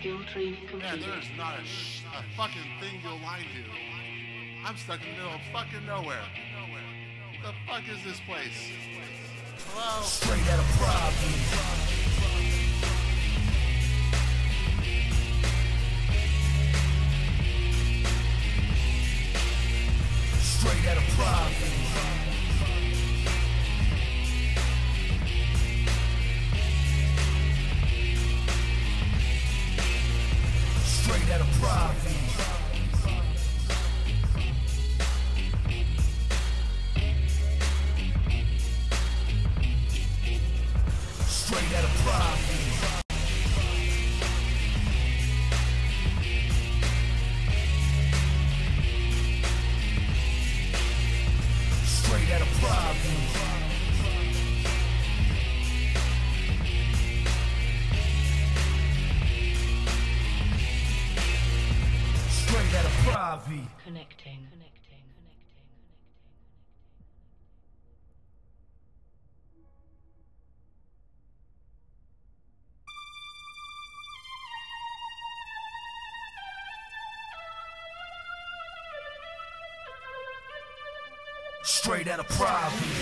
Skill tree Man, completed. there's not a fucking thing to align to. I'm stuck in the middle of fucking nowhere. The fuck is this place? Hello? Straight out of Providence. Straight out of Providence. Straight out of Providence. Straight out of Providence. Straight out of Providence. Straight out of Providence. Connecting. Straight out of Providence.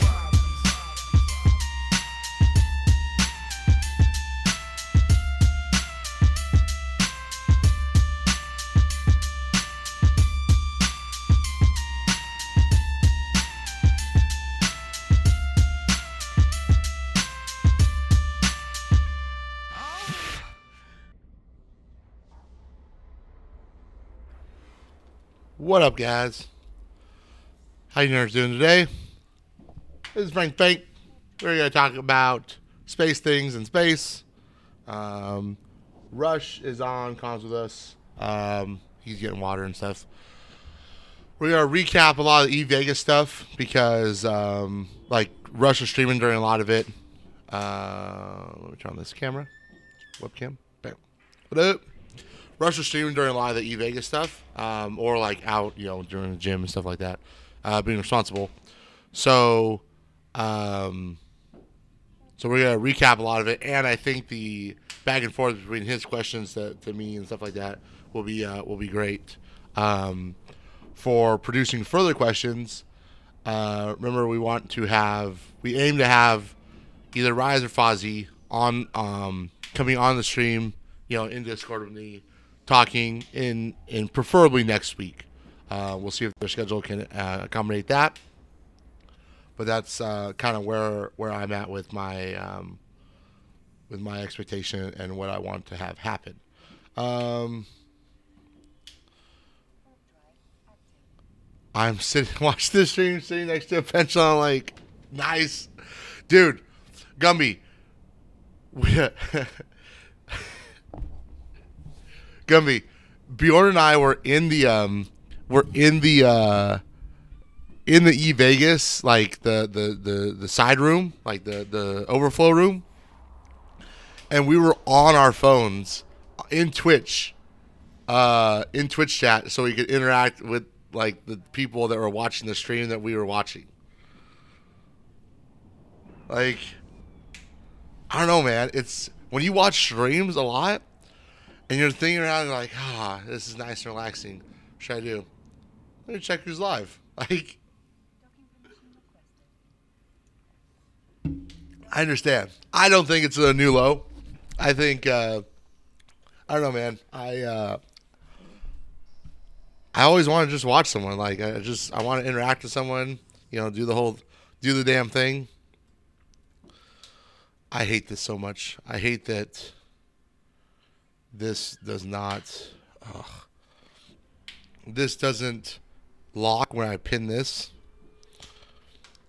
What up, guys? How you nerds doing today? This is Frank Fake. We're going to talk about space things in space. Rush is on comms with us. He's getting water and stuff. We're going to recap a lot of E-Vegas stuff because, like, Rush was streaming during a lot of it. Let me turn on this camera. Webcam. Bam. What up? Rush was streaming during a lot of the E-Vegas stuff, or like out, during the gym and stuff like that, being responsible. So we're gonna recap a lot of it, and I think the back and forth between his questions to me and stuff like that will be great. For producing further questions, remember we aim to have either Rise or Fozzie on coming on the stream, in Discord with me, talking in preferably next week. We'll see if their schedule can accommodate that. But that's kind of where I'm at with my expectation and what I want to have happen. I'm watching this stream, sitting next to a pencil. I'm like, nice, dude. Gumby. Gumby, Bjorn and I were in the E-Vegas, like the side room, like the overflow room, and we were on our phones in Twitch chat, so we could interact with like the people that were watching the stream that we were watching. Like, I don't know, man. It's when you watch streams a lot. And you're thinking around, you're like, this is nice and relaxing. What should I do? Let me check who's live. Like, I understand. I don't think it's a new low. I think, I don't know, man. I always want to just watch someone. Like, I want to interact with someone, do the damn thing. I hate this so much. I hate that this does not, this doesn't lock when I pin this.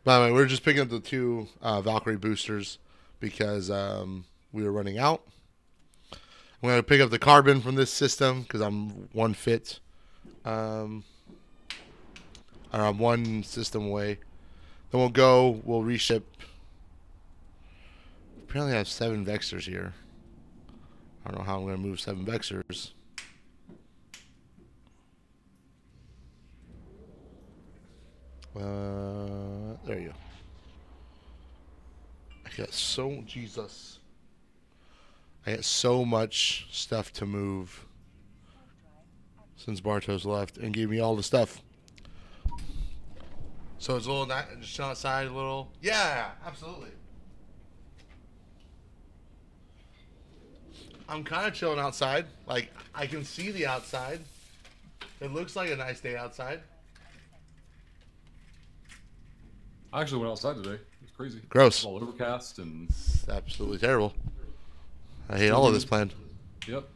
By the way, we're just picking up the two Valkyrie boosters because we were running out. I'm going to pick up the carbon from this system because I'm one fit. I'm one system away. Then we'll reship. Apparently I have 7 Vexers here. I don't know how I'm going to move 7 Vexers. There you go. I got so... Jesus. I got so much stuff to move since Bartos left and gave me all the stuff. So it's a little just chill outside a little. Yeah, absolutely. I'm kind of chilling outside. Like, I can see the outside. It looks like a nice day outside. I actually went outside today. It was crazy. Gross. It was all overcast and. It's absolutely terrible. I hate all of this plan. Yep.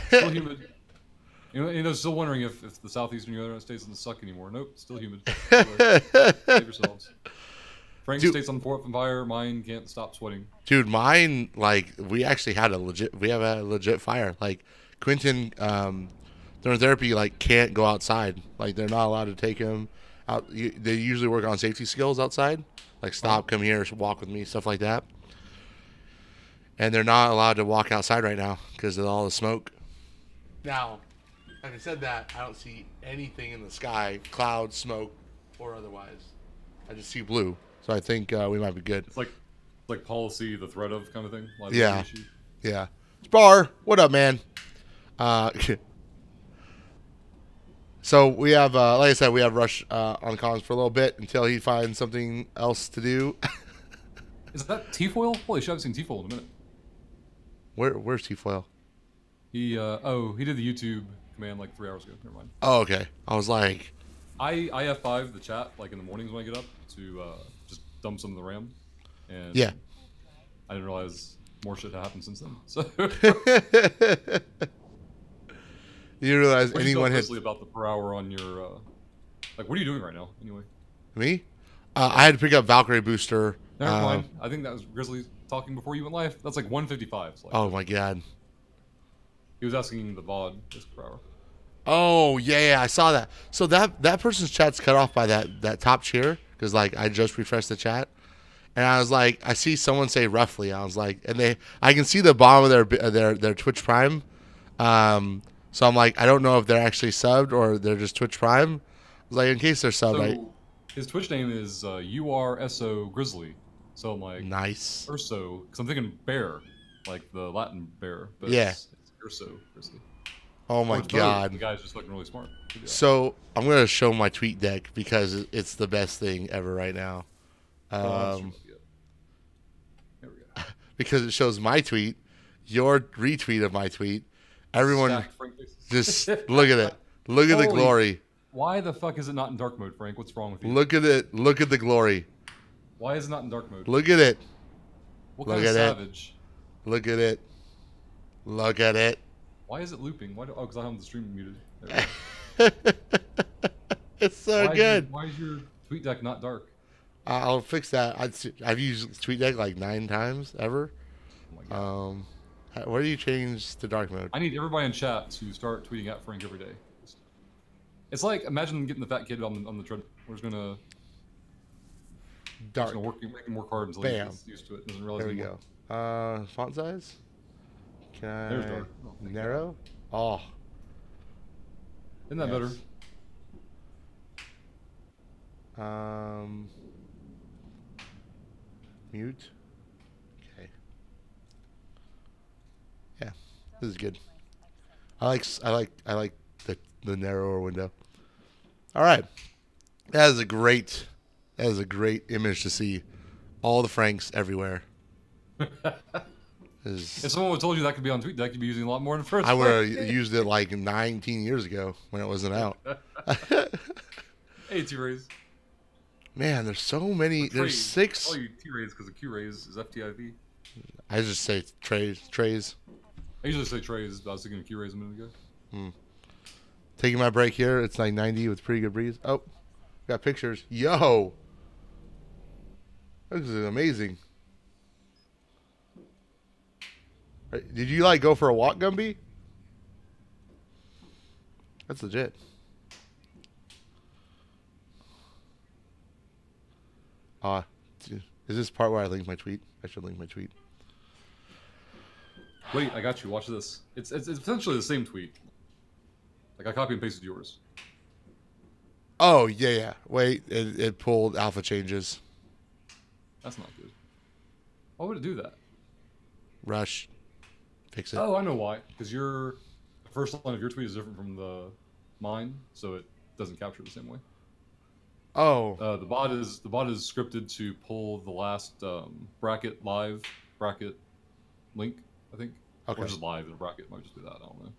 Still humid. You know, still wondering if the southeastern United States doesn't suck anymore. Nope, still humid. Save yourselves. Frank's state's on fire. Mine can't stop sweating. Dude, mine, like, we actually had a legit fire. Like, Quentin, during therapy, like, can't go outside. Like, they're not allowed to take him out. They usually work on safety skills outside. Like, stop, come here, walk with me, stuff like that. And they're not allowed to walk outside right now because of all the smoke. Now, having said that, I don't see anything in the sky, clouds, smoke, or otherwise. I just see blue. So I think we might be good. It's like policy, the threat of kind of thing. Yeah. Yeah. Spar, what up, man? So we have, like I said, we have Rush on comms for a little bit until he finds something else to do. Is that T-Foil? Holy shit, I haven't seen T-Foil in a minute. Where's T-Foil? He did the YouTube command like 3 hours ago. Never mind. Oh, okay. I was like... I F5 the chat like in the mornings when I get up to just dump some of the RAM. And yeah. I didn't realize more shit had happened since then. So you realize what anyone had... about the per hour on your... like, what are you doing right now, anyway? Me? I had to pick up Valkyrie Booster. Never mind. I think that was Grizzly talking before you went live. That's like 155. So like, oh, my God. He was asking the VOD this per hour. Oh, yeah, I saw that. So that person's chat's cut off by that top cheer because, like, I just refreshed the chat. And I was like, I see someone say roughly. I was like, and I can see the bottom of their Twitch Prime. So I'm like, I don't know if they're actually subbed or they're just Twitch Prime. I was like, in case they're subbed, so, his Twitch name is URSO Grizzly. So I'm like, nice. Urso, because I'm thinking bear, like the Latin bear. But yeah. It's Urso Grizzly. Oh my God. The guy's just looking really smart. So I'm going to show my tweet deck because it's the best thing ever right now. There we go. Because it shows my tweet, your retweet of my tweet. Everyone just look at it. Look at the glory. Why the fuck is it not in dark mode, Frank? What's wrong with you? Look at it. Look at the glory. Why is it not in dark mode? Look at it. What kind of savage? Look at it. Look at it. Why is it looping? Why? Because I have the stream muted. It's so good. Why is your tweet deck not dark? I'll fix that. I've used TweetDeck like 9 times ever. Oh my God. Where do you change to dark mode? I need everybody in chat to start tweeting at Frank every day. It's like, imagine getting the fat kid on the treadmill. We're just gonna dark. Make him work hard until he's used to it. Doesn't realize there we anymore. go. Font size? Can I There's dark. Oh, narrow? Oh. Isn't that better? Mute. Okay. Yeah, this is good. I like the narrower window. All right, that is a great image to see. All the Franks everywhere. If someone would told you that could be on TweetDeck, you'd be using a lot more in the first I place. would have used it like 19 years ago when it wasn't out. Hey, T-Rays. Man, there's so many. There's 6. Oh, you T-Rays because the Q-Rays is FTIV. I just say trays. I usually say trays, but I was thinking of Q-Rays a minute ago. Taking my break here. It's like 90 with pretty good breeze. Oh, got pictures. Yo. This is amazing. Did you like go for a walk, Gumby? That's legit. Is this part where I link my tweet? I should link my tweet. Wait, I got you. Watch this. It's essentially the same tweet. Like I copy and pasted yours. Oh yeah. Wait, it pulled alpha changes. That's not good. Why would it do that? Rush. fix it. Oh, I know why. Because the first line of your tweet is different from mine, so it doesn't capture it the same way. Oh. The bot is scripted to pull the last bracket link, I think. Okay. Or just live in a bracket. Might just be that. I don't know.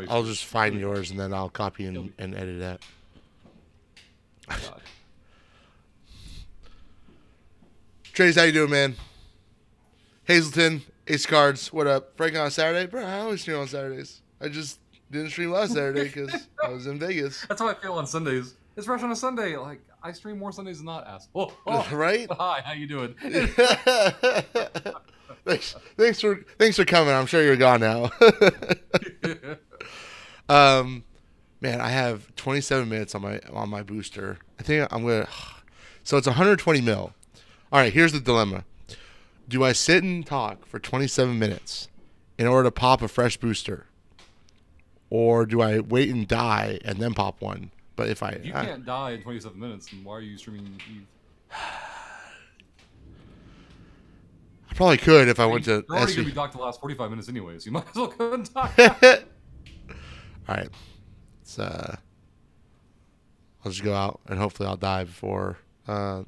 I'll just find yours and then I'll copy and edit that. God. Trace, how you doing, man? Hazelton, Ace Cards, what up? Frank on Saturday? Bro, I always stream on Saturdays. I just didn't stream last Saturday because I was in Vegas. That's how I feel on Sundays. It's fresh on a Sunday. Like, I stream more Sundays than not, asshole. Right? Hi, how you doing? Thanks for coming. I'm sure you're gone now. Man, I have 27 minutes on my booster. I think I'm gonna. So it's 120 mil. All right, here's the dilemma. Do I sit and talk for 27 minutes in order to pop a fresh booster, or do I wait and die and then pop one? But if you can't die in 27 minutes, then why are you streaming Eve? I probably could if I went to. You're already gonna be docked the last 45 minutes anyways. You might as well go and die. All right, I'll just go out and hopefully I'll die before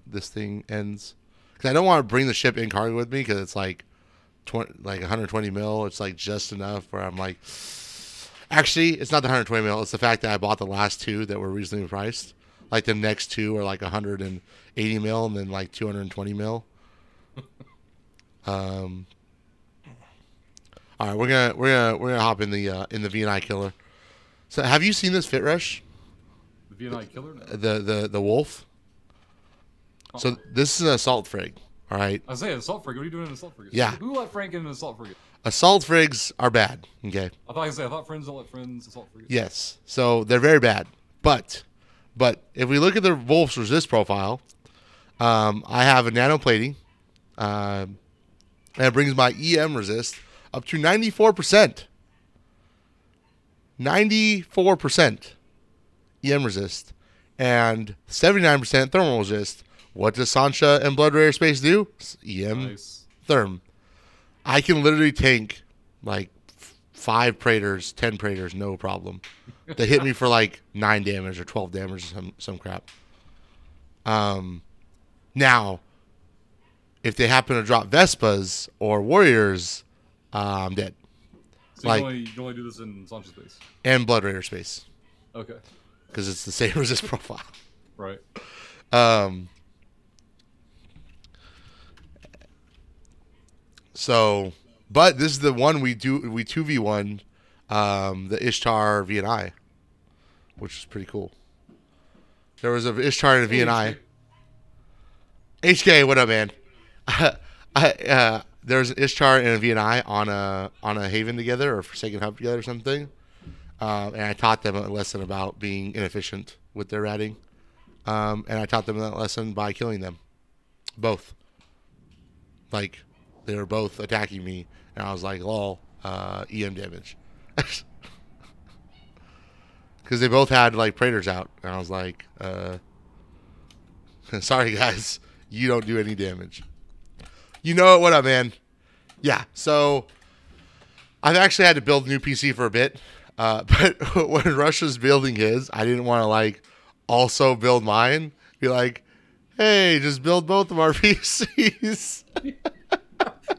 this thing ends. Because I don't want to bring the ship in cargo with me because it's like 120 mil. It's like just enough where I'm like, actually, it's not the 120 mil. It's the fact that I bought the last two that were reasonably priced. Like the next two are like 180 mil and then like 220 mil. All right, we're gonna hop in the VNI killer. So, have you seen this Fit Rush? The VNI killer? No. The wolf. So this is an assault frig. All right. I was saying assault frig. What are you doing in an assault frig? Yeah. Who let Frank in an assault frigate? Assault frigs are bad. Okay. I thought friends don't let friends assault frigates. Yes. So they're very bad. But if we look at the wolf's resist profile, I have a nano plating, and it brings my EM resist up to 94%. 94% EM resist and 79% thermal resist. What does Sancha and Blood Rare Space do? EM Nice. Therm. I can literally tank like 5 Praetors, 10 Praetors, no problem. They hit me for like 9 damage or 12 damage or some crap. Now, if they happen to drop Vespas or Warriors, I'm dead. So you can only do this in Sancha space. And Blood Raider space. Okay. Because it's the same resist profile. Right. So, but this is the one we 2v1 the Ishtar VNI, which is pretty cool. There was a Ishtar and a VNI. HK, what up, man? There was an Ishtar and a VNI on a Haven together or Forsaken Hub together or something. And I taught them a lesson about being inefficient with their ratting. And I taught them that lesson by killing them. Both. Like, they were both attacking me. And I was like, lol, EM damage. Because they both had, like, Praetors out. And I was like, sorry, guys. You don't do any damage. You know what up, man? Yeah, so I've actually had to build a new PC for a bit. But when Rush was building his, I didn't want to, like, also build mine. Be like, hey, just build both of our PCs.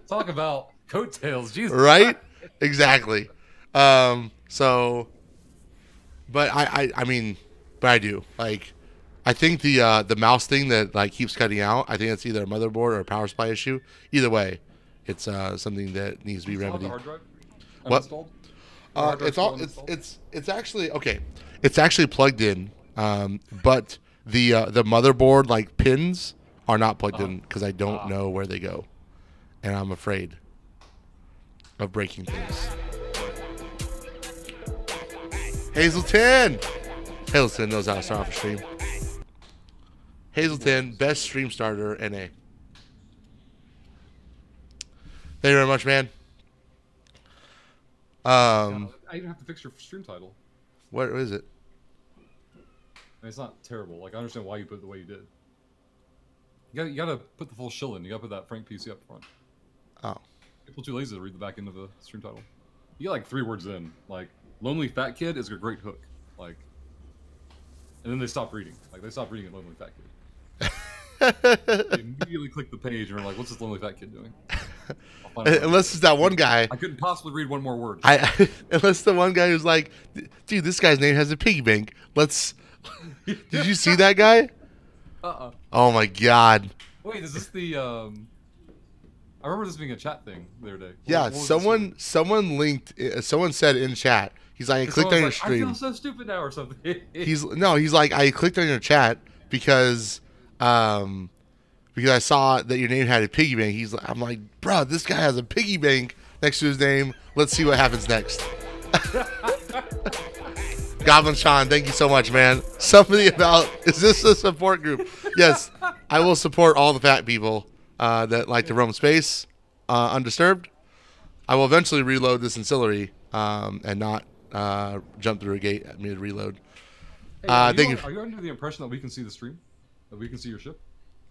Talk about coattails, Jesus. Right? Exactly. So, but I mean, but I do. Like, I think the mouse thing that, like, keeps cutting out, I think it's either a motherboard or a power supply issue. Either way, it's something that needs to be remedied. Hard drive? What? It's actually okay. It's actually plugged in, but the motherboard like pins are not plugged in because I don't know where they go, and I'm afraid of breaking things. Hazelton knows how to start off a stream. Hazelton, best stream starter, NA. Thank you very much, man. I even have to fix your stream title. What is it? And it's not terrible. Like, I understand why you put it the way you did. You gotta put the full shill in. You gotta put that frankpc up front. Oh. People too lazy to read the back end of the stream title. You get like 3 words in, like "lonely fat kid" is a great hook, like, and then they stop reading. Like they stop reading a lonely fat kid. They immediately click the page and are like, "What's this lonely fat kid doing?" Unless it's that one guy. I couldn't possibly read one more word. Unless the one guy who's like, dude, this guy's name has a piggy bank. Let's. Did you see that guy? Oh my god. Wait, is this the? I remember this being a chat thing the other day. Yeah, someone linked. Someone said in chat. He's like, I clicked on your stream. I feel so stupid now, or something. He's like, I clicked on your chat because I saw that your name had a piggy bank. I'm like, bro, this guy has a piggy bank next to his name. Let's see what happens next. Goblin Sean, thank you so much, man. Somebody about, is this a support group? Yes, I will support all the fat people that like to roam space undisturbed. I will eventually reload this ancillary and not jump through a gate at mid reload. Hey, are you under the impression that we can see the stream? That we can see your ship?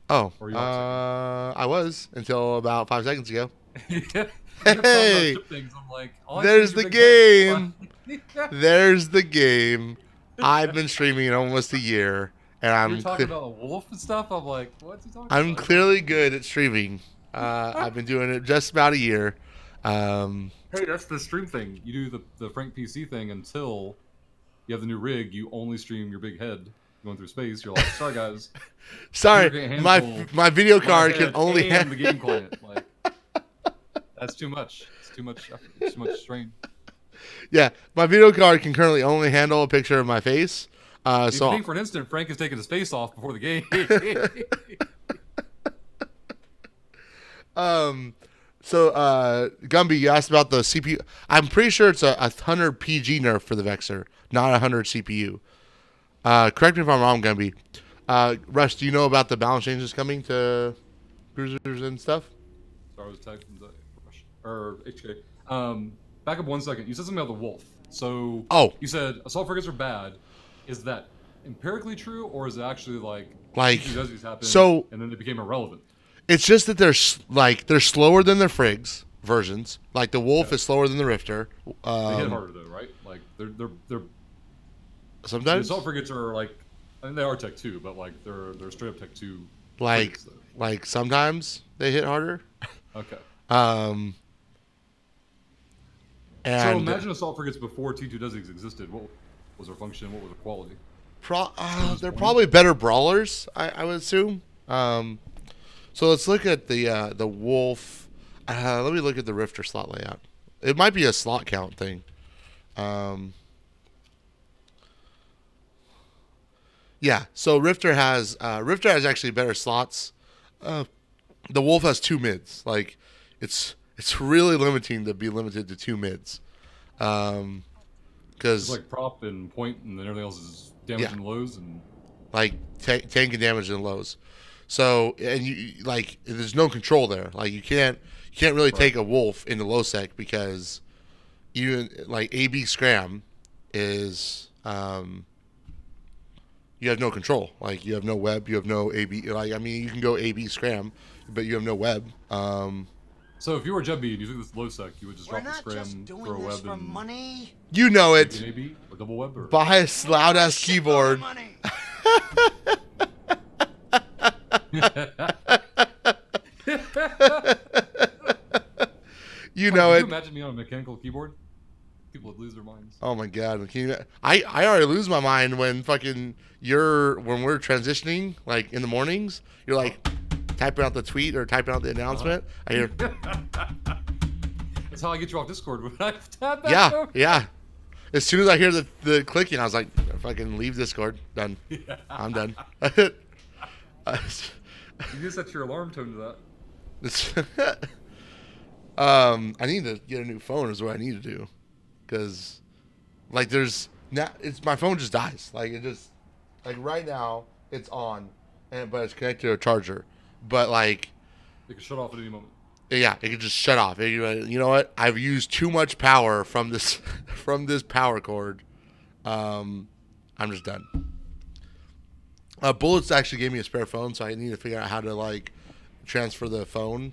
Oh, I was until about 5 seconds ago. Yeah. Hey, I'm like, there's the game. There's the game. I've been streaming almost a year, and You're talking about a wolf and stuff. I'm like, what's he talking about? I'm clearly good at streaming. I've been doing it just about a year. Hey, that's the stream thing. You do the frankpc thing until you have the new rig. You only stream your big head going through space. You're like, sorry guys. Sorry, my video card can only handle the game client. Like, that's too much. It's too much effort. It's too much strain. Yeah, my video card can currently only handle a picture of my face. You think for an instant Frank is taking his face off before the game. So Gumby, you asked about the CPU. I'm pretty sure it's a 100 PG nerf for the Vexor, not 100 CPU. Correct me if I'm wrong, Gumby. Rush, do you know about the balance changes coming to cruisers and stuff? Sorry, I was typing the Rush or HK. Back up 1 second. You said something about the wolf. So you said assault frigates are bad. Is that empirically true, or is it actually like so and then they became irrelevant? It's just that they're slower than their frigs versions. Like the wolf is slower than the Rifter. They hit harder though, right? Like they're sometimes the assault frigates are like, I mean they are Tech 2, but like they're straight up Tech 2. Like sometimes they hit harder. Okay. And so imagine assault frigates before T2 Desigs existed. What was their function? What was their quality? They're probably better brawlers, I would assume. So let's look at the Wolf. Let me look at the Rifter slot layout. It might be a slot count thing. Yeah. So Rifter has actually better slots. The Wolf has 2 mids. Like it's really limiting to be limited to 2 mids. Because it's like prop and point, and then everything else is damage and lows, and like tank and damage and lows. So and you like there's no control there. Like you can't really take a wolf into low sec because even like AB scram is you have no control. Like you have no web, you have no AB. Like I mean you can go AB scram, but you have no web. So if you were Jebby and you took this low sec, you would just drop the scram, throw a web, and money. You know it. Maybe or double web or buy a loud ass keyboard. You know it. Can you imagine me on a mechanical keyboard? People would lose their minds. Oh my god! I already lose my mind when when we're transitioning like in the mornings. You're like typing out the tweet or typing out the announcement. I hear. That's how I get you off Discord when I tap that. Yeah. As soon as I hear the clicking, I was like, "Fucking leave Discord. Done. Yeah. I'm done." You just set your alarm tone to that. I need to get a new phone. Is what I need to do, because like my phone just dies. Like it just like right now it's on, but it's connected to a charger. But like it can shut off at any moment. Yeah, it can just shut off. You know what? I've used too much power from this power cord. I'm just done. Bullets actually gave me a spare phone, so I need to figure out how to like transfer the phone.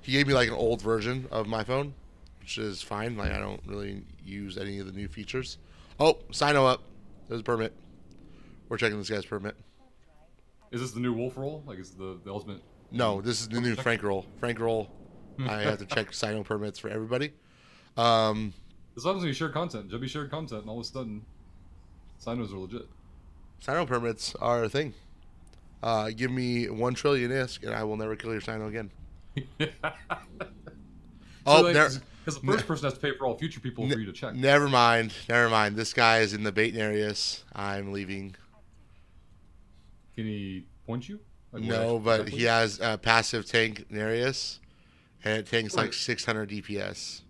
He gave me like an old version of my phone, which is fine. Like I don't really use any of the new features. Oh, Sino up. There's a permit. We're checking this guy's permit. Is this the new wolf roll? Like, is the ultimate? No, this is the new Frank roll. Frank roll. I have to check Sino permits for everybody. This happens when you share content. Jubby shared content, and all of a sudden, Sinos are legit. Sino permits are a thing. Give me 1 trillion ISK, and I will never kill your Sino again. So because the first person has to pay for all future people for you to check. Never mind. Never mind. This guy is in the bait areas. I'm leaving. Can he point you? Like, No, but he has a passive tank Nereus, and it tanks like 600 DPS.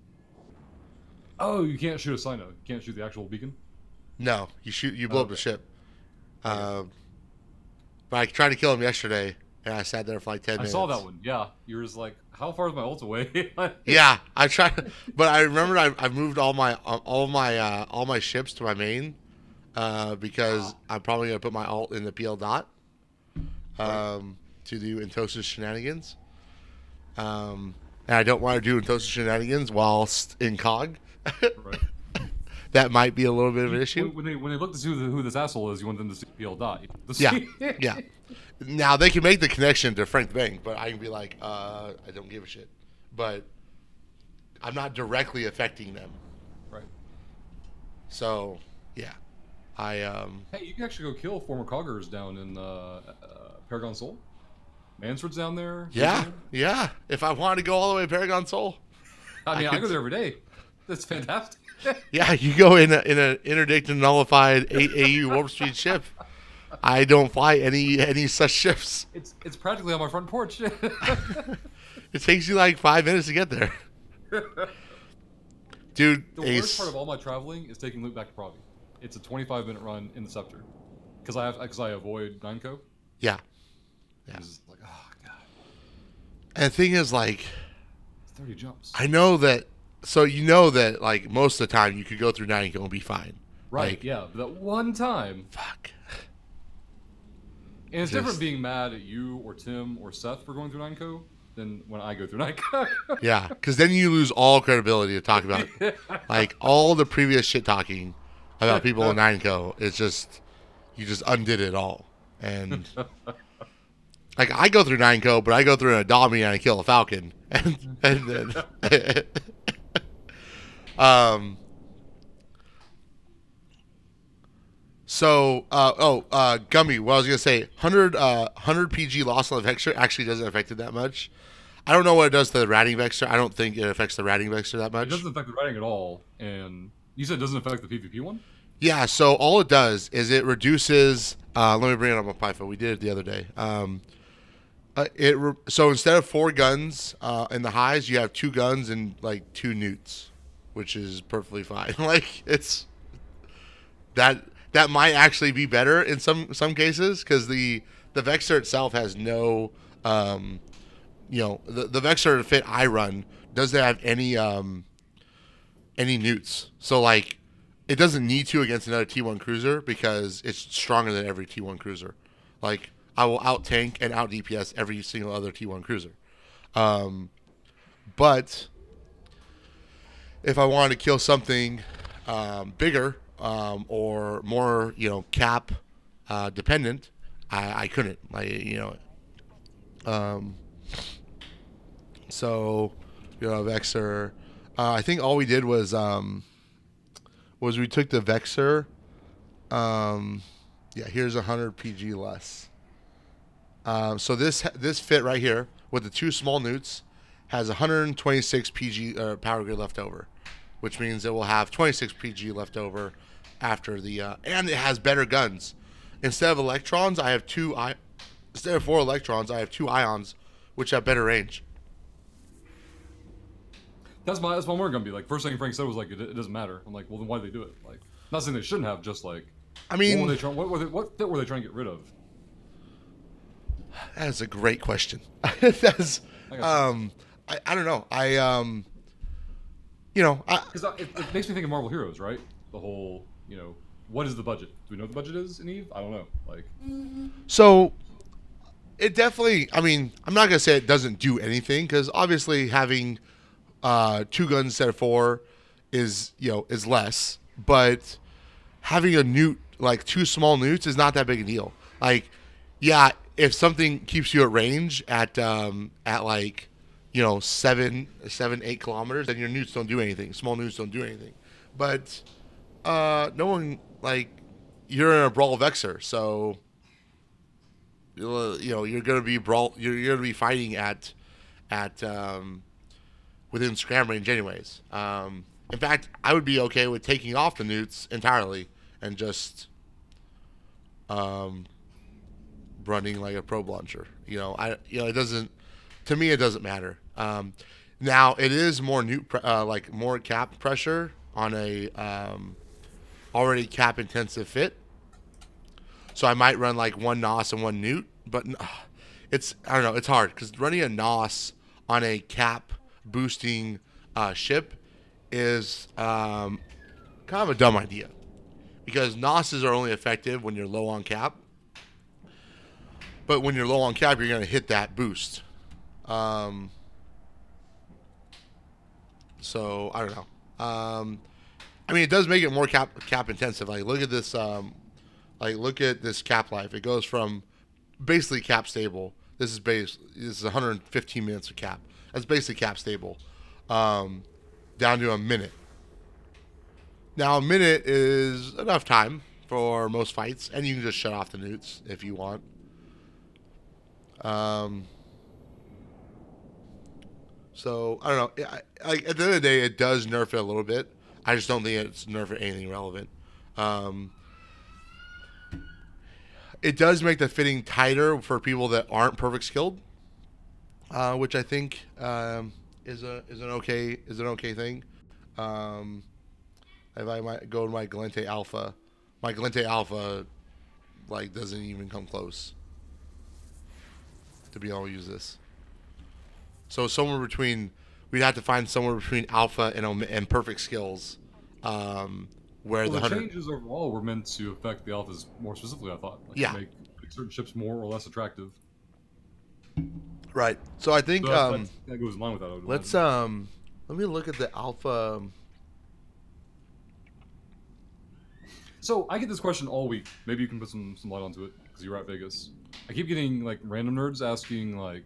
Oh, you can't shoot a Sino. You can't shoot the actual beacon? No, you blow up the ship. But I tried to kill him yesterday, and I sat there for like 10 minutes. I saw that one. Yeah, you were just like, how far is my ult away? Yeah, I tried, but I remember I moved all my ships to my main because I'm probably gonna put my ult in the PL dot to do Intosa's shenanigans. And I don't want to do Intosa's shenanigans whilst in COG. Right. That might be a little bit of an issue. When they look to see who this asshole is, you want them to see PL dot. Yeah, yeah. Now they can make the connection to Frank Bank, but I can be like, I don't give a shit. But I'm not directly affecting them. Right. So yeah, Hey, you can actually go kill former coggers down in Paragon Soul. Mansford's down there. Yeah, yeah. If I wanted to go all the way to Paragon Soul, I mean, I go there every day. That's fantastic. Yeah, you go in an interdict and nullified 8 AU warp speed ship. I don't fly any such ships. It's practically on my front porch. It takes you like 5 minutes to get there. Dude, the worst part of all my traveling is taking loot back to Pravi. It's a 25-minute run in the Scepter. Because I avoid Nineco. Yeah. Yeah. It's like, oh, God. And the thing is, like... It's 30 jumps. I know that... So you know that, like, most of the time you could go through Nineco and be fine. Right, like, yeah. But that one time... Fuck. And it's different being mad at you or Tim or Seth for going through Nineco than when I go through Nineco. Yeah, because then you lose all credibility to talk about it. Like, all the previous shit-talking about people in Nineco, it's just... You just undid it all. And... Like, I go through Nineco, but I go through an Adami and I kill a Falcon. And then... Gummy, what I was going to say, 100 PG loss on the Vexor actually doesn't affect it that much. I don't know what it does to the ratting Vexor. I don't think it affects the ratting Vexor that much. It doesn't affect the ratting at all. And you said it doesn't affect the PvP one? Yeah, so all it does is it reduces... let me bring it up on Python. We did it the other day. So instead of 4 guns in the highs, you have 2 guns and like 2 newts, which is perfectly fine. Like, it's... That might actually be better in some cases because the Vexor itself has no, the Vexor fit I run doesn't have any newts. So like, it doesn't need to against another T1 cruiser because it's stronger than every T1 cruiser. Like, I will out tank and out DPS every single other T1 cruiser. But if I wanted to kill something bigger. Or more, cap dependent, I couldn't. So, Vexor. I think all we did was we took the Vexor. Here's 100 PG less. So this fit right here with the 2 small newts has 126 PG power grid left over, which means it will have 26 PG left over after the and it has better guns. Instead of electrons, I have 2 instead of 4 electrons, I have 2 ions, which have better range. That's my more gonna be like. First thing Frank said was like, it doesn't matter. I'm like, well, then why did they do it? Like, not saying they shouldn't have. Just like, I mean, what fit were they trying to get rid of? That is a great question. That's I don't know. Because it makes me think of Marvel Heroes, right? The whole, what is the budget? Do we know what the budget is in Eve? I don't know. Like, so It definitely. I mean, I'm not gonna say it doesn't do anything because obviously having 2 guns instead of 4 is is less, but having a newt like 2 small newts is not that big a deal. Like, yeah, if something keeps you at range at like 7, 8 kilometers, then your newts don't do anything. Small newts don't do anything, but no one like you're in a brawl vexor, so you're gonna be you're gonna be fighting at within scram range anyways. In fact, I would be okay with taking off the newts entirely and just running like a probe launcher. It doesn't, to me it doesn't matter. Now it is more like more cap pressure on a already cap intensive fit. So I might run like 1 NOS and 1 newt, but I don't know, it's hard because running a NOS on a cap boosting ship is kind of a dumb idea because NOSes are only effective when you're low on cap. But when you're low on cap, you're going to hit that boost. So I don't know. I mean, it does make it more cap intensive. Like look at this. Look at this cap life. It goes from basically cap stable. This is 115 minutes of cap. That's basically cap stable. Down to a minute. Now a minute is enough time for most fights, and you can just shut off the newts if you want. So I don't know. Like at the end of the day, it does nerf it a little bit. I just don't think it's nerfing anything relevant. It does make the fitting tighter for people that aren't perfect skilled, which I think is an okay thing. If I might go to my Galente Alpha, like doesn't even come close to be able to use this. So we'd have to find somewhere between Alpha and perfect skills. Where the changes overall were meant to affect the alphas more specifically, I thought. Like, yeah. To make certain ships more or less attractive. Right. So I think that goes in line with that. Let's let me look at the alpha. So I get this question all week. Maybe you can put some light onto it because you're at Vegas. I keep getting like random nerds asking like,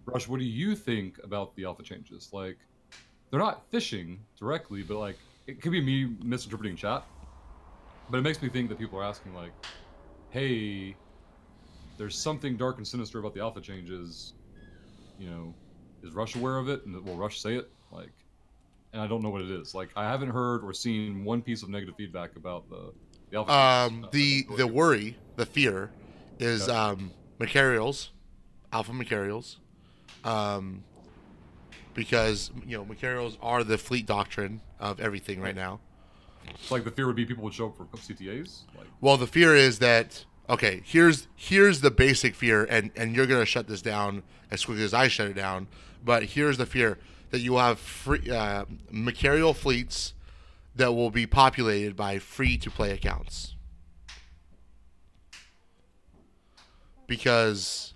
Rush, what do you think about the alpha changes? Like, they're not fishing directly, but like it could be me misinterpreting chat. But it makes me think that people are asking like, hey, there's something dark and sinister about the alpha changes. Is Rush aware of it? And will Rush say it? Like, and I don't know what it is. Like, I haven't heard or seen one piece of negative feedback about the alpha changes. The worry, the fear, is Macarials, alpha Macarials, because Macarials are the fleet doctrine of everything right now. Like the fear would be people would show up for CTAs. Well, the fear is that here's the basic fear, and you're gonna shut this down as quickly as I shut it down. But here's the fear that you will have free Macarial fleets that will be populated by free-to-play accounts, because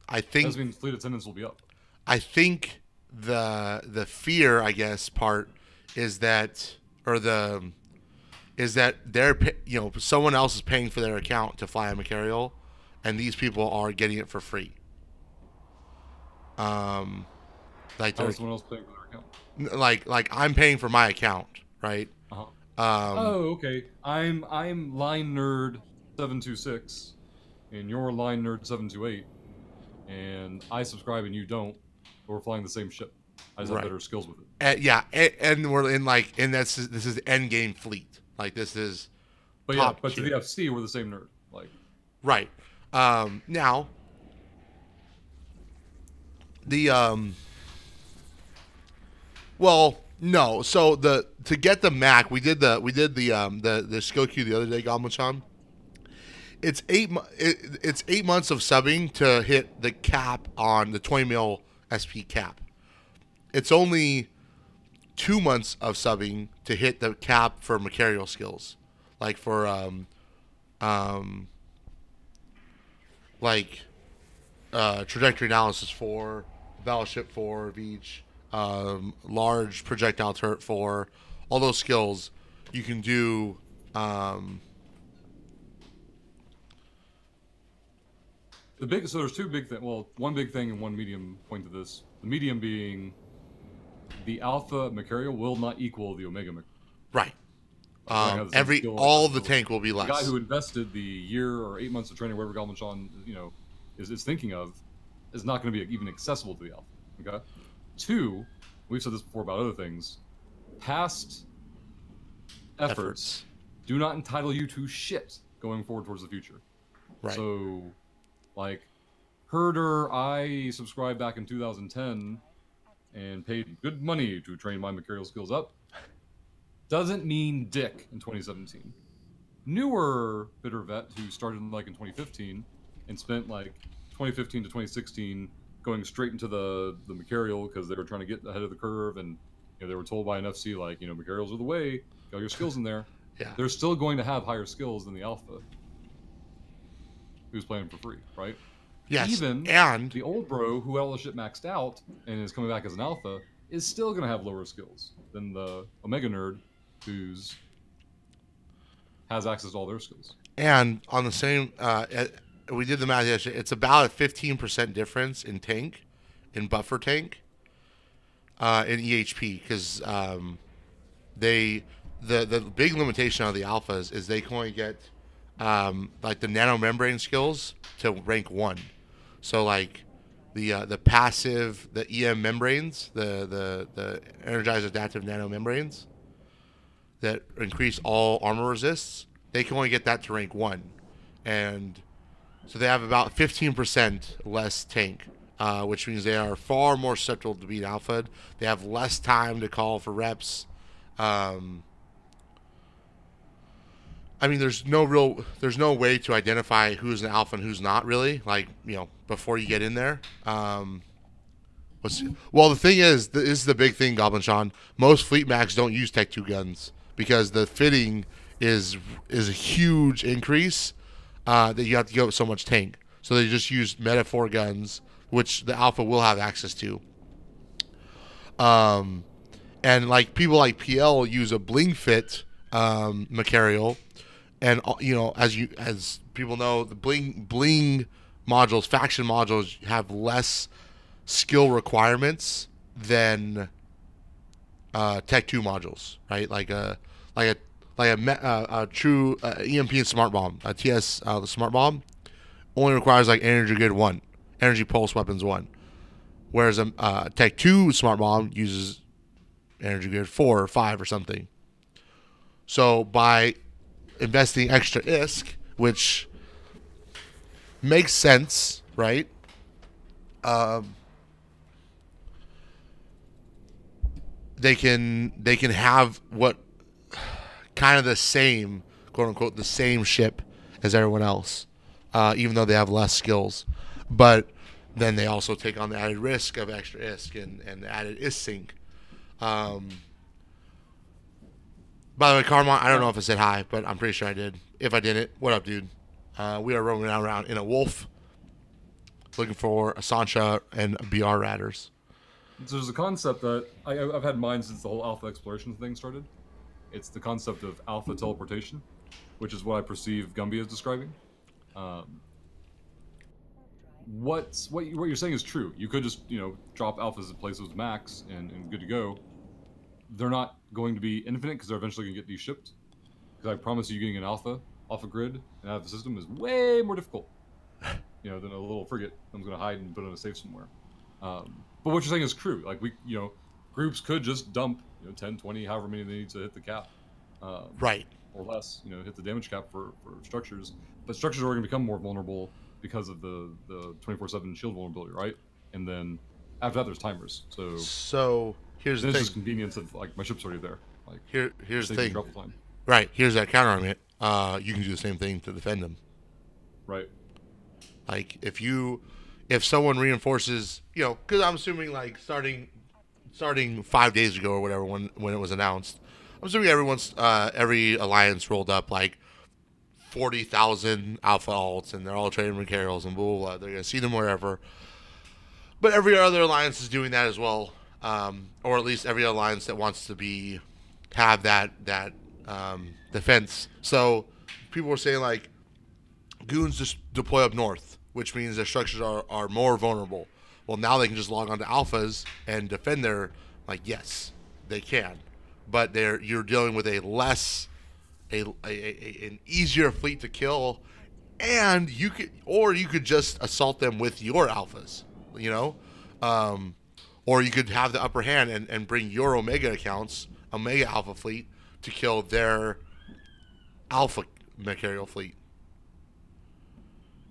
I think that means fleet attendance will be up. I think the fear, I guess, part is that, they're someone else is paying for their account to fly a Macarial, and these people are getting it for free. Like someone else paying for their account. Like I'm paying for my account, right? Uh-huh. Oh, okay. I'm line nerd 726, and you're line nerd 728, and I subscribe and you don't. But we're flying the same ship. I just have better skills with it. And we're this is end game fleet. Like this is. But yeah, but to the FC, we're the same nerd. Like. Right. Now. Well, no. So to get the Mac, we did the skill queue the other day, Goblin-chan. It's 8 months of subbing to hit the cap on the 20 mil SP cap. It's only 2 months of subbing to hit the cap for Macarial skills, like for like trajectory analysis 4, battleship 4 of each, large projectile turret 4, all those skills you can do. So there's two big things. Well, one big thing and one medium point to this. The medium being the alpha Macarial will not equal the Omega Macarial. Right. Skill All the tank will be less. The guy who invested the year or 8 months of training, whatever Goblin Sean, is thinking of, is not going to be even accessible to the alpha. Okay. Two, we've said this before about other things. Past efforts do not entitle you to shit going forward towards the future. Right. So, like, Herder, I subscribed back in 2010 and paid good money to train my Macarial skills up. Doesn't mean dick in 2017. Newer bitter vet who started in 2015 and spent 2015 to 2016 going straight into the Macarial because they were trying to get ahead of the curve, and they were told by an FC Macarials are the way, get all your skills in there. Yeah. They're still going to have higher skills than the alpha who's playing for free, right? Yes. Even and the old bro who had all the shit maxed out and is coming back as an alpha is still going to have lower skills than the Omega nerd who's has access to all their skills. And on the same, we did the math yesterday. It's about a 15% difference in tank, in buffer tank, in EHP, because the big limitation of the alphas is they can only get the nanomembrane skills to rank 1. So the passive, the EM membranes, the energized adaptive nanomembranes that increase all armor resists, they can only get that to rank 1. And so they have about 15% less tank, which means they are far more susceptible to being alphaed. They have less time to call for reps. There's no way to identify who's an alpha and who's not, really, before you get in there. The thing is, this is the big thing, Goblin Sean. Most fleet max don't use Tech 2 guns because the fitting is a huge increase that you have to give up so much tank. So they just use Meta 4 guns, which the alpha will have access to. And people like PL use a bling fit Macarial. And as people know, the bling modules, faction modules, have less skill requirements than Tech 2 modules, right? Like a true EMP and smart bomb, a TS the smart bomb only requires energy grid 1, energy pulse weapons 1, whereas a Tech 2 smart bomb uses energy grid 4 or 5 or something. So by investing extra ISK, which makes sense, right? They can have what kind of the same, quote unquote, the same ship as everyone else, even though they have less skills. But then they also take on the added risk of extra ISK and added ISK sync. By the way, Carmon, I don't know if I said hi, but I'm pretty sure I did. If I didn't, what up, dude? We are roaming around in a wolf, looking for a Sancha and BR Ratters. So there's a concept that I've had in mind since the whole alpha exploration thing started. It's the concept of alpha teleportation, which is what I perceive Gumby is describing. What you're saying is true. You could just drop alphas at places with max and good to go. They're not going to be infinite because they're eventually going to get these shipped. Because I promise you, getting an alpha off a grid and out of the system is way more difficult, than a little frigate I'm going to hide and put in a safe somewhere. But what you're saying is true. Groups could just dump 10, 20, however many they need to hit the cap, right, or less. Hit the damage cap for structures. But structures are going to become more vulnerable because of the 24/7 shield vulnerability, right? And then after that, there's timers. So here's the thing. It's just convenience of my ship's already there. Here's the thing. Time. Right. Here's that counter argument. You can do the same thing to defend them. Right. If someone reinforces, because I'm assuming starting 5 days ago or whatever when it was announced, I'm assuming every alliance rolled up 40,000 alpha alts, and they're all trading materials and blah, blah, blah. They're going to see them wherever. But every other alliance is doing that as well, or at least every alliance that wants to have that defense. So people were saying like goons just deploy up north, which means their structures are more vulnerable. Well, now they can just log on to alphas and defend their, like, yes, they can, but you're dealing with an easier fleet to kill, and you could just assault them with your alphas, you know, or you could have the upper hand and bring your Omega Alpha fleet to kill their Alpha Material fleet,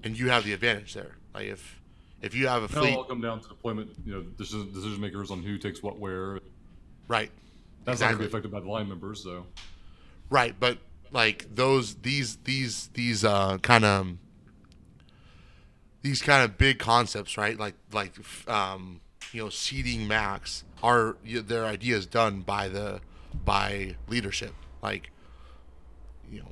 and you have the advantage there. Like if you have a fleet, it'll all come down to deployment. You know, decision makers on who takes what where. Right. That's not going to be affected by the line members, so. Right, but like these kind of big concepts, right? Like seeding max are their ideas done by leadership. Like, you know,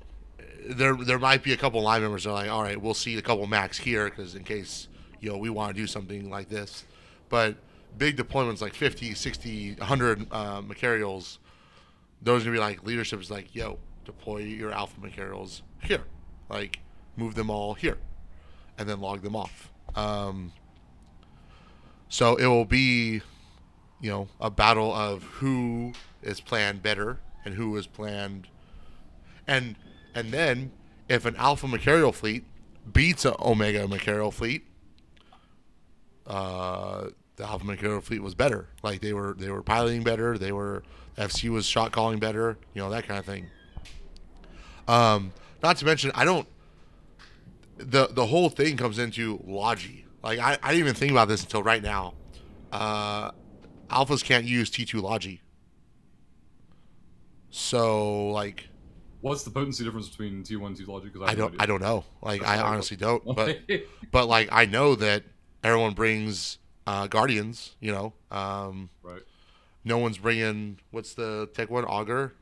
there might be a couple line members that are like, all right, we'll seed a couple max here because in case we want to do something like this, but big deployments like 50, 60, 100 materials, those are gonna be like leadership is like, yo, deploy your alpha materials here, like move them all here, and then log them off. So it will be, a battle of who is planned better and who is planned, and then if an alpha material fleet beats an omega material fleet, the alpha material fleet was better. Like they were piloting better. FC was shot calling better. That kind of thing. Not to mention, the whole thing comes into logi. Like I didn't even think about this until right now. Alphas can't use T2 logi. So like, what's the potency difference between T1 and T2 logi? Because I don't know. Like I honestly don't. But like I know that everyone brings guardians. Right. No one's bringing, what's the tech one? Augur?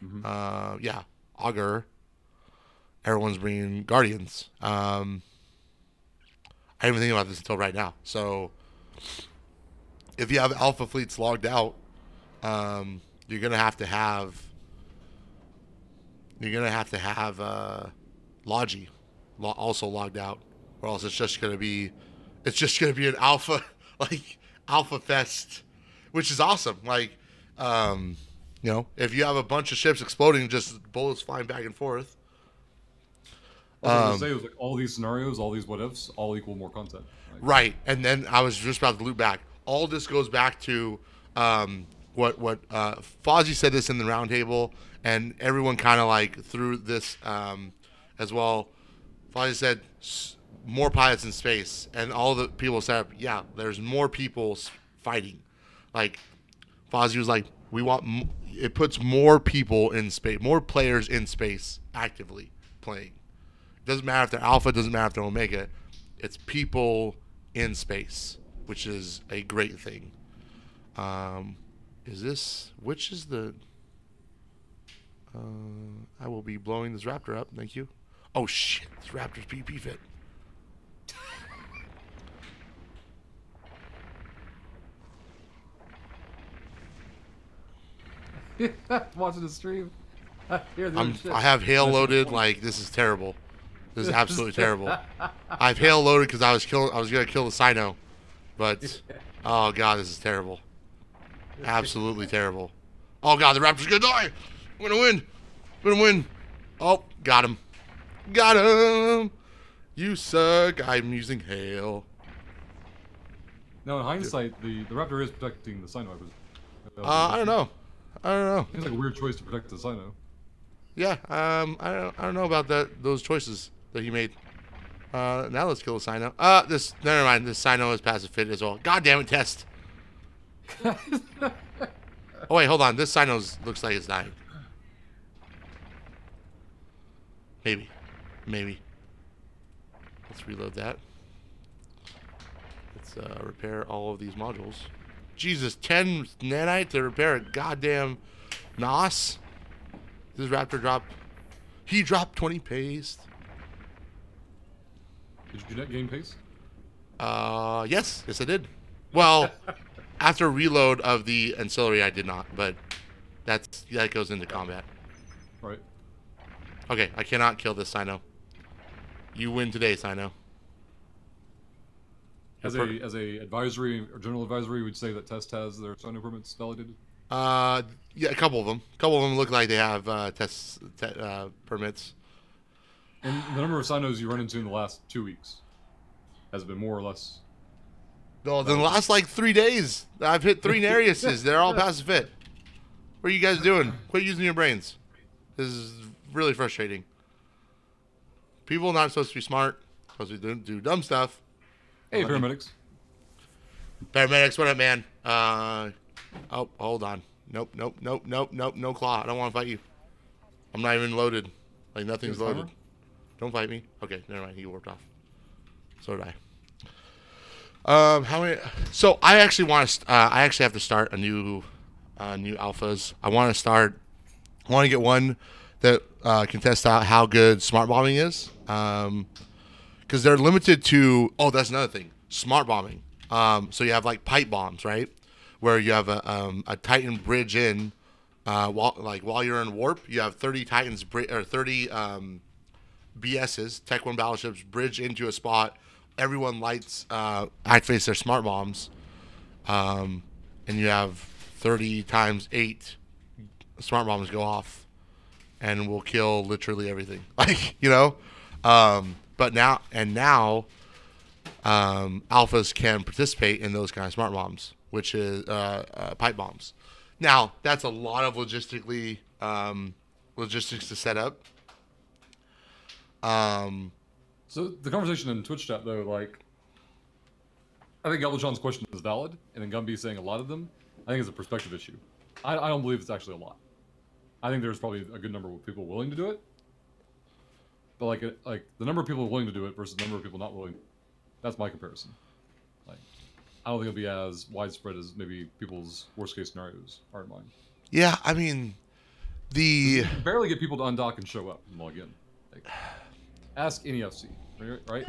Mm-hmm. Yeah, Augur. Everyone's bringing guardians. I didn't even think about this until right now. So if you have alpha fleets logged out, you're gonna have to have logi also logged out, or else it's just gonna be an alpha alpha fest, which is awesome. Like, if you have a bunch of ships exploding, just bullets flying back and forth. I was going to say, it was like all these scenarios, all these what ifs, all equal more content. Right, and then I was just about to loop back. All this goes back to what Fozzie said this in the roundtable, and everyone kind of like threw this as well. Fozzie said more pilots in space, and all the people said, yeah, there's more people fighting. Like Fozzie was like, it puts more people in space, more players in space actively playing. Doesn't matter if they're alpha, doesn't matter if they're omega. It's people in space, which is a great thing. Which is the... I will be blowing this raptor up, thank you. Oh shit, this raptor's PP fit. Watching the stream. I have hail loaded. Like, this is terrible. This is absolutely terrible. I've hail loaded because I was gonna kill the Sino, but oh god, this is terrible. Absolutely terrible. Oh god, the Raptor's gonna die. I'm gonna win. Oh, got him. You suck. I'm using hail. No, in hindsight, the Raptor is protecting the Sino. I don't know. Seems like a weird choice to protect the Sino. Yeah, I don't know about those choices that he made. Now let's kill the Sino. Never mind. This Sino is passive fit as well. God damn it, test. Oh wait, hold on. This Sino looks like it's dying. Maybe. Let's reload that. Let's repair all of these modules. Jesus, 10 nanite to repair a goddamn NOS. Does Raptor drop? He dropped 20 paste. Did you net gain pace? Yes, I did. Well, after reload of the ancillary, I did not, but that goes into combat. Right. Okay, I cannot kill this Sino. You win today, Sino. As a advisory or general advisory, would say that Test has their Sino permits validated. Yeah, a couple of them. A couple of them look like they have permits. And the number of Sinos you run into in the last 2 weeks has been more or less. No, in the last like 3 days, I've hit 3 Nereiuses. They're all past the fit. What are you guys doing? Quit using your brains. This is really frustrating. People not supposed to be smart. Supposed to do dumb stuff. Hey, paramedics. Paramedics, what up, man? Oh, hold on. Nope, no claw. I don't want to fight you. I'm not even loaded. Like, nothing's loaded. Don't fight me. Okay, never mind. He warped off. So did I. How many? So I actually want to. I actually have to start a new alphas. I want to get one that can test out how good smart bombing is. Because they're limited to. Oh, that's another thing. Smart bombing. So you have like pipe bombs, right? Where you have a Titan bridge in. While you're in warp, you have 30 Titans or 30 BSs, Tech 1 battleships, bridge into a spot. Everyone activates their smart bombs, and you have 30 times 8 smart bombs go off, and will kill literally everything. Like, you know, but now alphas can participate in those kind of smart bombs, which is pipe bombs. Now that's a lot of logistics to set up. So the conversation in Twitch chat, though, like, I think Galvatron's question is valid, and then Gumby saying a lot of them, I think it's a perspective issue. I don't believe it's actually a lot. I think there's probably a good number of people willing to do it, but like the number of people willing to do it versus the number of people not willing, that's my comparison. Like, I don't think it'll be as widespread as maybe people's worst case scenarios are in mind. Yeah, I mean, you barely get people to undock and show up and log in. Like, ask any FC, right? Like,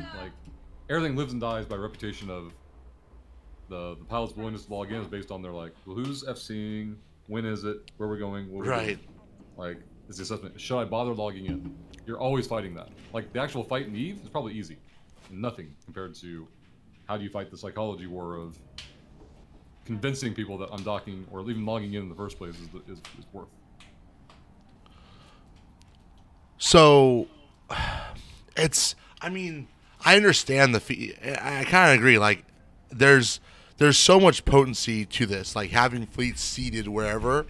everything lives and dies by reputation of the pilot's willingness to log in is based on their, like, well, who's FCing, when is it, where we're going, what we're doing. Like, it's the assessment. Should I bother logging in? You're always fighting that. Like, the actual fight in Eve is probably easy. Nothing compared to how do you fight the psychology war of convincing people that undocking or even logging in the first place is worth. So, I mean, I understand I kind of agree. Like, there's so much potency to this, like having fleets seated wherever.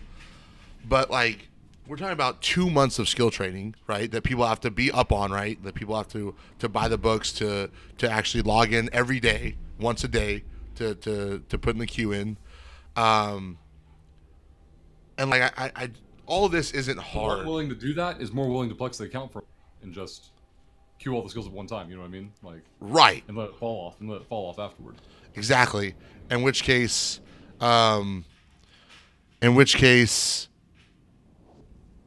But like, we're talking about 2 months of skill training, right? That people have to be up on, right? That people have to buy the books to actually log in every day, once a day, to put in the queue in. And like, I all of this isn't hard. More willing to do that is more willing to plex the account for and just queue all the skills at one time. You know what I mean? Like, right. And let it fall off afterward. Exactly. In which case, you know,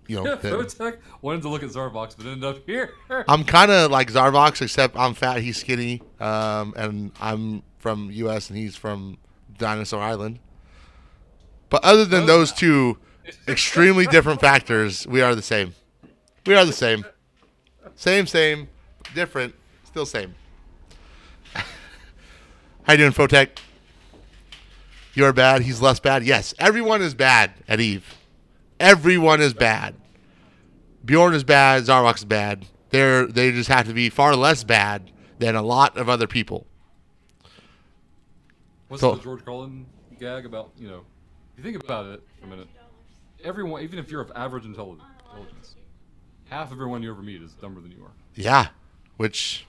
Photech wanted to look at Zarvox, but ended up here. I'm kind of like Zarvox, except I'm fat, he's skinny, and I'm from U.S. and he's from Dinosaur Island. But other than those two extremely different factors, we are the same. We are the same. Same, different, still same. How you doing, Photech? You're bad, he's less bad? Yes, everyone is bad at Eve. Everyone is bad. Bjorn is bad, Zarvox is bad. They just have to be far less bad than a lot of other people. What's the George Carlin gag about, you know, if you think about it for a minute, everyone, even if you're of average intelligence, half of everyone you ever meet is dumber than you are. Yeah, which,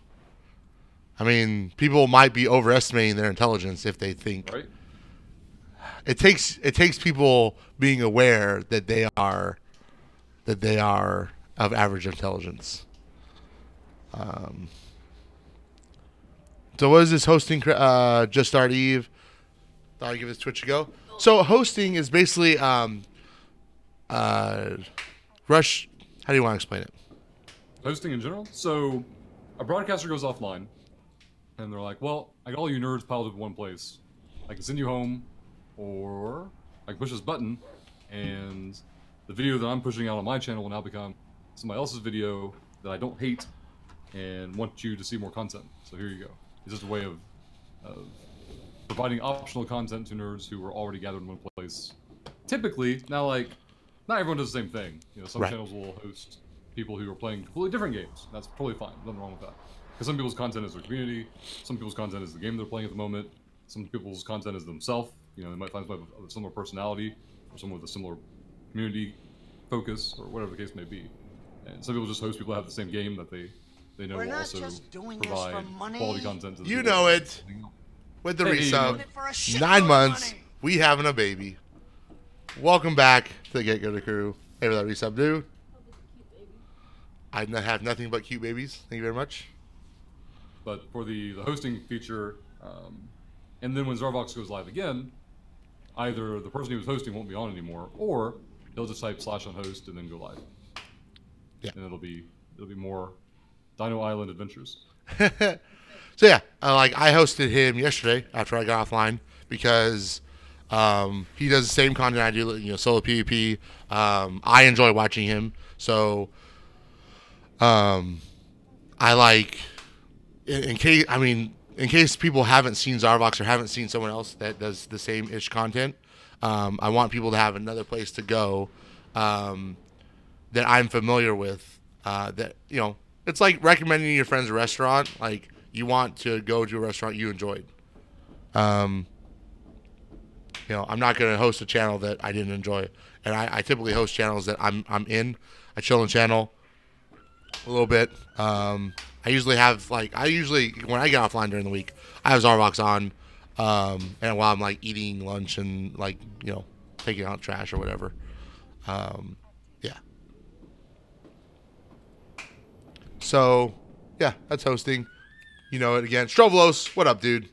I mean, people might be overestimating their intelligence if they think. Right. It takes people being aware that they are of average intelligence. So what is this hosting? Just Start Eve. Thought I'd give this Twitch a go. So hosting is basically Rush. How do you want to explain it? hosting in general. So, a broadcaster goes offline, and they're like, "Well, I got all you nerds piled up in one place. I can send you home, or I can push this button, and the video that I'm pushing out on my channel will now become somebody else's video that I don't hate and want you to see more content. So here you go. It's just a way of providing optional content to nerds who are already gathered in one place. Typically, now like, not everyone does the same thing. You know, some Right. channels will host people who are playing completely different games. That's totally fine. Nothing wrong with that. Because some people's content is their community. Some people's content is the game they're playing at the moment. Some people's content is themselves. You know, they might find somebody with a similar personality or someone with a similar community focus or whatever the case may be. And some people just host people that have the same game that they know We're will not also just doing this provide for money. quality content to the You people know that are it. listening. With the Hey, resub, Doing it for a shitload 9 of months, money. we having a baby. Welcome back to the Get Go Crew. Hey, for that resub, dude. I have nothing but cute babies. Thank you very much. But for the hosting feature, and then when Zarvox goes live again, either the person who was hosting won't be on anymore, or he'll just type /unhost and then go live. Yeah. And it'll be more Dino Island adventures. So yeah, I hosted him yesterday after I got offline because he does the same content I do, you know, solo PvP. I enjoy watching him, so I like in case people haven't seen Zarvox or haven't seen someone else that does the same ish content. I want people to have another place to go that I'm familiar with. That, you know, it's like recommending your friends a restaurant. Like, you want to go to a restaurant you enjoyed. You know, I'm not going to host a channel that I didn't enjoy, and I typically host channels that I'm in. I chill in channel a little bit. I usually when I get offline during the week, I have Zarvox on, and while I'm like eating lunch and like, you know, taking out trash or whatever. Yeah. So, yeah, that's hosting. You know it again. Strovolos, what up, dude?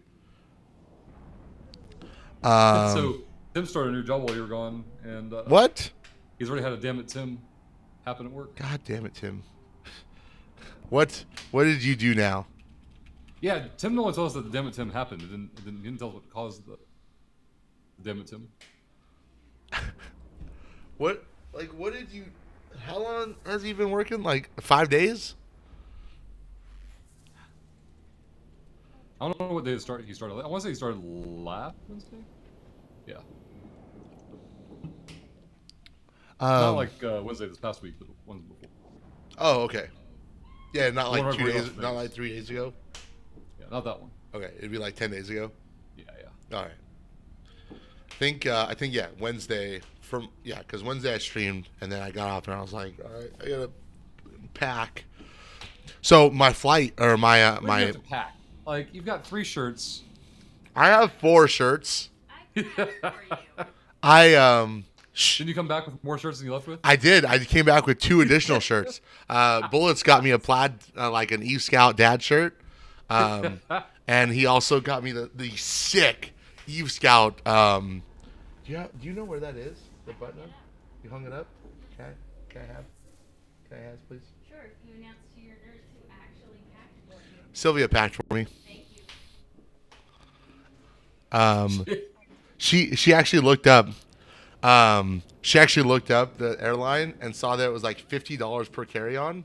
So Tim started a new job while you were gone, and What? he's already had a damn it Tim happen at work. God damn it, Tim. What did you do now? Yeah, Tim only told us that the damn it Tim happened. He didn't tell us what caused the damn it Tim. What did you... How long has he been working? Like 5 days? I don't know what day he started. I want to say he started last Wednesday. Yeah. Not like Wednesday this past week, but the ones before. Oh, okay. Yeah, not One like right 2 days, before not Christmas. like 3 days ago. Yeah, not that one. Okay, it'd be like 10 days ago. Yeah. All right. I think yeah, Wednesday because Wednesday I streamed and then I got off and I was like, all right, I gotta pack. So my flight or my What do you have to pack? Like, you've got 3 shirts. I have 4 shirts. Didn't you come back with more shirts than you left with? I did. I came back with 2 additional shirts. Bullets got me a plaid, like an Eve Scout dad shirt, and he also got me the sick Eve Scout. Do you know where that is? The button up? You hung it up? Can I ask, please? Sure, if you announce to your nurse who actually packed for you. Sylvia packed for me. Thank you. She actually looked up. The airline and saw that it was like $50 per carry-on,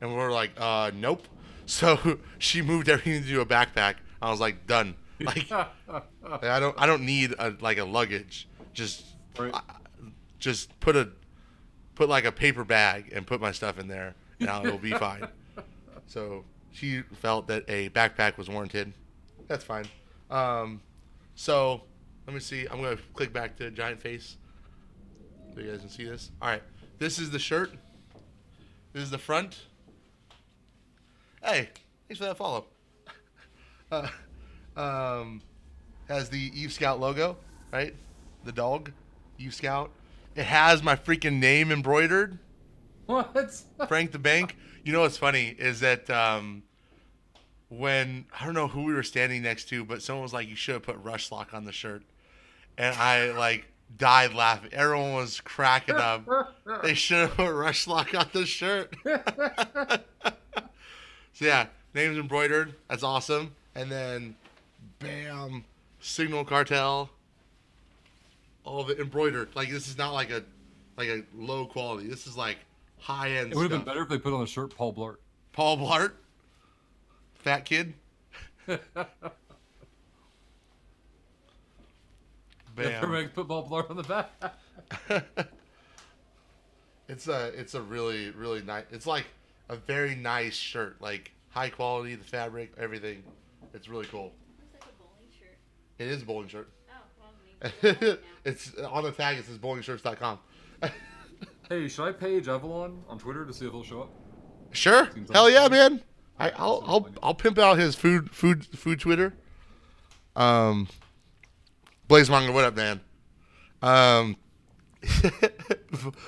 and we were like, nope. So she moved everything to a backpack. I was like, done. Like, I don't need a luggage. Just Right. just put like a paper bag and put my stuff in there, and it'll be fine. So she felt that a backpack was warranted. That's fine. So let me see. I'm gonna click back to Giant Face so you guys can see this. All right, this is the shirt. This is the front. Hey, thanks for that follow. Has the Eve Scout logo, right? The dog, Eve Scout. It has my freaking name embroidered. What? Frank the Bank. You know what's funny is that when I don't know who we were standing next to, but someone was like, "You should have put Rush Lock on the shirt," and I like died laughing. Everyone was cracking up. They should have put Rush Lock on the shirt. So yeah, name's embroidered. That's awesome. And then, bam, Signal Cartel. All of it embroidered. Like this is not like a low quality. This is like high end. It would have been better if they put on a shirt Paul Blart. Paul Blart, fat kid. Bam. Put Paul Blart on the back. It's a really really nice. It's like a very nice shirt. Like high quality, the fabric, everything. It's really cool. Looks like a bowling shirt. It is a bowling shirt. Oh, well, maybe now. It's on the tag. It says bowlingshirts.com. Hey, should I page Evelyn on Twitter to see if he'll show up? Sure. Seems Hell like- yeah, man. I'll pimp out his food Twitter. Blaze Manga, what up, man?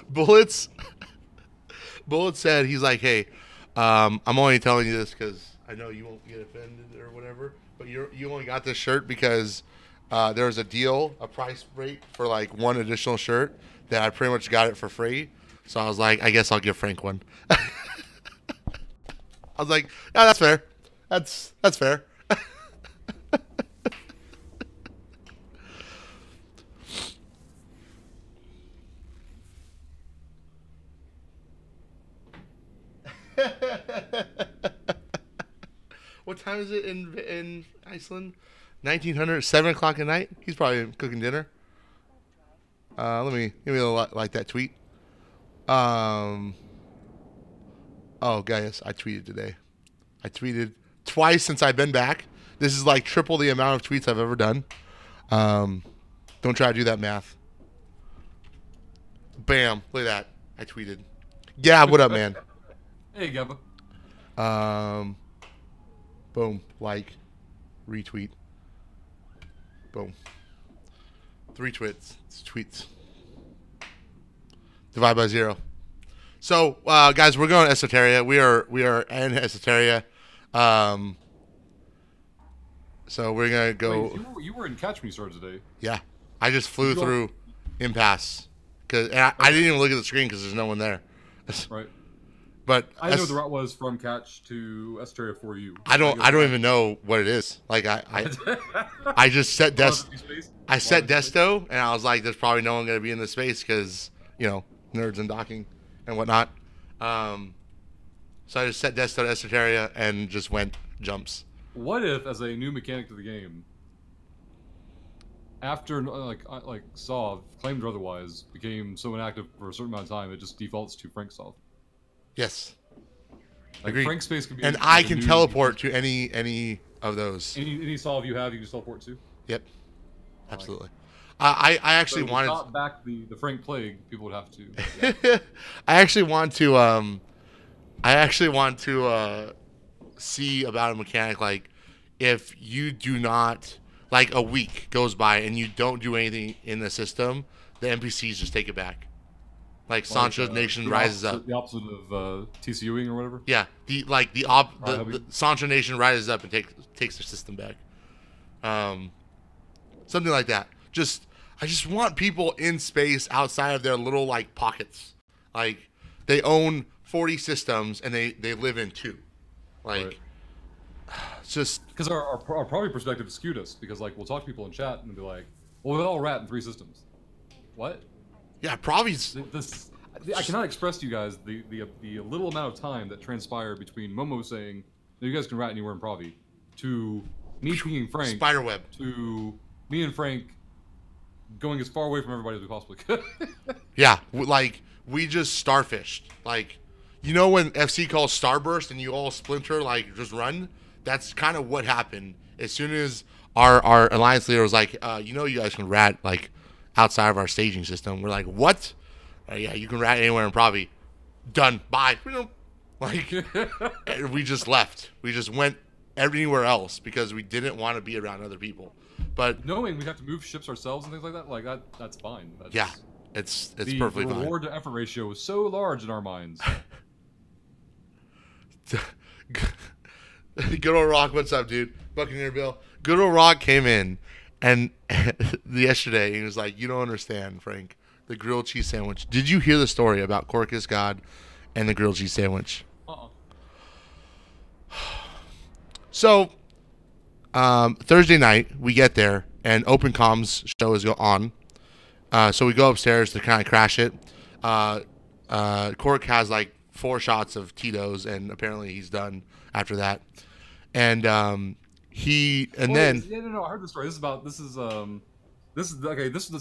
Bullets said, he's like, hey, I'm only telling you this because I know you won't get offended or whatever, but you only got this shirt because there was a deal, a price rate for like one additional shirt that I pretty much got it for free. So I was like, I guess I'll give Frank one. I was like, yeah, that's fair. That's fair. What time is it in Iceland? 1900, 7 o'clock at night. He's probably cooking dinner. Let me like that tweet. Oh, guys, I tweeted today. I tweeted twice since I've been back. This is like triple the amount of tweets I've ever done. Don't try to do that math. Bam! Look at that. I tweeted. Yeah, what up, man? Hey, Gabba. Boom. Like. Retweet. Boom. 3 tweets. It's tweets. Divide by 0. So, guys, we're going to Esoteria. We are in Esoteria. So we're gonna go. Wait, you were in Catch when you started today. Yeah, I just flew through Impasse because I didn't even look at the screen because there's no one there. Right. But I know the route was from Catch to Esoteria for you. I don't even know what it is. Like I just set I set Desto and I was like, there's probably no one gonna be in this space because nerds and docking and whatnot. So I just set Desto to Esoteria and just went jumps. What if, as a new mechanic to the game, after like Sov, claimed or otherwise, became so inactive for a certain amount of time, it just defaults to Frank Sov? Yes. Like Agreed. Frank space can be, and like I a can new- teleport to any of those. Any Sov you have, you can just teleport to. Yep. Absolutely. I actually So to wanted. stop back the Frank plague, people would have to. I actually want to see about a mechanic like if you do not like a week goes by and you don't do anything in the system, the NPCs just take it back. Like Sancho's Nation rises up. The opposite of TCUing or whatever. Yeah, the Sancho Nation rises up and takes their system back. Something like that. I just want people in space outside of their little like pockets. Like they own 40 systems and they live in 2. Like Right. it's just Because our probably perspective skewed us. Because like we'll talk to people in chat and they'll be like, "Well, we're all rat in 3 systems." What? yeah, probably I cannot express to you guys the little amount of time that transpired between Momo saying that you guys can rat anywhere in Pravi, to me pinging Frank, spiderweb. to me and Frank going as far away from everybody as we possibly could. Yeah, like we just starfished. Like when FC calls starburst and you all splinter like just run. That's kind of what happened as soon as our alliance leader was like, you guys can rat like outside of our staging system. We're like, what? Yeah, you can rat anywhere in Pravi. Done. Bye. We don't like. And we just left. We just went anywhere else because we didn't want to be around other people. But Knowing we have to move ships ourselves and things like that, that's fine. That's, yeah, it's the perfectly fine. reward to effort ratio is so large in our minds. Good old Rock, what's up, dude? Buccaneer Bill. Good old Rock came in, and yesterday he was like, "You don't understand, Frank. The grilled cheese sandwich. Did you hear the story about Corcus God and the grilled cheese sandwich?" Uh-uh. So Thursday night we get there and open comms show is on. So we go upstairs to kind of crash it. Cork has like 4 shots of Tito's, and apparently he's done after that. And then yeah, no, I heard the story. This is the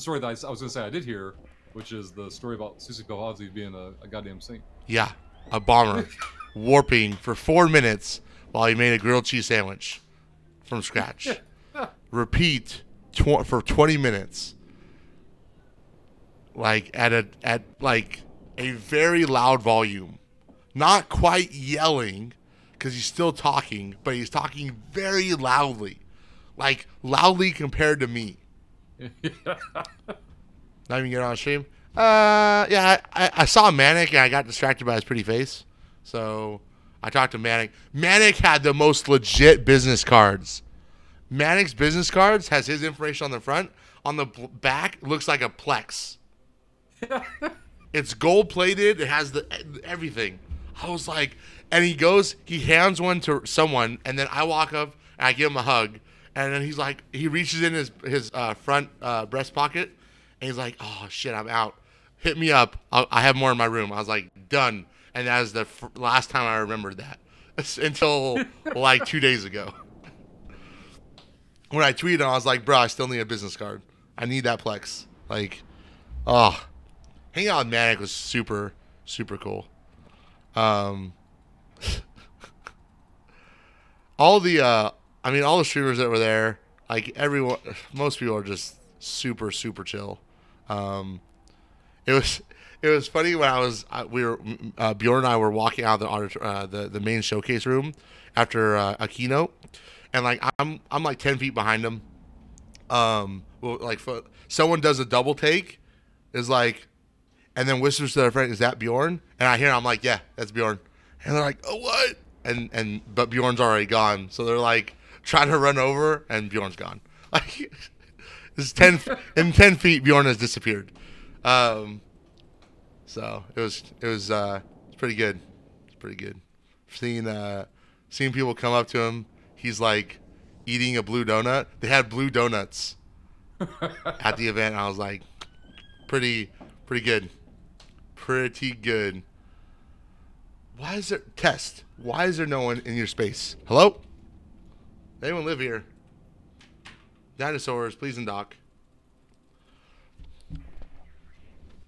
story that I was going to say I did hear, which is the story about Susie Pelhazzi being a goddamn saint. Yeah, a bomber warping for 4 minutes while he made a grilled cheese sandwich from scratch. Repeat for 20 minutes. Like at like a very loud volume. Not quite yelling because he's still talking, but he's talking very loudly. Like loudly compared to me. Not even get on stream. Yeah, I saw Manic and I got distracted by his pretty face. So I talked to Manic. Manic had the most legit business cards. Manic's business cards has his information on the front. On the back, it looks like a Plex. It's gold plated. It has everything. I was like, and he hands one to someone, and then I walk up and I give him a hug, and then he's like, he reaches in his front breast pocket, and he's like, oh shit, I'm out. Hit me up. I have more in my room. I was like, done. And that was the last time I remembered that until like 2 days ago. When I tweeted, I was like, bro, I still need a business card. I need that Plex. Like, oh, hanging out with Manic was super, super cool. All the streamers that were there, like everyone, most people are just super, super chill. It was funny when Bjorn and I were walking out of the main showcase room after a keynote, and like I'm like 10 feet behind him. Someone does a double take, is like, and then whispers to their friend, "Is that Bjorn?" And I hear, I'm like, "Yeah, that's Bjorn." And they're like, "Oh, what?" But Bjorn's already gone, so they're like trying to run over, and Bjorn's gone. Like, this is 10 feet. Bjorn has disappeared. So it was pretty good. It's pretty good. Seeing people come up to him. He's like eating a blue donut. They had blue donuts at the event. I was like, pretty good. Pretty good. Why is there no one in your space? Hello? Does anyone live here? Dinosaurs, please and doc.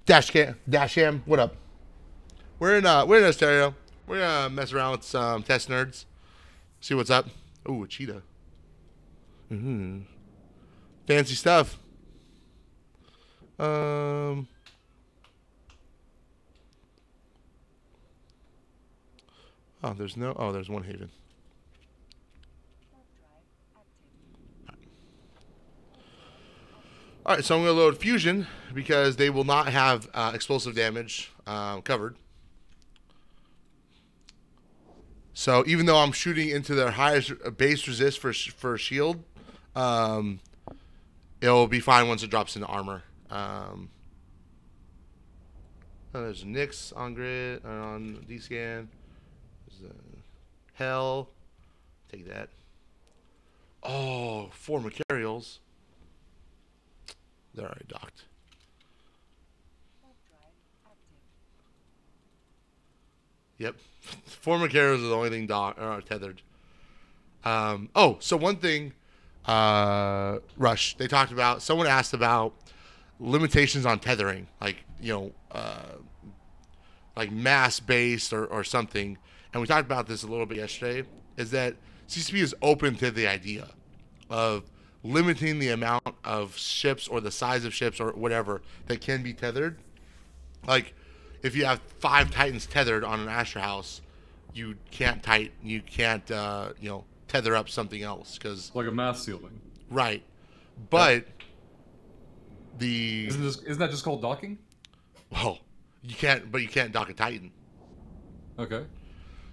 Dashcam, what up? We're in a stereo. We're gonna mess around with some test nerds. See what's up. Ooh, a cheetah. Fancy stuff. There's one Haven. All right, so I'm going to load Fusion because they will not have explosive damage covered. So even though I'm shooting into their highest base resist for shield, it'll be fine once it drops into armor. There's Nyx on grid on D-scan. There's Hell. Take that. Oh, 4 Macarials. They're already docked. Yep. 4 Macarials are the only thing tethered. So one thing, Rush, they talked about, someone asked about limitations on tethering, like, like mass-based or something. And we talked about this a little bit yesterday, is that CCP is open to the idea of limiting the amount of ships or the size of ships or whatever that can be tethered. Like, if you have 5 Titans tethered on an Astra house, you can't tether up something else because like a mass ceiling, right? But isn't that just called docking? Well, you can't dock a Titan. Okay.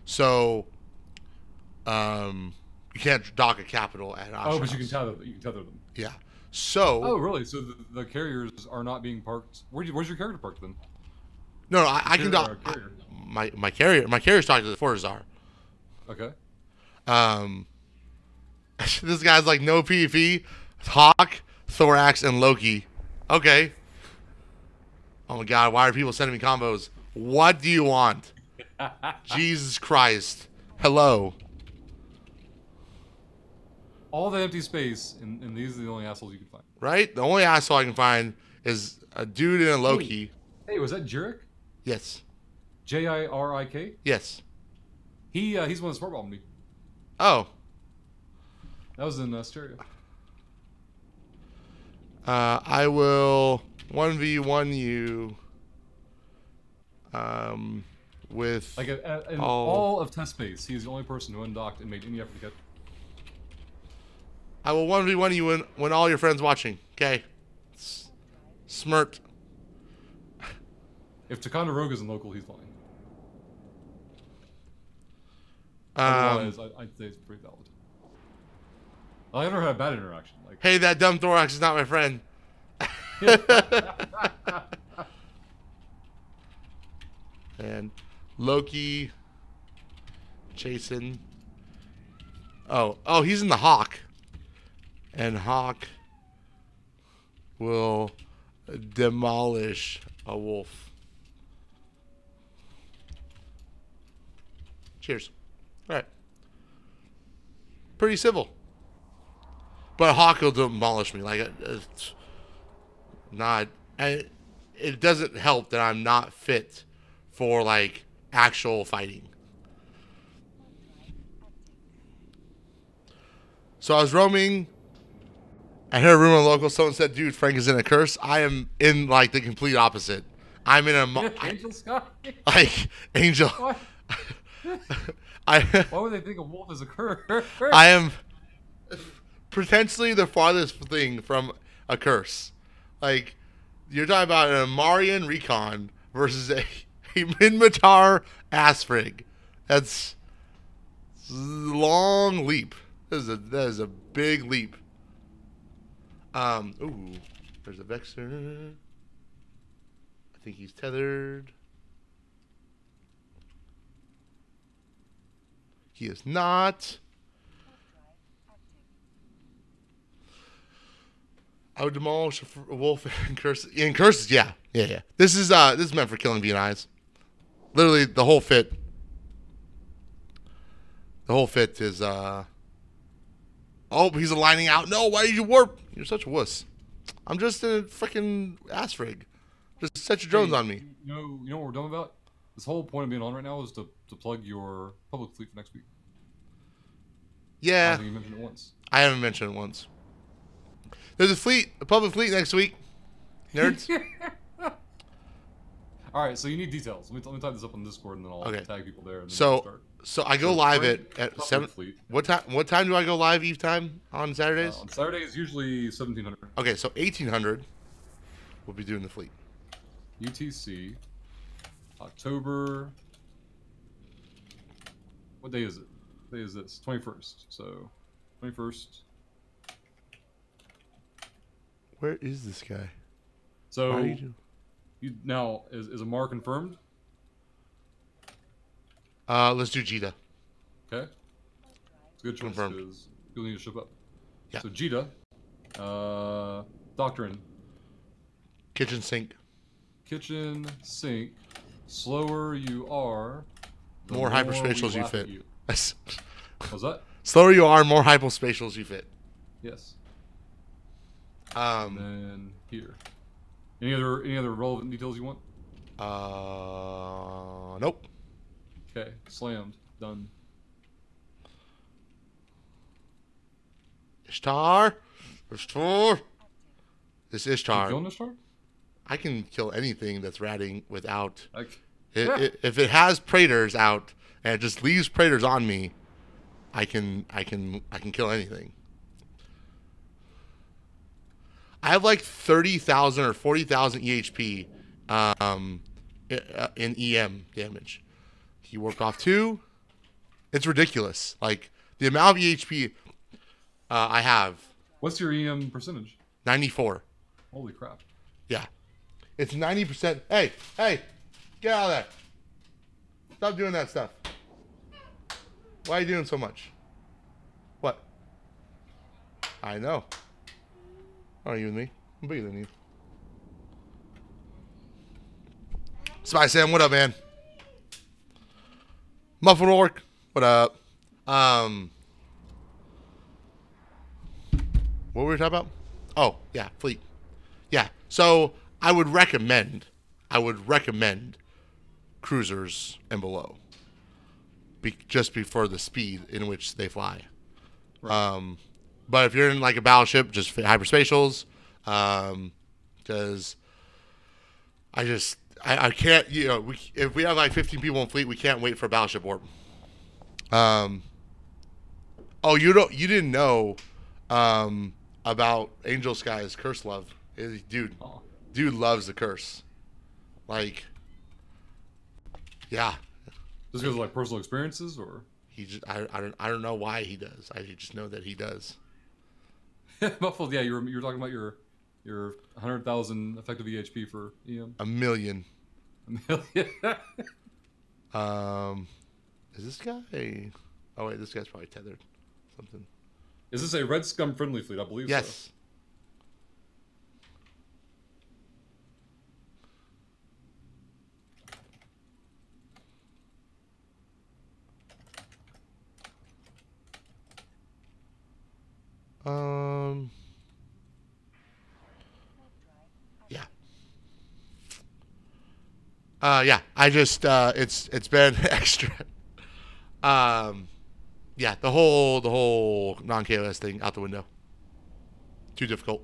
So, you can't dock a capital at Astra. Oh, but you can tether them. Yeah. So. Oh, really? So the carriers are not being parked. Where's your carrier parked then? No, I can dock. My carrier's talking to the Fortizar. Okay. This guy's like no PvP, Hawk, Thorax, and Loki. Okay. Oh my god, why are people sending me combos? What do you want? Jesus Christ. Hello. All the empty space, and these are the only assholes you can find. Right? The only asshole I can find is a dude in a Loki. Hey, was that Jirik? Yes. Jirik? Yes. He's the one that smart bombed me. Oh. That was in Stereo. I will 1v1 you with Like in all of test space, he's the only person who undocked and made any effort to get. I will 1v1 you when all your friends watching. Okay. Smirt. If Ticonderoga isn't local, he's fine. Otherwise, I'd say it's pretty valid. I never had a bad interaction. Like, hey, that dumb Thorax is not my friend. And Loki, Jason. Oh, he's in the Hawk. And Hawk will demolish a wolf. Cheers. All right. Pretty civil. But Hawk will demolish me. Like, it's not. And it doesn't help that I'm not fit for, like, actual fighting. So I was roaming. I heard a rumor on local. Someone said, dude, Frank is in a curse. I am in, like, the complete opposite. I'm in a... Angel Sky? Like, Angel... What? Why would they think a wolf is a curse? I am potentially the farthest thing from a curse. Like, you're talking about an Amarian Recon versus a Minmatar Asfrig. That's a long leap. That is a big leap. Ooh, there's a Vexer. I think he's tethered. He is not. I would demolish a wolf and curse. In curses, yeah. This is meant for killing VNIs. Literally, the whole fit. The whole fit is Oh, he's aligning out. No, why did you warp? You're such a wuss. I'm just a freaking ass rig. Just set your drones on me. You know what we're dumb about? This whole point of being on right now is to plug your public fleet for next week. Yeah. I don't think you mentioned it once. I haven't mentioned it once. There's a public fleet next week. Nerds. All right, so you need details. Let me type this up on Discord, and then I'll tag people there. And then we'll start. So I go live at 7. Fleet. What time do I go live Eve time on Saturdays? On Saturdays, usually 1700. Okay, so 1800. We'll be doing the fleet. UTC. October. What day is it? What day is this? 21st. So, 21st. Where is this guy? So, now is Amar confirmed? Let's do Jita. Okay. It's a good choice because you'll need to ship up. Yeah. So Jita, Doctrine. Kitchen sink. Kitchen sink. Slower you are, the more hyperspatials you fit. What's that? Slower you are, more hyperspatials you fit. Yes. And then here. Any other relevant details you want? Nope. Okay, slammed. Done. Ishtar. This Ishtar. You killing Ishtar? I can kill anything that's ratting without. If it has Praetors out and it just leaves Praetors on me, I can kill anything. I have like 30,000 or 40,000 EHP in EM damage. You work off 2. It's ridiculous. Like the amount of EHP I have. What's your EM percentage? 94. Holy crap. Yeah. It's 90%. Hey, get out of there. Stop doing that stuff. Why are you doing so much? What? I know. Oh, you and me. I'm bigger than you. Spy Sam, what up, man? Muffin Orc, what up? What were we talking about? Oh, yeah, fleet. Yeah, so I would recommend cruisers and below, just before the speed in which they fly. Right. But if you're in like a battleship, just hyperspatials, because I can't, if we have like 15 people in fleet, we can't wait for a battleship warp. Oh, you didn't know, about Angel Sky's curse love. Dude loves the curse. Like, yeah. Just because of like personal experiences, or He just, I don't know why he does. I just know that he does. muffled? Yeah, you were talking about your 100,000 effective EHP for EM. A million. Yeah. Is this guy? Oh wait, this guy's probably tethered. Something. Is this a Red Scum friendly fleet? I believe so. Yes. Yeah. Yeah. I just it's been extra. Yeah. The whole non-KOS thing out the window. Too difficult.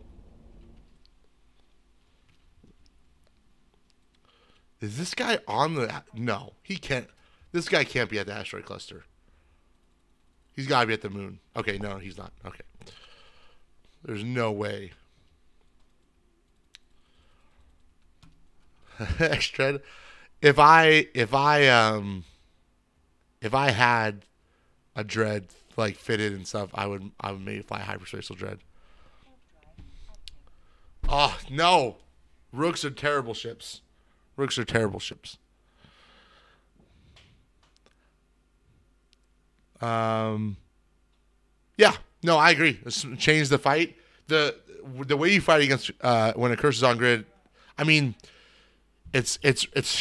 Is this guy on the? No, he can't. This guy can't be at the asteroid cluster. He's got to be at the moon. Okay, no, he's not. Okay. There's no way. Extra. If I had a dread like fitted and stuff, I would maybe fly hyperspatial dread. Oh no, Rooks are terrible ships. Rooks are terrible ships. Yeah, no, I agree. Let's change the fight. The way you fight against when a curse is on grid, I mean, it's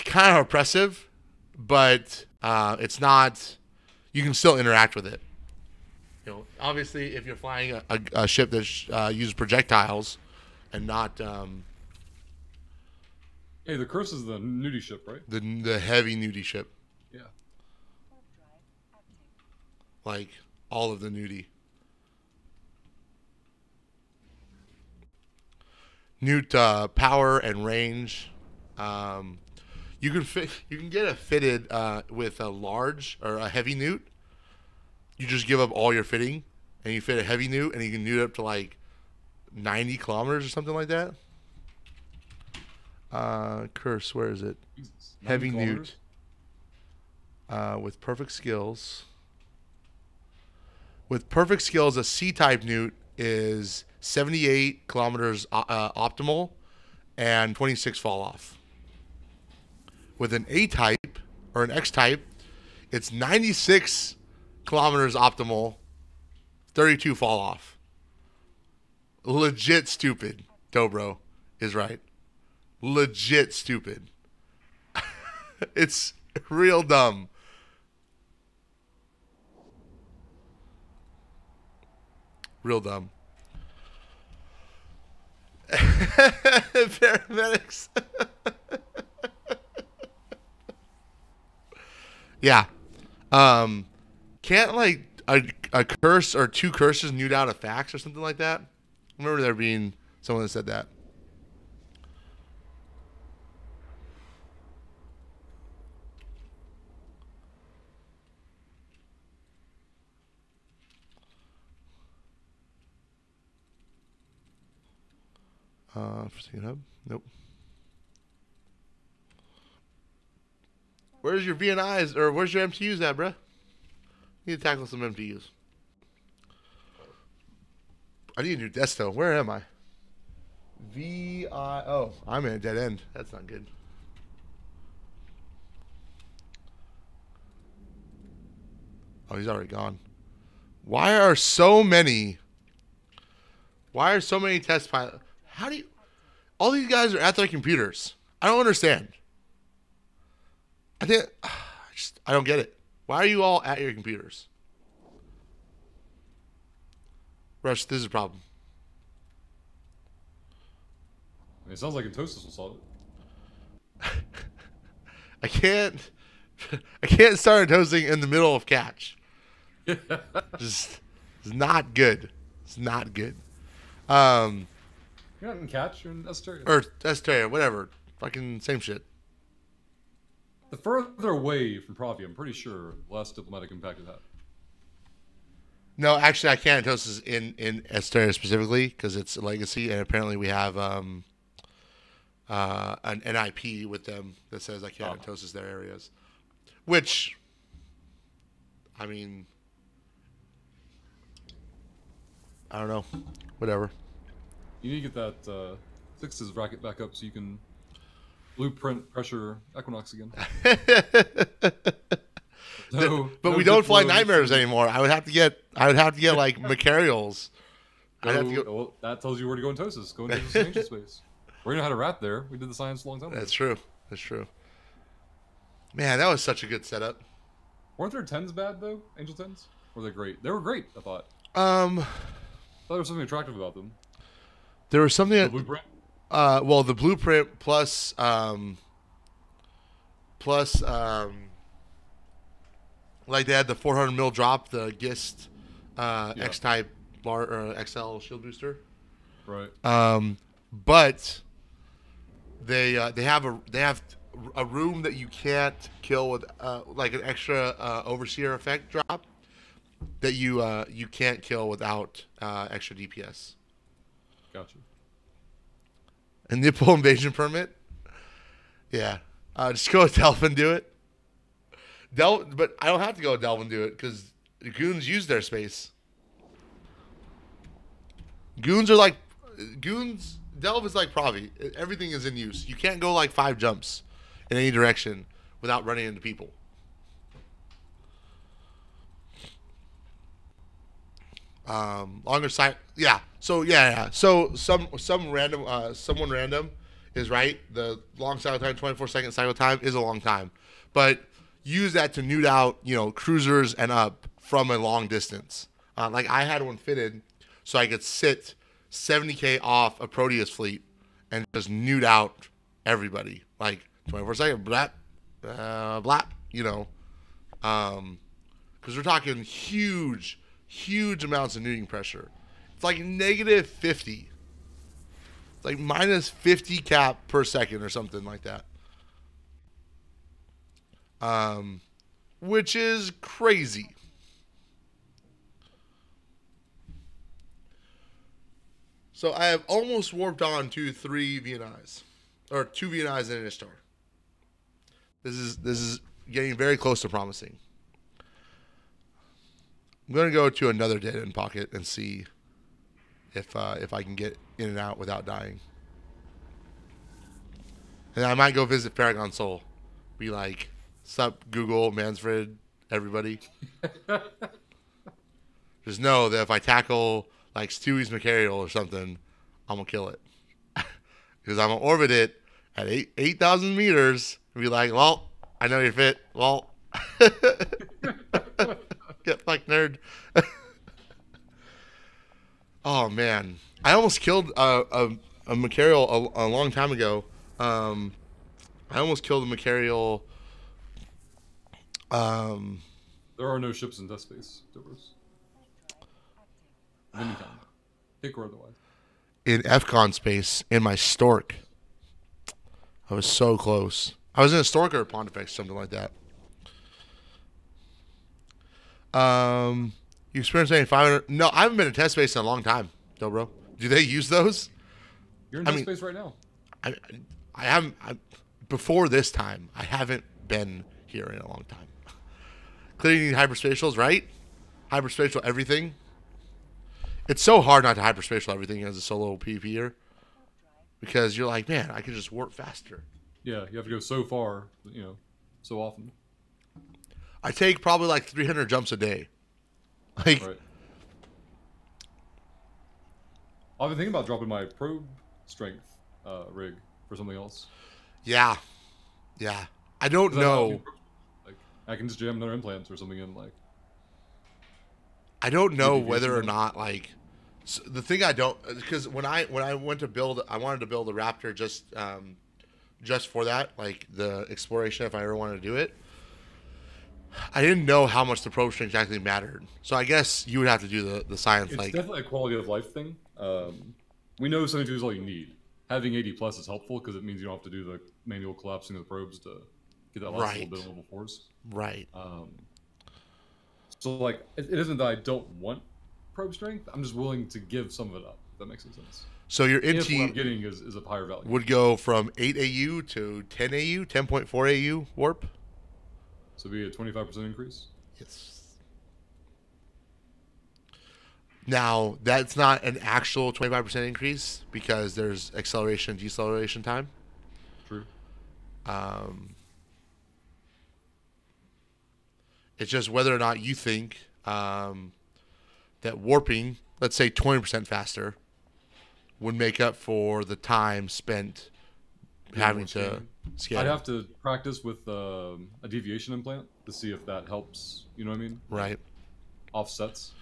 kind of oppressive, but it's not. You can still interact with it. You know, obviously, if you're flying a ship that uses projectiles and not Hey, the curse is the nudie ship, right? the heavy nudie ship, Yeah. like all of the nudie. Newt power and range. You can get it fitted with a large or a heavy newt. You just give up all your fitting and you fit a heavy newt and you can newt up to like 90 kilometers or something like that. Curse, where is it? Jesus. Heavy 90 newt. With perfect skills. With perfect skills, a C-type newt is 78 kilometers optimal and 26 fall off. With an A-type or an X-type, it's 96 kilometers optimal, 32 fall off. Legit stupid. Dobro is right. Legit stupid. It's real dumb. Real dumb. Paramedics. Yeah. Can't like a curse or two curses newt out a fax or something like that? I remember there being someone that said that. For hub? Nope. Where's your VNIs or where's your MTUs at, bruh? Need to tackle some MTUs. I need a new desto. Where am I? Oh, I'm in a dead end. That's not good. Oh, he's already gone. Why are so many Why are so many test pilots? How do you? All these guys are at their computers. I don't understand. I think I don't get it. Why are you all at your computers? Rush, this is a problem. I mean, it sounds like Intosis will solve it. I can't start toasting in the middle of catch. Just it's not good. It's not good. You're not in catch, you're in Asteria. Or Asteria, whatever. Fucking same shit. The further away from Provi, I'm pretty sure, less diplomatic impact it had. No, actually, I can't toast this in Asteria specifically because it's a legacy, and apparently we have an IP with them that says I can't toast their areas. Which, I mean, I don't know. Whatever. You need to get that Sixes bracket back up so you can blueprint pressure Equinox again. But we don't fly Nightmares anymore. I would have to get like Macarials. Well, that tells you where to go in Tosis. Go into the ancient space. We know how to rat there. We did the science a long time ago. That's true. That's true. Man, that was such a good setup. Weren't their 10s bad though? Angel 10s? Or were they great? They were great, I thought. I thought there was something attractive about them. There was something The blueprint? Well, the blueprint plus like they had the 400 mil drop, the Gist X-type or XL shield booster. Right. But they have a room that you can't kill with like an extra overseer effect drop that you can't kill without extra DPS. Gotcha. A nipple invasion permit? Yeah. Just go with Delve and do it. But I don't have to go with Delve and do it because goons use their space. Goons. Delve is like Provi. Everything is in use. You can't go like 5 jumps in any direction without running into people. Longer side, yeah. So yeah. So someone random is right. The long cycle time, 24-second cycle time is a long time, but use that to nude out, cruisers and up from a long distance. Like I had one fitted, so I could sit 70k off a Proteus fleet and just nude out everybody, like 24-second, blap, blap, because we're talking huge amounts of nuding pressure. It's like -50. It's like -50 cap per second or something like that. Which is crazy. So I have almost warped on to 3 VNIs. Or 2 VNIs and an Ishtar. This is getting very close to promising. I'm going to go to another dead end pocket and see if I can get in and out without dying. And I might go visit Paragon Soul. Be like, sup, Google, Mansfred, everybody. Just know that if I tackle like Stewie's Macarial or something, I'm going to kill it. Because I'm going to orbit it at 8,000 meters and be like, well, I know you're fit. Well, get fucked, nerd. Oh, man. I almost killed a Macarial a long time ago. I almost killed a Macarial. There are no ships in Death Space, Divers. Of any kind. Pick or otherwise. In FCON space, in my Stork. I was so close. I was in a Stork or a Pontifex, something like that. You experienced any 500? No, I haven't been in test space in a long time, though, bro. Do they use those? You're in Death Space right now. I haven't. Before this time, I haven't been here in a long time. Clearly, you need hyperspatials, right? Hyperspatial everything. It's so hard not to hyperspatial everything as a solo PvPer because you're like, man, I could just warp faster. Yeah, you have to go so far, so often. I take probably like 300 jumps a day. Like, right. I've been thinking about dropping my probe strength rig for something else. Yeah. I don't 'Cause I don't know. need like, I can just jam another implant or something in, like. I don't know Maybe whether or Jason not like the thing I don't, because when I went to build, I wanted to build a Raptor just for that, like the exploration if I ever wanted to do it. I didn't know how much the probe strength actually mattered, so I guess you would have to do the science. It's like definitely a quality of life thing. We know 72 is all you need. Having 80 plus is helpful because it means you don't have to do the manual collapsing of the probes to get that last little bit of level 4s. Right. So, like, it isn't that I don't want probe strength. I'm just willing to give some of it up. If that makes any sense. So your If what I'm NT getting is a higher value. would go from 8 AU to 10 AU, 10.4 AU warp. So be a 25% increase. Yes. Now, that's not an actual 25% increase because there's acceleration and deceleration time. True. It's just whether or not you think that warping, let's say 20% faster, would make up for the time spent having to scan. I'd have to practice with a deviation implant to see if that helps. You know what I mean? Right. Offsets,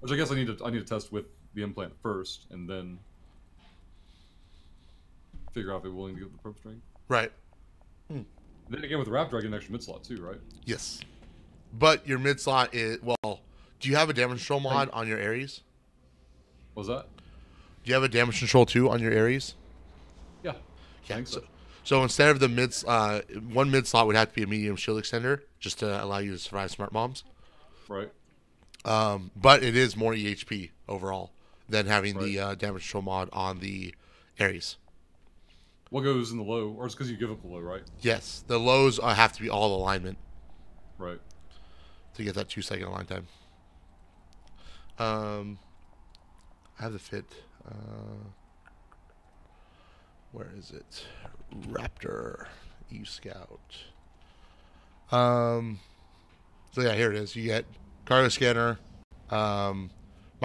which I guess I need to test with the implant first, and then figure out if they're willing to give the probe strength. Right. Then again, with the Raptor, I get an extra mid slot too, right? Yes. But your mid slot is, well, do you have a damage control mod on your Ares? What was that? Do you have a damage control 2 on your Ares? Yeah. Yeah. I think so. So instead of the one mid slot would have to be a medium shield extender just to allow you to survive smart bombs. Right. But it is more EHP overall than having Right. the damage control mod on the Ares. What goes in the low, or it's because you give up the low, right? Yes, the lows have to be all alignment Right. to get that 2-second align time. I have the fit. Where is it? Raptor E Scout. So yeah, here it is. You get cargo scanner, micro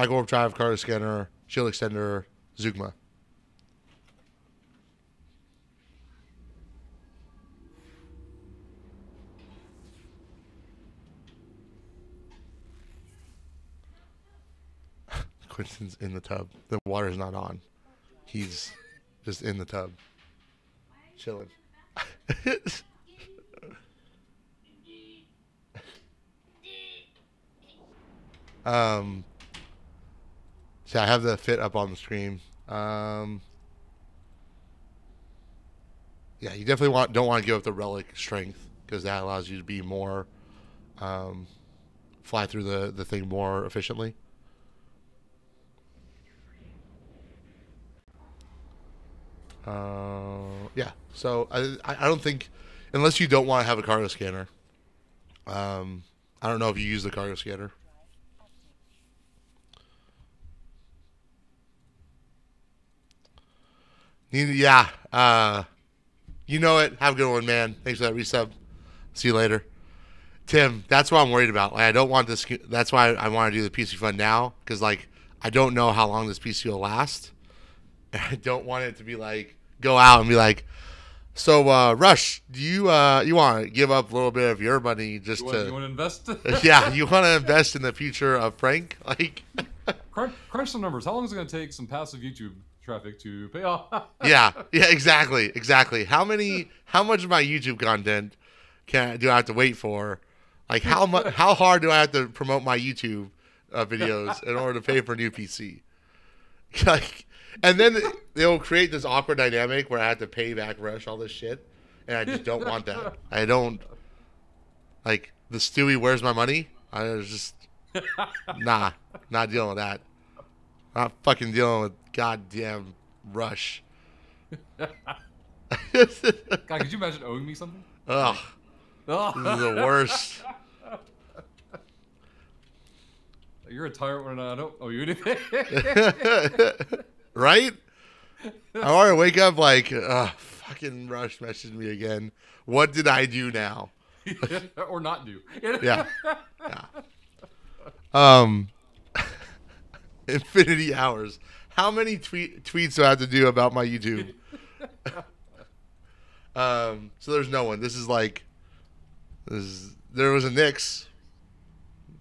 warp drive, cargo scanner, shield extender, Zugma. Quentin's in the tub. The water's not on. He's just in the tub, chilling. So I have the fit up on the screen. Yeah, you definitely don't want to give up the relic strength because that allows you to be more fly through the thing more efficiently. Yeah, so I don't think, unless you don't want to have a cargo scanner. I don't know if you use the cargo scanner. Yeah, you know it. Have a good one, man. Thanks for that resub. See you later. Tim, that's what I'm worried about. Like, I don't want this. That's why I want to do the PC fund now, because like I don't know how long this PC will last. I don't want it to be like go out and be like, so Rush, do you want to give up a little bit of your money just You want to invest? yeah, you want to invest in the future of Frank? Like, crunch some numbers. How long is it going to take some passive YouTube traffic to pay off? yeah, exactly. How much of my YouTube content do I have to wait for? Like how hard do I have to promote my YouTube videos in order to pay for a new PC? Like. And then they'll create this awkward dynamic where I have to pay back Rush all this shit. And I just don't want that. I don't. Like, the Stewie, where's my money? I was just. Nah, not dealing with that. Not fucking dealing with goddamn Rush. God, could you imagine owing me something? Ugh. This is the worst. You're a tyrant when I don't owe you anything. Right? I want to wake up like, fucking Rush messaged me again. What did I do now? Or not do. Yeah. Infinity Hours. How many tweets do I have to do about my YouTube? So there's no one. There was a Nyx.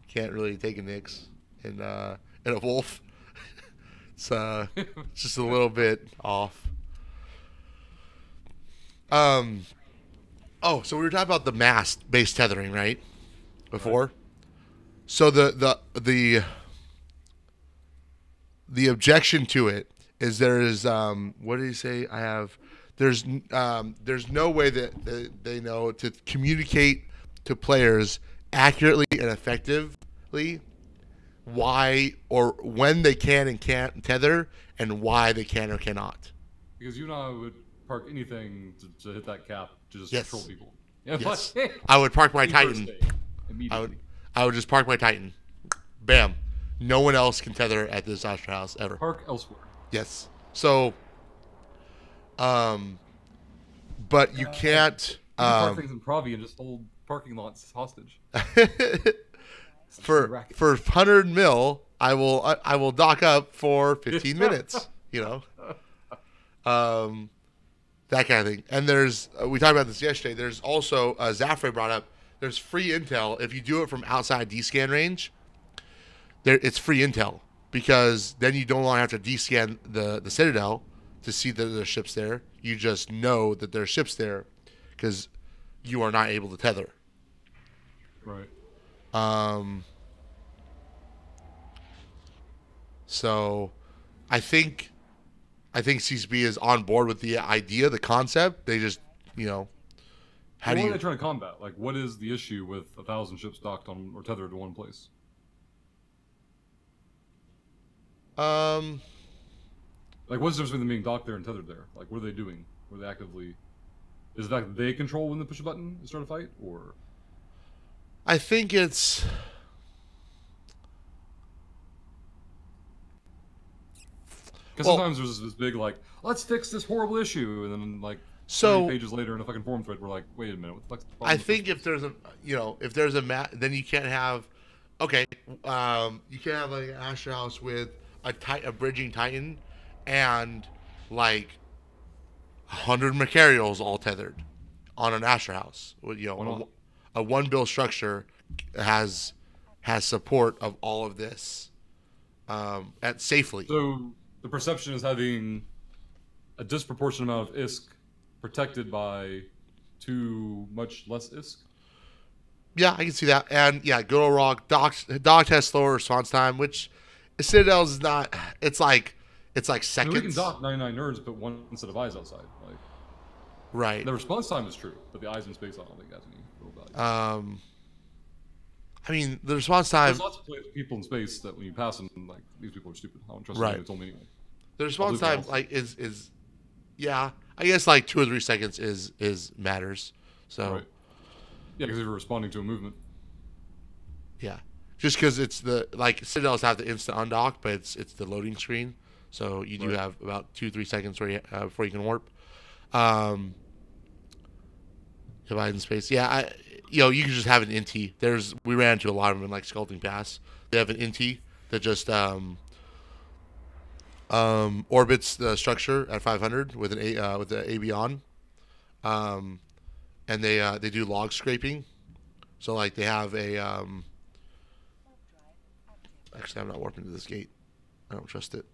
Can't really take a Nyx and a wolf. It's just a little bit off. Oh, so we were talking about the mast-based tethering, right? Before. Right. So the objection to it is there is what did he say? There's no way that they know to communicate to players accurately and effectively why or when they can and can't tether and why they can or cannot. Because you and I would park anything to hit that cap to just yes. control people. Yeah, yes. I would park my Titan. I would just park my Titan. Bam. No one else can tether at this Astra House ever. Park elsewhere. Yes. So, but you can't. You can park things in Pravi and just hold parking lots hostage. For 100 mil, I will dock up for 15 minutes. You know, that kind of thing. And there's we talked about this yesterday. There's also Zafre brought up. There's free intel if you do it from outside D-scan range. It's free intel because then you don't have to D-scan the Citadel to see that there's ships there. You just know that there's ships there because you are not able to tether. Right. So I think CCP is on board with the idea, the concept. They just, what are they trying to combat? Like, what is the issue with 1,000 ships docked on or tethered to one place? Like, what's the difference between them being docked there and tethered there? Like, what are they doing? Were they actively? Is the fact that they control when they push a button to start a fight, or? I think it's. Because sometimes there's this big like, let's fix this horrible issue, and then like 30 pages later in a fucking forum thread, we're like, wait a minute, what the fuck's the problem? I think if there's a then you can't have, you can't have like an Astra House with a bridging Titan, and like 100 Macarials all tethered on an Astra House. A one build structure has support of all of this at safely. So the perception is having a disproportionate amount of ISK protected by too much less ISK. Yeah, I can see that. And yeah, good old rock dog test slower response time, which Citadel's is not. It's like seconds. I mean, we can dock 99 nerds, but one set of eyes outside. Like, right. The response time is true, but the eyes in space, I don't think has any real value. I mean, the response time. There's lots of people in space that when you pass them, like, these people are stupid. I don't trust them. They told me anyway. The response time, like, is yeah, I guess like 2 or 3 seconds is matters. So. Right. Yeah, because if you're responding to a movement. Yeah, just because it's Citadels have the instant undock, but it's the loading screen, so you do have about 2-3 seconds before you can warp. Divide in space. Yeah, you can just have an NT. We ran into a lot of them in like Sculpting Pass. They have an NT that just orbits the structure at 500 with the AB on, and they do log scraping. So like they have a actually I'm not warping to this gate. I don't trust it.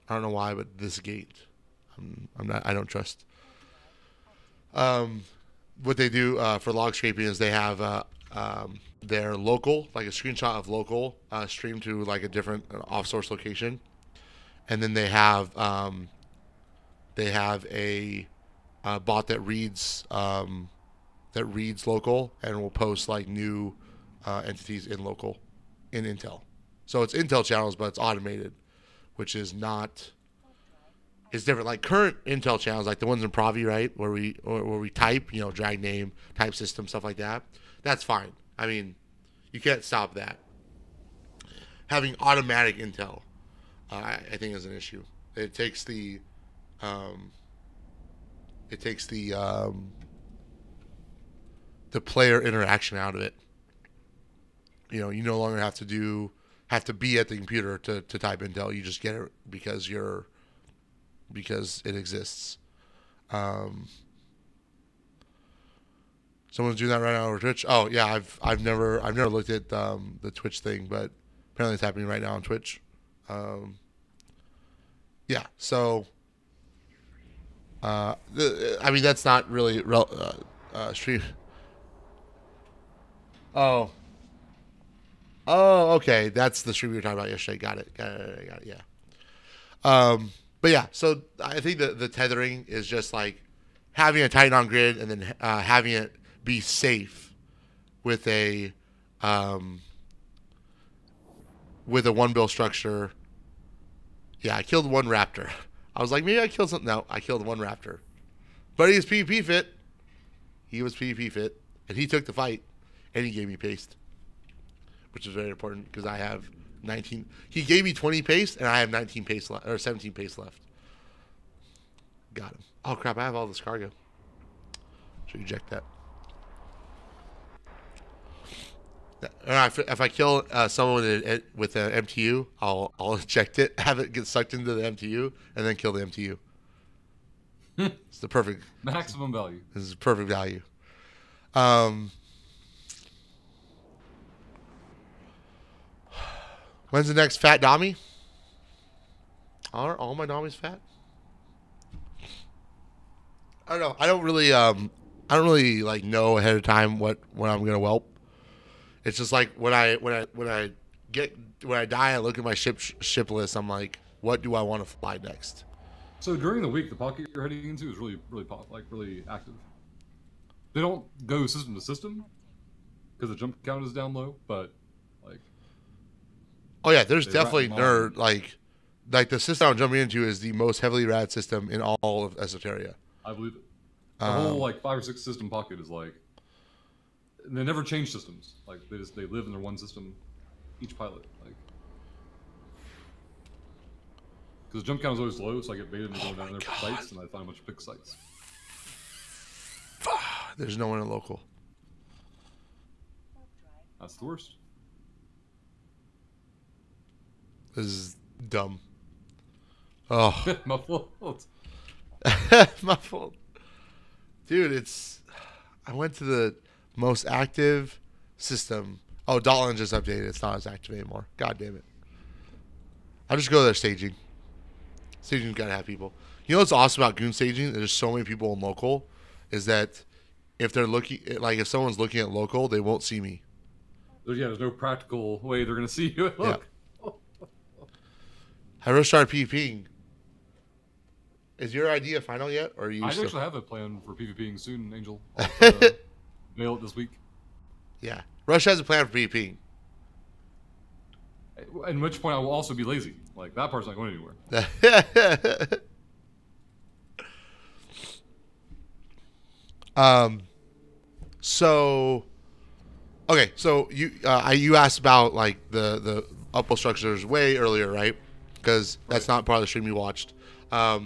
I don't know why, but this gate, I don't trust. What they do for log scraping is they have their local, like a screenshot of local, streamed to like a different off-source location, and then they have a bot that reads local and will post like new entities in local in Intel. So it's Intel channels, but it's automated, which is not. It's different. Like current Intel channels, like the ones in Pravi, right, where we type, drag name, type system, stuff like that. That's fine. I mean, you can't stop that. Having automatic Intel, I think, is an issue. It takes the player interaction out of it. You no longer have have to be at the computer to type Intel. You just get it because it exists. Someone's doing that right now over Twitch. Oh yeah, I've never looked at the Twitch thing, but apparently it's happening right now on Twitch. Yeah, so I mean that's not really stream. Oh, okay, that's the stream we were talking about yesterday. Got it. Yeah. But yeah, so I think the tethering is just like having a tight on grid and then having it be safe with a one bill structure. Yeah, I killed one raptor. I was like, maybe I killed something. No, I killed one raptor. But he was PvP fit. He was PvP fit, and he took the fight, and he gave me paste, which is very important because I have 19. He gave me 20 paste, and I have 19 paste left, or 17 paste left. Got him. Oh crap! I have all this cargo. Should eject that. If I kill someone with an MTU, I'll eject it, have it get sucked into the MTU, and then kill the MTU. It's the perfect maximum value. This is perfect value. When's the next fat Dami? Are all my Damis fat? I don't know. I don't really like know ahead of time when I'm gonna whelp. It's just like when I die, I look at my ship list. I'm like, what do I want to fly next? So during the week, the pocket you're heading into is really active. They don't go system to system because the jump count is down low, but like. Oh yeah, there's definitely nerd like the system I'm jumping into is the most heavily rad system in all of Esoteria. I believe it. The whole like 5 or 6 system pocket is like. They never change systems. Like they live in their one system, each pilot. Like because the jump count is always low, so I get baited into going down there for sites, and I find a bunch of big sites. There's no one in local. That's the worst. This is dumb. Oh, my fault. My fault, dude. I went to the most active system. Oh, Dalton just updated. It's not as active anymore. God damn it. I'll just go there staging. Staging's gotta have people. You know what's awesome about goon staging? There's so many people in local. Is that if they're looking, like if someone's looking at local, they won't see me. There's no practical way they're gonna see you. Look. Yeah. I really started PvPing. Is your idea final yet, or are you? I actually have a plan for PvPing soon, Angel. I'll mail it this week. Yeah, Rush has a plan for PvPing. At which point I will also be lazy. Like that part's not going anywhere. So, okay. So you asked about like the upload structures way earlier, right? Because that's not part of the stream you watched. I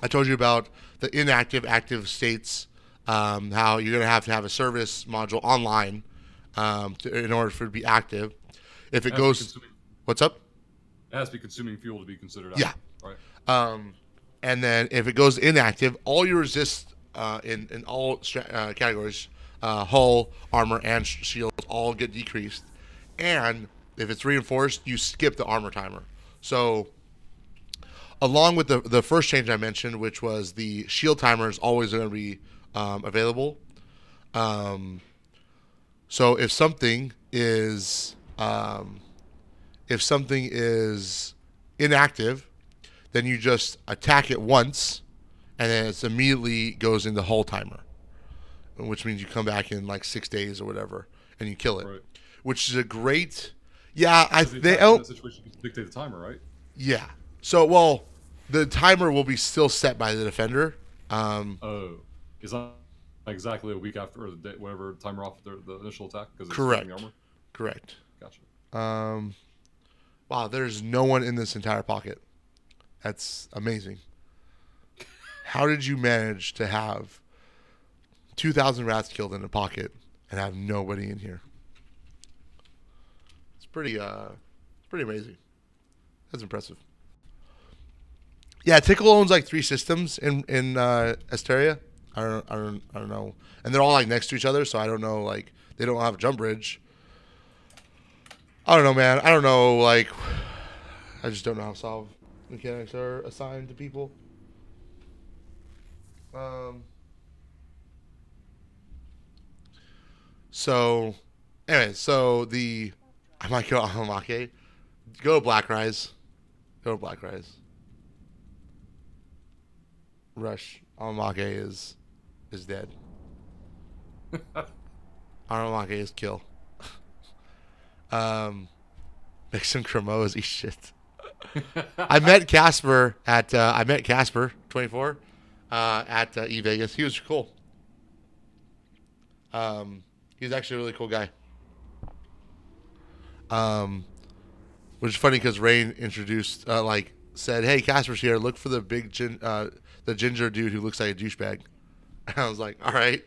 told you about the inactive, active states. How you're gonna have to have a service module online in order for it to be active. If it goes, what's up? It has to be consuming fuel to be considered active. Yeah. Right. And then if it goes inactive, all your resist in all categories, hull, armor, and shields all get decreased. And if it's reinforced, you skip the armor timer. So along with the first change I mentioned, which was the shield timer is always going to be available. So if something is inactive, then you just attack it once, and then it immediately goes into hull timer, which means you come back in like 6 days or whatever, and you kill it, right. Which is a great. Yeah, in that situation, you can dictate the timer, right? Yeah. So well, the timer will be still set by the defender. It's not exactly a week after or the day, whenever timer off the initial attack because it's correct. The armor. Correct. Gotcha. Wow, there's no one in this entire pocket. That's amazing. How did you manage to have 2,000 rats killed in a pocket and have nobody in here? It's pretty Pretty amazing. That's impressive. Yeah, Tickle owns like 3 systems in Asteria. I don't know, and they're all like next to each other, so I don't know. Like they don't have a jump bridge. I don't know, man. I don't know. Like I just don't know how solve mechanics are assigned to people. So, anyway, so I might go Amamake. Go Black Rise. Go Black Rise. Rush. Amamake is dead. Amamake is kill. Make some Cremos eat shit. I met Casper 24 at E Vegas. He was cool. He's actually a really cool guy. Which is funny because Rain introduced, said, "Hey, Casper's here. Look for the the ginger dude who looks like a douchebag." And I was like, "All right."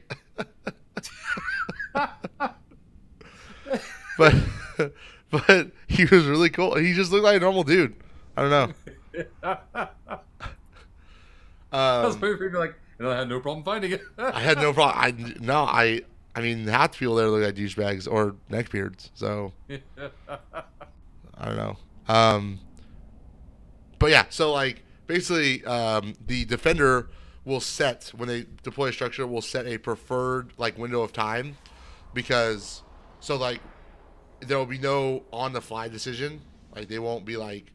but he was really cool. He just looked like a normal dude. I don't know. I was waiting for you to be like, I had no problem finding it. I had no problem. I mean, half the people there look like douchebags or neckbeards. So I don't know. But yeah, so like basically, the defender will set when they deploy a structure will set a preferred like window of time, because so like there will be no on the fly decision. Like they won't be like,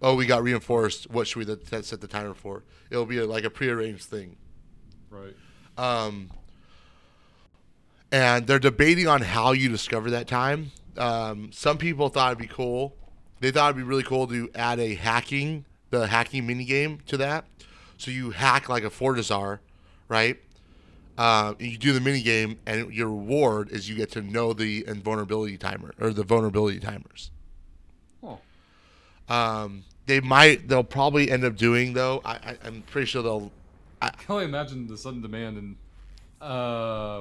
oh, we got reinforced. What should we set the timer for? It'll be like a prearranged thing. Right. And they're debating on how you discover that time. Some people thought it'd be cool. They thought it'd be really cool to add the hacking mini game to that. So you hack like a Fortizar, right? You do the mini game, and your reward is you get to know the invulnerability timer or the vulnerability timers. Oh. They'll probably end up doing though. I'm pretty sure they'll. I can only imagine the sudden demand and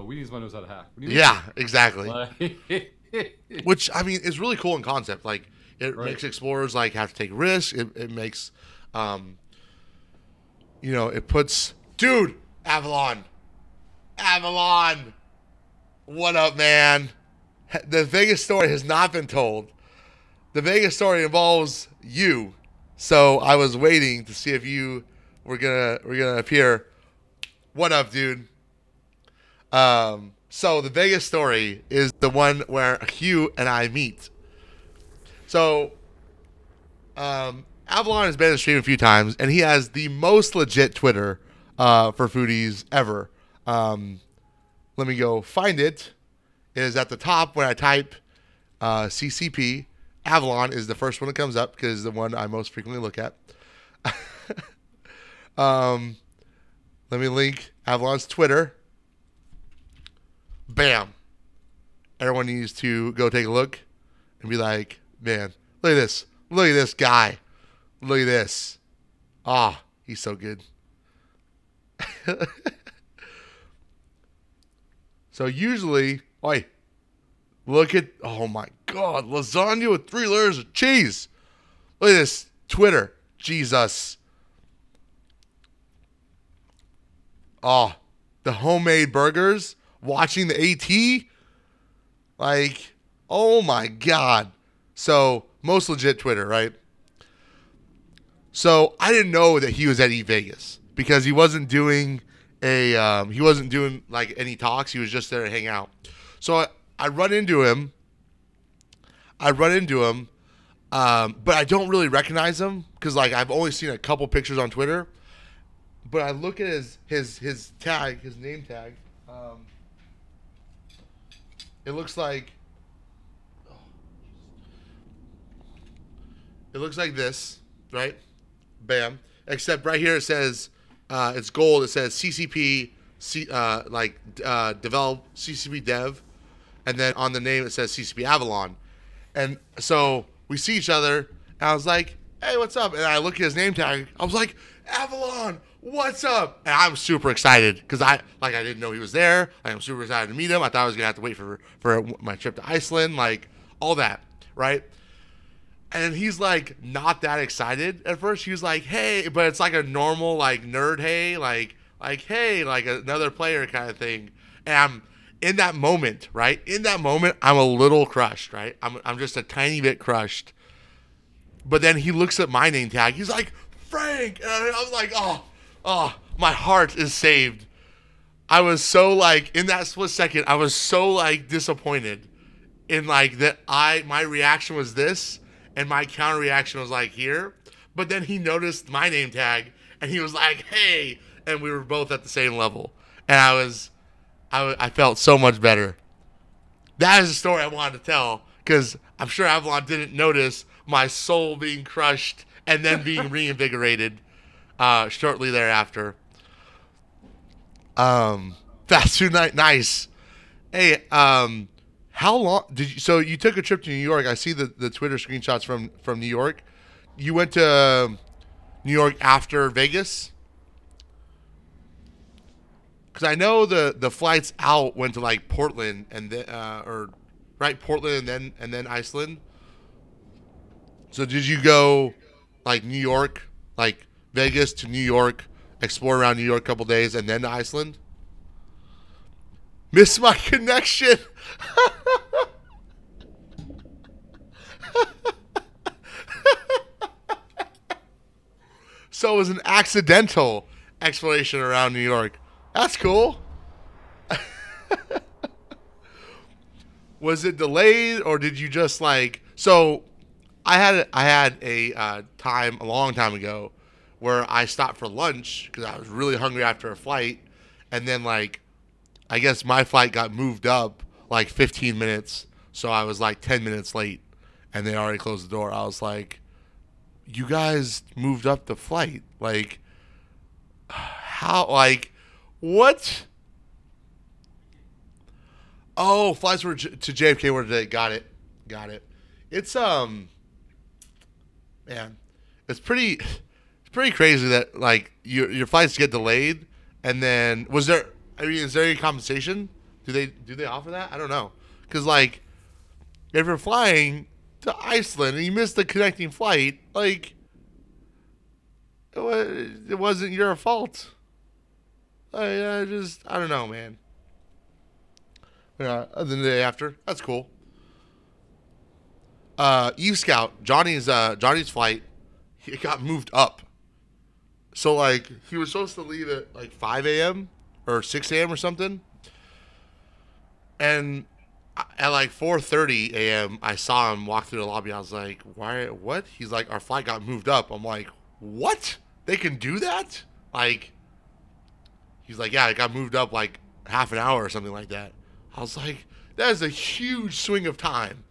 we need someone who knows how to hack. Yeah, exactly. Like, Which I mean is really cool in concept. Like it makes explorers like have to take risks. It makes, it puts Avalon. What up, man? The Vegas story has not been told. The Vegas story involves you, so I was waiting to see if you were gonna appear. What up, dude? So the Vegas story is the one where Hugh and I meet. So, Avalon has been in the stream a few times, and he has the most legit Twitter for foodies ever. Let me go find it. It is at the top when I type CCP. Avalon is the first one that comes up because it's the one I most frequently look at. Let me link Avalon's Twitter. Bam. Everyone needs to go take a look and be like, man, look at this. Look at this guy. Look at this. Ah, he's so good. So usually, look at, oh my God, lasagna with 3 layers of cheese. Look at this Twitter. Jesus. Oh, the homemade burgers. Watching the AT. Like, oh my God. So, most legit Twitter, right? So, I didn't know that he was at eVegas because he wasn't doing like any talks. He was just there to hang out. So, I run into him. But I don't really recognize him because like I've only seen a couple pictures on Twitter. But I look at his tag, his name tag. It looks like this, right? Bam. Except right here it says it's gold. It says CCP, develop CCP dev, and then on the name it says CCP Avalon. And so we see each other, and I was like, "Hey, what's up?" And I look at his name tag. I was like, "Avalon, what's up?" And I'm super excited because I didn't know he was there. I'm super excited to meet him. I thought I was gonna have to wait for my trip to Iceland, like all that, right? And he's like not that excited at first. He was like, "Hey," but it's like a normal like nerd hey, like hey, like another player kind of thing. And I'm in that moment, right? In that moment, I'm a little crushed, right? I'm just a tiny bit crushed. But then he looks at my name tag. He's like, "Frank," and I'm like, "Oh, my heart is saved." I was so like in that split second, I was so like disappointed in like that my reaction was this. And my counter reaction was like here, but then he noticed my name tag and he was like, "Hey," and we were both at the same level, and I felt so much better. That is a story I wanted to tell because I'm sure Avalon didn't notice my soul being crushed and then being reinvigorated shortly thereafter. Fast food night, nice. Hey, how long did you? So you took a trip to New York. I see the Twitter screenshots from New York. You went to New York after Vegas, because I know the flights out went to like Portland and then Portland and then Iceland. So did you go like New York, like Vegas to New York, explore around New York a couple days, and then to Iceland? Miss my connection. So it was an accidental exploration around New York. That's cool. Was it delayed or did you just like? So I had a time a long time ago where I stopped for lunch because I was really hungry after a flight, and then like I guess my flight got moved up like 15 minutes, so I was like 10 minutes late, and they already closed the door. I was like, "You guys moved up the flight? Like, how? Like, what?" Oh, flights were to JFK were today. Got it. It's man, it's pretty crazy that like your flights get delayed, and then was there? I mean, is there any compensation? Do they offer that? I don't know, because like if you're flying to Iceland and you miss the connecting flight, like it wasn't your fault. I don't know, man. Yeah, other than the day after, that's cool. Eve Scout, Johnny's flight, it got moved up. So like he was supposed to leave at like 5 a.m. or 6 a.m. or something, and at like 4:30 a.m. I saw him walk through the lobby. I was like, "Why? What?" He's like, "Our flight got moved up." I'm like, "What? They can do that?" Like, he's like, "Yeah, it got moved up like half an hour or something like that." I was like, "That is a huge swing of time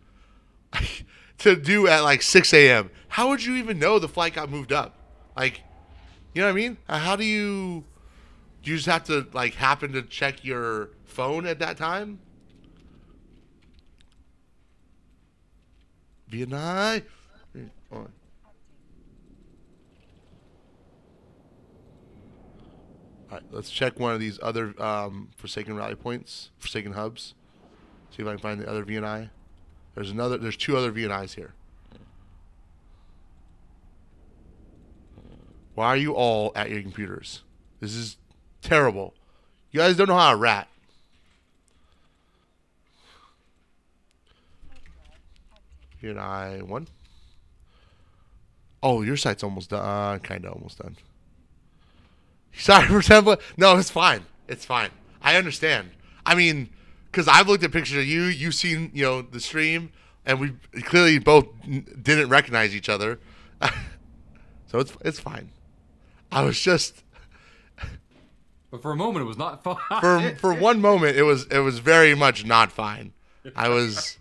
to do at like 6 a.m. How would you even know the flight got moved up? Like, you know what I mean? How do you just have to like happen to check your phone at that time? Vietnam. All right, let's check one of these other Forsaken rally points, Forsaken hubs. See if I can find the other VNI. There's two other VNIs here. Why are you all at your computers? This is terrible. You guys don't know how to rat. VNI 1. Oh, your site's almost done. Kind of almost done. Sorry for template. No, it's fine. It's fine. I understand. I mean, because I've looked at pictures of you. You've seen, the stream, and we clearly both didn't recognize each other. So it's fine. I was just. But for a moment, it was not fine. For one moment, it was very much not fine. I was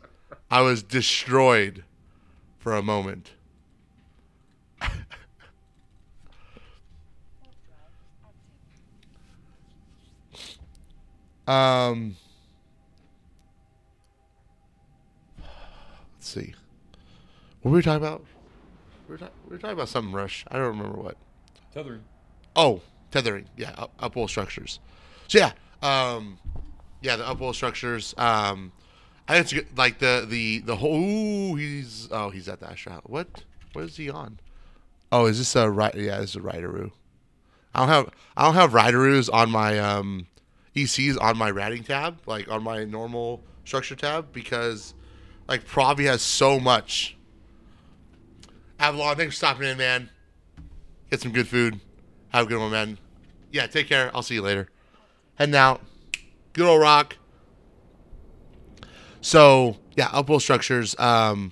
destroyed for a moment. Let's see. What were we talking about? We were talking about something, Rush. I don't remember what. Tethering. Oh, tethering. Yeah, upwell structures. So yeah, the upwell structures. I think it's good, like the whole. Ooh, he's at the Astra. What is he on? Oh, is this a right? Yeah, this is a Rideroo. I don't have Rideroos on my ECs on my ratting tab, like on my normal structure tab, because like Provi has so much. Avalon, thanks for stopping in, man. Get some good food. Have a good one, man. Yeah, take care. I'll see you later. Heading out. Good old rock. So yeah, upwell structures. So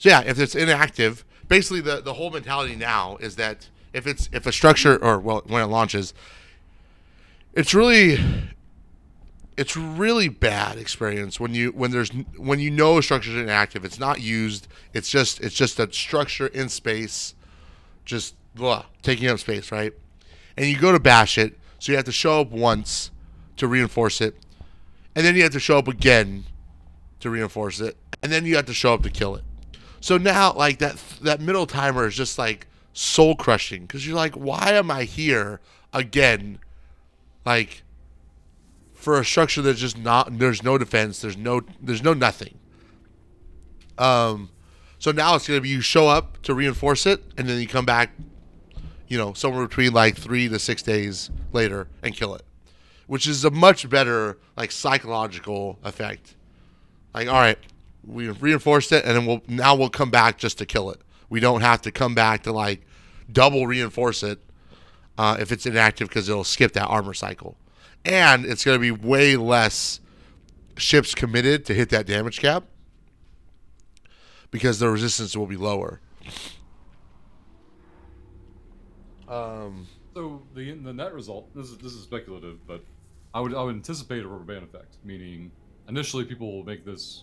yeah, if it's inactive, basically the whole mentality now is that if a structure, or well, when it launches, it's really bad experience when you know a structure is inactive. It's not used. It's just a structure in space, just taking up space, right? And you go to bash it, so you have to show up once to reinforce it, and then you have to show up again to reinforce it, and then you have to show up to kill it. So now, like, that middle timer is just like soul crushing, because you're like, why am I here again? Like, for a structure that's just not, there's no defense, there's no nothing. So now it's gonna be you show up to reinforce it, and then you come back, somewhere between like 3 to 6 days later and kill it, which is a much better like psychological effect. Like, all right, we reinforced it, and then we'll come back just to kill it. We don't have to come back to like double reinforce it if it's inactive, because it'll skip that armor cycle, and it's going to be way less ships committed to hit that damage cap because the resistance will be lower. So the net result, this is speculative, but I would anticipate a rubber band effect, meaning initially people will make this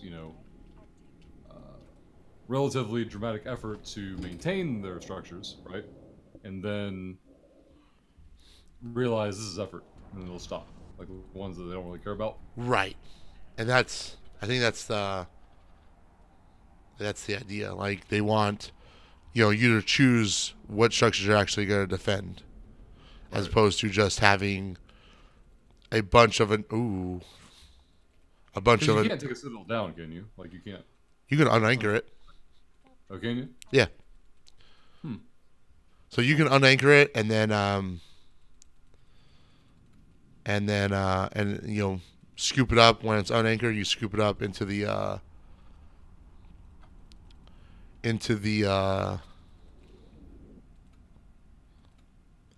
relatively dramatic effort to maintain their structures, right, and then realize this is effort, and then they'll stop, like the ones that they don't really care about. Right, and I think that's the idea. Like, they want you to choose what structures you're actually going to defend, as opposed to just having a bunch of you can't take a citadel down, can you? Like, you can't. You can unanchor it. Oh, can you? Yeah. So you can unanchor it, and then scoop it up when it's unanchored. You scoop it up into the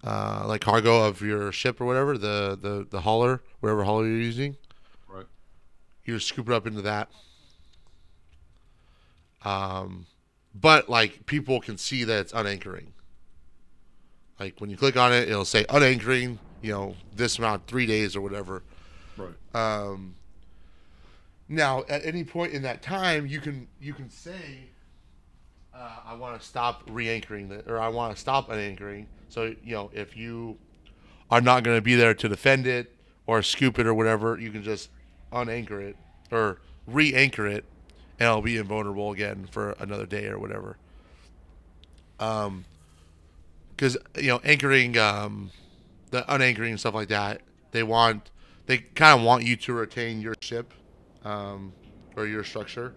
like cargo of your ship or whatever, the hauler, whatever hauler you're using. Right. You just scoop it up into that. But like, people can see that it's unanchoring. Like, when you click on it, it'll say unanchoring, this amount, 3 days or whatever. Right. Now, at any point in that time, you can say, I want to stop re-anchoring it, or I want to stop unanchoring. So, if you are not going to be there to defend it or scoop it or whatever, you can just unanchor it or re-anchor it, and it'll be invulnerable again for another day or whatever. Because anchoring, the unanchoring and stuff like that, they kind of want you to retain your ship, or your structure,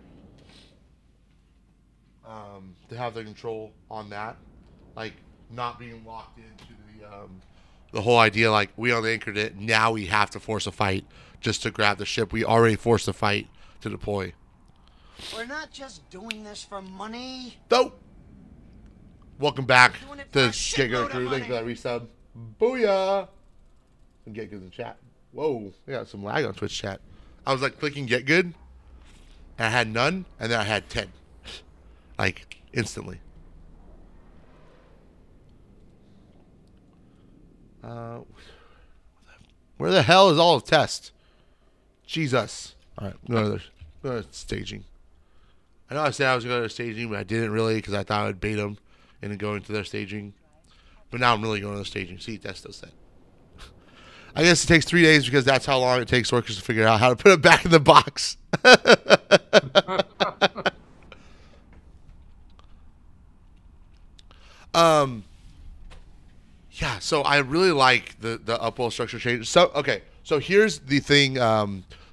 to have the control on that, like not being locked into the whole idea. Like, we unanchored it, now we have to force a fight just to grab the ship. We already forced a fight to deploy. We're not just doing this for money. Nope. Welcome back to a Get Good shitload Crew. of Thanks for that resub. Booyah! And Get Good in chat. Whoa, we got some lag on Twitch chat. I was like clicking Get Good, and I had none, and then I had 10. Like, instantly. Where the hell is all of test? Jesus. Alright, go to staging. I know I said I was going to go to staging, but I didn't really, because I thought I would bait them into going to their staging. But now I'm really going to the staging. See, that's the set. I guess it takes 3 days because that's how long it takes workers to figure out how to put it back in the box. Yeah, so I really like the upwell structure change. So, okay, so here's the thing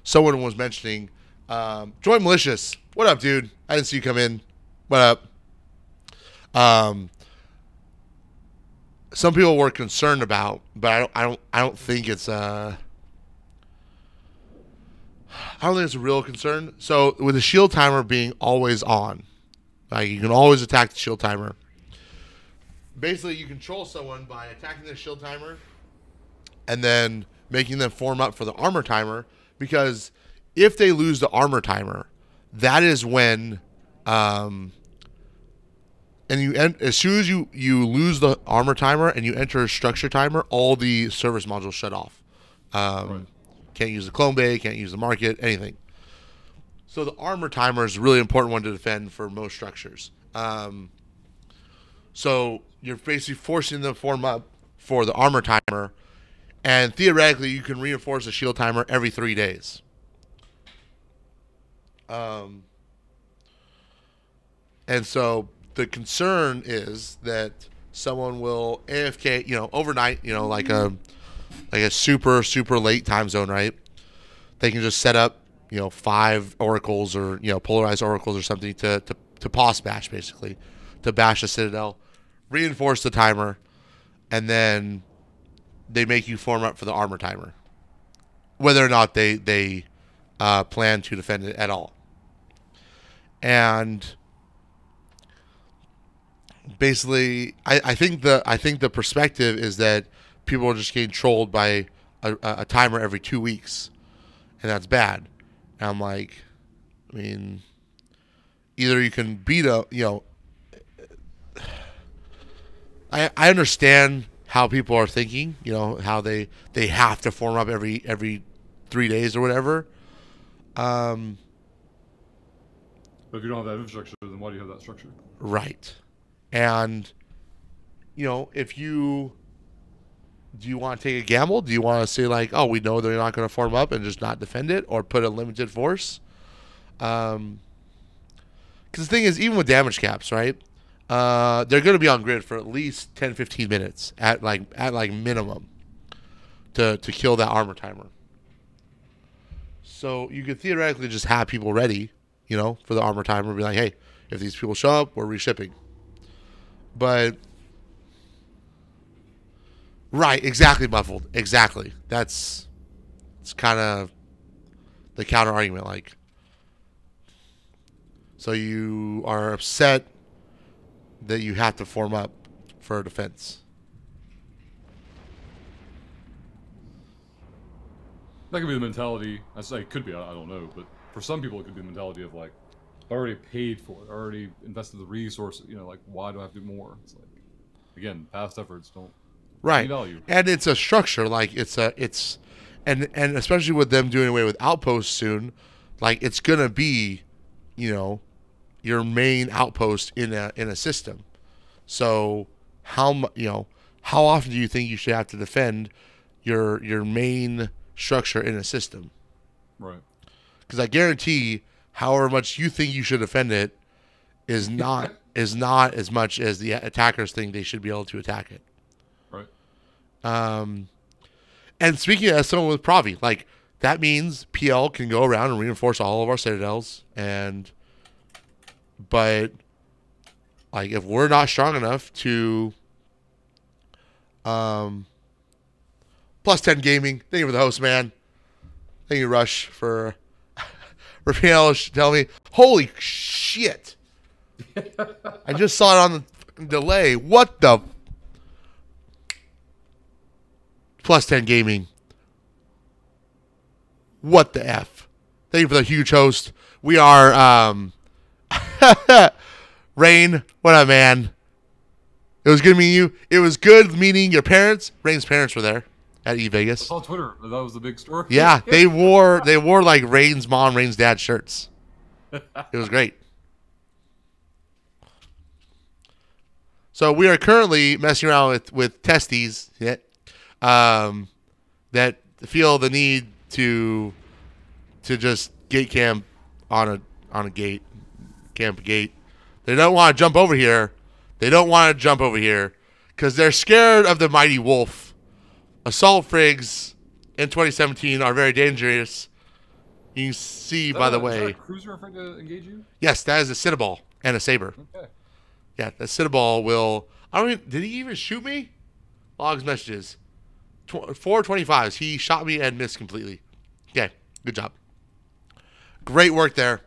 someone was mentioning Joy Malicious. What up, dude? I didn't see you come in. What up? Some people were concerned about, but I don't think it's I don't think it's a real concern. So with the shield timer being always on, like you can always attack the shield timer. Basically, you control someone by attacking the shield timer and then making them form up for the armor timer, because if they lose the armor timer, that is when as soon as you lose the armor timer and you enter a structure timer, all the service modules shut off. Right. Can't use the clone bay, can't use the market, anything. So the armor timer is a really important one to defend for most structures. So you're basically forcing them to form up for the armor timer, and theoretically you can reinforce the shield timer every 3 days. And so the concern is that someone will AFK, overnight, like a super, super late time zone, right? They can just set up, 5 oracles or, polarized oracles or something to pause bash, basically, to bash the citadel, reinforce the timer, and then they make you form up for the armor timer, whether or not they plan to defend it at all. And basically, I think the perspective is that people are just getting trolled by a timer every 2 weeks, and that's bad. And I'm like, either you can beat I understand how people are thinking, how they have to form up every 3 days or whatever. But if you don't have that infrastructure, then why do you have that structure? Right. And, if do you want to take a gamble? Do you want to say like, oh, we know they're not going to form up and just not defend it, or put a limited force? Because the thing is, even with damage caps, right? They're going to be on grid for at least 10, 15 minutes at minimum to kill that armor timer. So you could theoretically just have people ready, for the armor timer, be like, hey, if these people show up, we're reshipping. But right, exactly, Muffled. Exactly. It's kind of the counter argument, like. So you are upset that you have to form up for a defense. That could be the mentality. I say it could be. I don't know, but for some people, it could be the mentality of like, I already paid for it. I already invested the resources. Like, why do I have to do more? It's like, again, past efforts don't. Right. Value. And it's a structure, like and especially with them doing away with outposts soon, like it's gonna be, your main outpost in a system. So how often do you think you should have to defend your main structure in a system? Right. Because I guarantee, however much you think you should defend it, is not as much as the attackers think they should be able to attack it. Right. And speaking as someone with Pravi, like that means PL can go around and reinforce all of our citadels, but like if we're not strong enough to plus 10 gaming, thank you for the host, man. Thank you, Rush, for PL tell me, holy shit. I just saw it on the delay. What the plus 10 gaming? What the F? Thank you for the huge host. We are Rain, what up, man? It was good meeting you. It was good meeting your parents. Rain's parents were there at eVegas. I saw Twitter. That was the big story. Yeah, they wore like Rain's mom, Rain's dad shirts. It was great. So we are currently messing around with testes that feel the need to just gate camp on a gate, camp a gate. They don't want to jump over here. They don't want to jump over here because they're scared of the mighty wolf. Assault frigs in 2017 are very dangerous You can see, by the Is that way. a cruiser afraid to engage you? Yes, that is a Cinnaball and a Saber. Okay. Yeah, the Cinnaball will. I don't even. Did he even shoot me? Logs messages. 425s. He shot me and missed completely. Okay, good job. Great work there.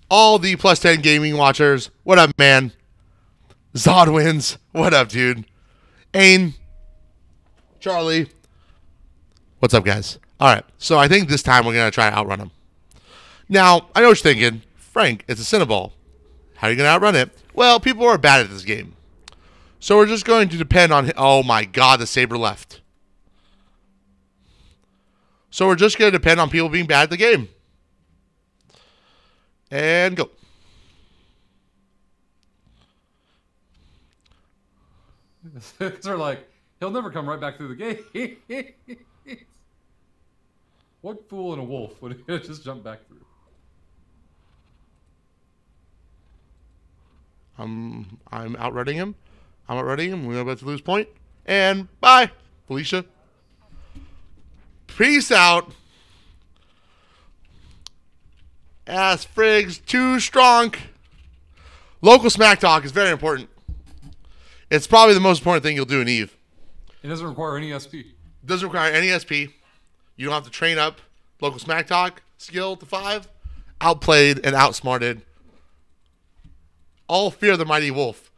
All the plus 10 gaming watchers. What up, man? Zod wins. What up, dude? Ain. Charlie. What's up, guys? All right, so I think this time we're going to try to outrun him. Now, I know what you're thinking. Frank, it's a Cinnaball. How are you going to outrun it? Well, people are bad at this game. So we're just going to depend on... Oh, my God, the Saber left. So we're just going to depend on people being bad at the game. And go. They're like, he'll never come right back through the gate. What fool and a wolf would just jump back through? I'm outrunning him. I'm outrunning him. We're about to lose point. And bye, Felicia. Peace out. Ass frigs too strong. Local smack talk is very important. It's probably the most important thing you'll do in EVE. It doesn't require any SP. Doesn't require any SP. You don't have to train up. Local smack talk skill to 5. Outplayed and outsmarted. All fear the mighty wolf.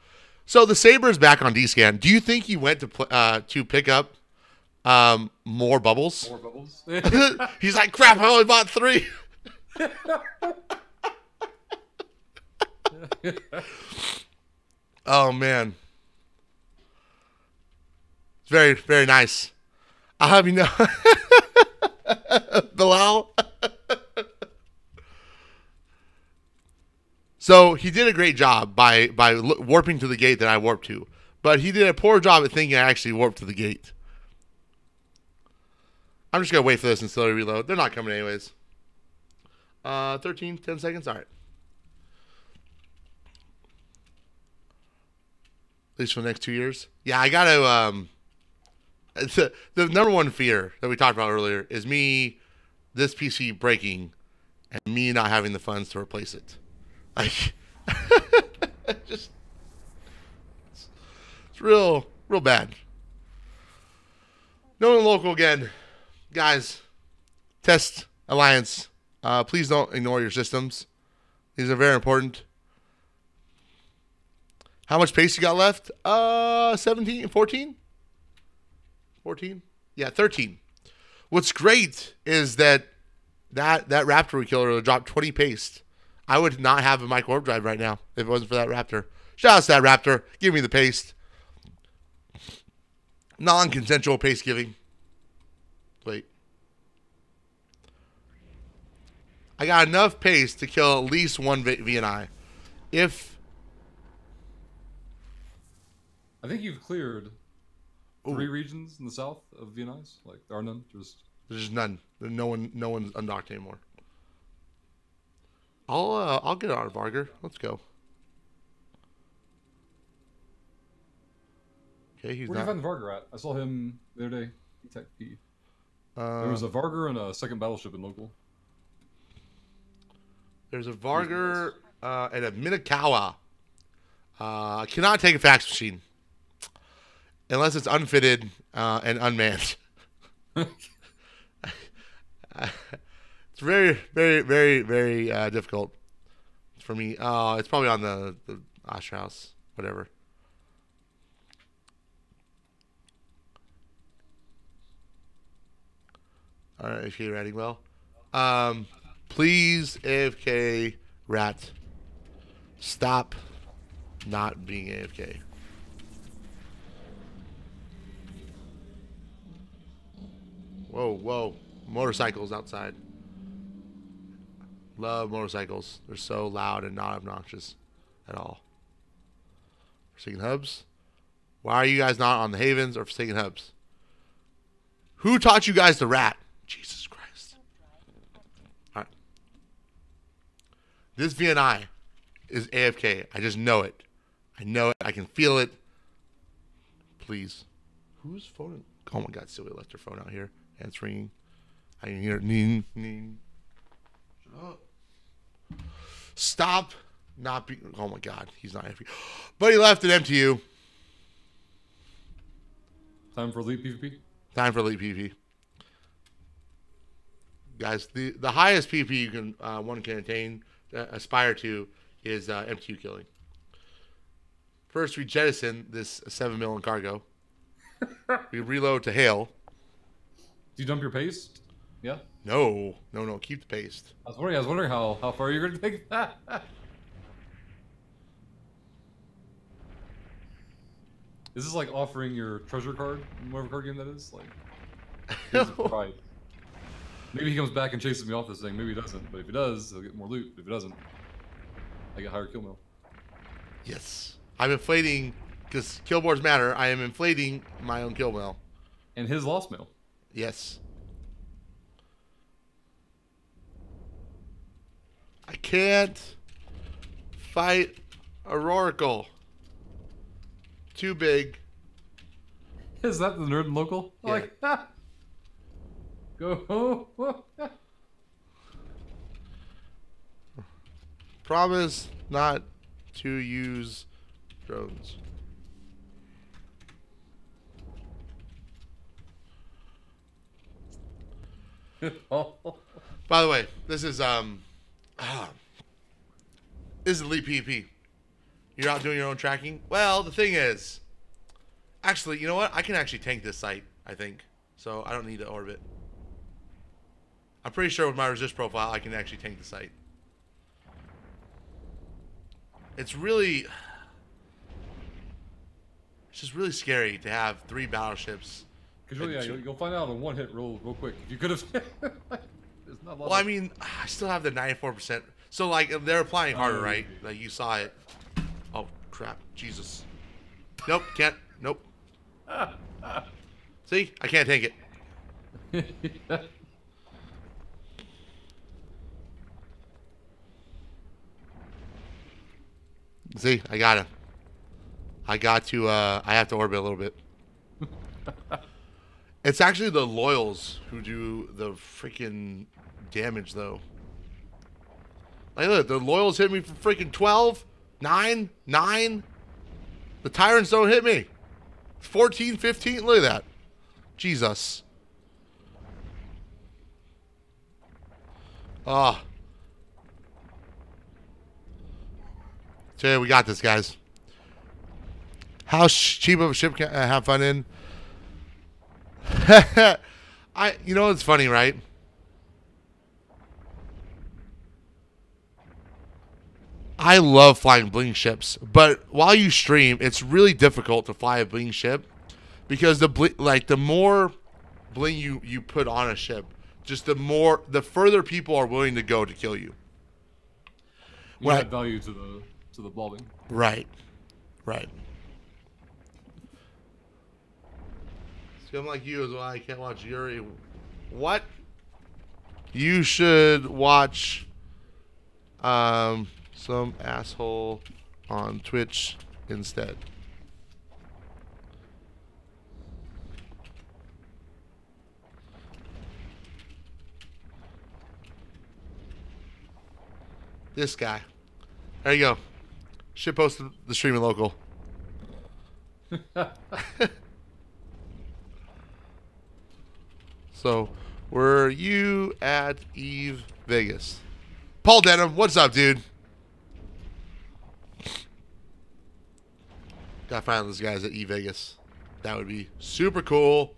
So the Saber is back on D-Scan. Do you think he went to pick up more bubbles? More bubbles. He's like, crap, I only bought 3. Oh, man. It's very, very nice. I'll have you know. Bilal. So he did a great job by warping to the gate that I warped to. But he did a poor job at thinking I actually warped to the gate. I'm just going to wait for this until they reload. They're not coming anyways. 10 seconds. All right. At least for the next 2 years. Yeah, I got to... the number one fear that we talked about earlier is this PC breaking, and me not having the funds to replace it. Like, it's real bad. No one local again. Guys, test alliance. Please don't ignore your systems. These are very important. How much pace you got left? 17, 14? 14? Yeah, 13. What's great is that Raptor we killed dropped 20 pace. I would not have a mic warp drive right now if it wasn't for that Raptor. Shout out to that Raptor. Give me the paste. Non-consensual pace giving. Wait. I got enough pace to kill at least one VNI. I think you've cleared 3 regions in the south of VNIs. Like, there are none. There's just none. No one's undocked anymore. I'll get out of Varger. Let's go. Okay, he's Where did not. you find the Varger at? I saw him the other day. Tech P. There was a Varger and a second battleship in local. There's a Varger and a Minakawa. Cannot take a fax machine unless it's unfitted and unmanned. It's very, very, very, very difficult for me. It's probably on the Asher House, whatever. All right, AFK ratting well. Please, AFK rat, stop not being AFK. Whoa. Motorcycles outside. Love motorcycles. They're so loud and not obnoxious at all. Forsaken Hubs. Why are you guys not on the Havens or Forsaken Hubs? Who taught you guys to rat? Jesus Christ. Alright. This VNI is AFK. I just know it. I know it. I can feel it. Please. Whose phone? Oh my God, Sylvia left her phone out here. And it's ringing. I can hear it. Ning, ning. Shut up. Stop not be. Oh my God, he's not happy. But he left an MTU. Time for elite PvP. Time for elite PvP. Guys, the highest PvP you can one can attain, aspire to, is MTU killing. First, we jettison this 7 mil in cargo. We reload to hail. Do you dump your paste? Yeah. No, keep the paste. I was wondering how far you're gonna take that. Is this like offering your treasure card in whatever card game that is? Like, right. Maybe he comes back and chases me off this thing. Maybe he doesn't. But if he does, he'll get more loot. If he doesn't, I get higher kill mill. Yes. I'm inflating, because kill boards matter, I am inflating my own kill mill. And his lost mill. Yes. I can't fight a Roracle. Too big. Is that the nerd and local? Yeah. Like, ha! Go. Promise not to use drones. By the way, this is elite PvP. You're out doing your own tracking. Well, the thing is, actually, you know what? I can actually tank this site, I think. So I don't need to orbit. I'm pretty sure with my resist profile, I can actually tank the site. It's just really scary to have 3 battleships. Because you'll find out on one hit real quick. If you could have. Well, I mean, I still have the 94%. So, like, they're applying harder, right? Like, you saw it. Oh, crap. Jesus. Nope, can't. Nope. See? I can't take it. See? I gotta. I have to orbit a little bit. It's actually the loyals who do the freaking damage, though. Like, look, the loyals hit me for freaking 12, 9, 9. The tyrants don't hit me. 14, 15. Look at that. Jesus. Oh. So, we got this, guys. How cheap of a ship can I have fun in? You know, it's funny, right? I love flying bling ships, but while you stream, it's really difficult to fly a bling ship because the more bling you put on a ship, just the further people are willing to go to kill you. You add value to the blobbing. Right. Scum like you is why I can't watch Yuri. What? You should watch some asshole on Twitch instead. This guy. There you go. Should post the streaming local. So, were you at Eve Vegas? Paul Denham, what's up, dude? Gotta find those guys at Eve Vegas. That would be super cool.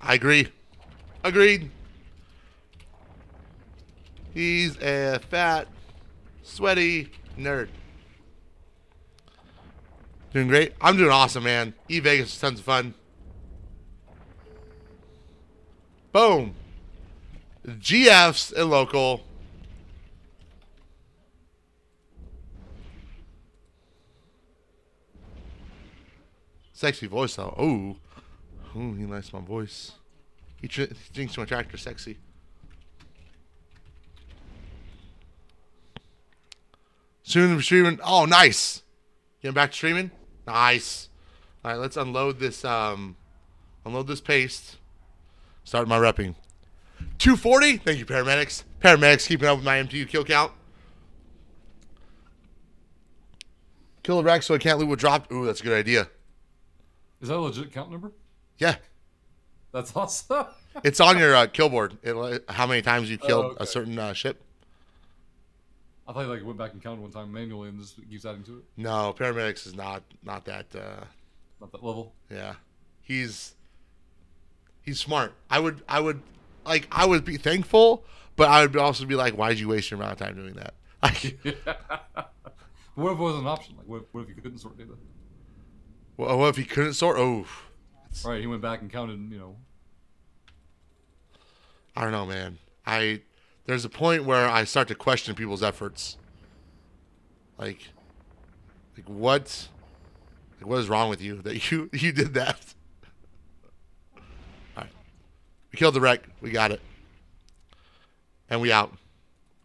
I agree. Agreed. He's a fat, sweaty nerd. Doing great. I'm doing awesome, man. E-Vegas is tons of fun. Boom. GFs and local. Sexy voice, though. Ooh, he likes my voice. He thinks my tractor sexy. Soon to be streaming. Oh, nice. Getting back to streaming. Nice. All right, let's unload this. Unload this paste. Start my repping. 240. Thank you, paramedics. Paramedics keeping up with my MTU kill count. Kill the Rex so I can't loot what dropped. Ooh, that's a good idea. Is that a legit count number? Yeah. That's awesome. It's on your kill board. How many times you killed okay. a certain ship. I thought you like went back and counted one time manually and just keeps adding to it. No, paramedics is not that. Not that level. Yeah, he's smart. I would be thankful, but I would also be like, why'd you waste your amount of time doing that? What if it was an option? Like, what if you couldn't sort data? Well, what if he couldn't sort? Oh, right. He went back and counted. You know. I don't know, man. There's a point where I start to question people's efforts. Like what is wrong with you that you did that? All right, we killed the wreck. We got it, and we out.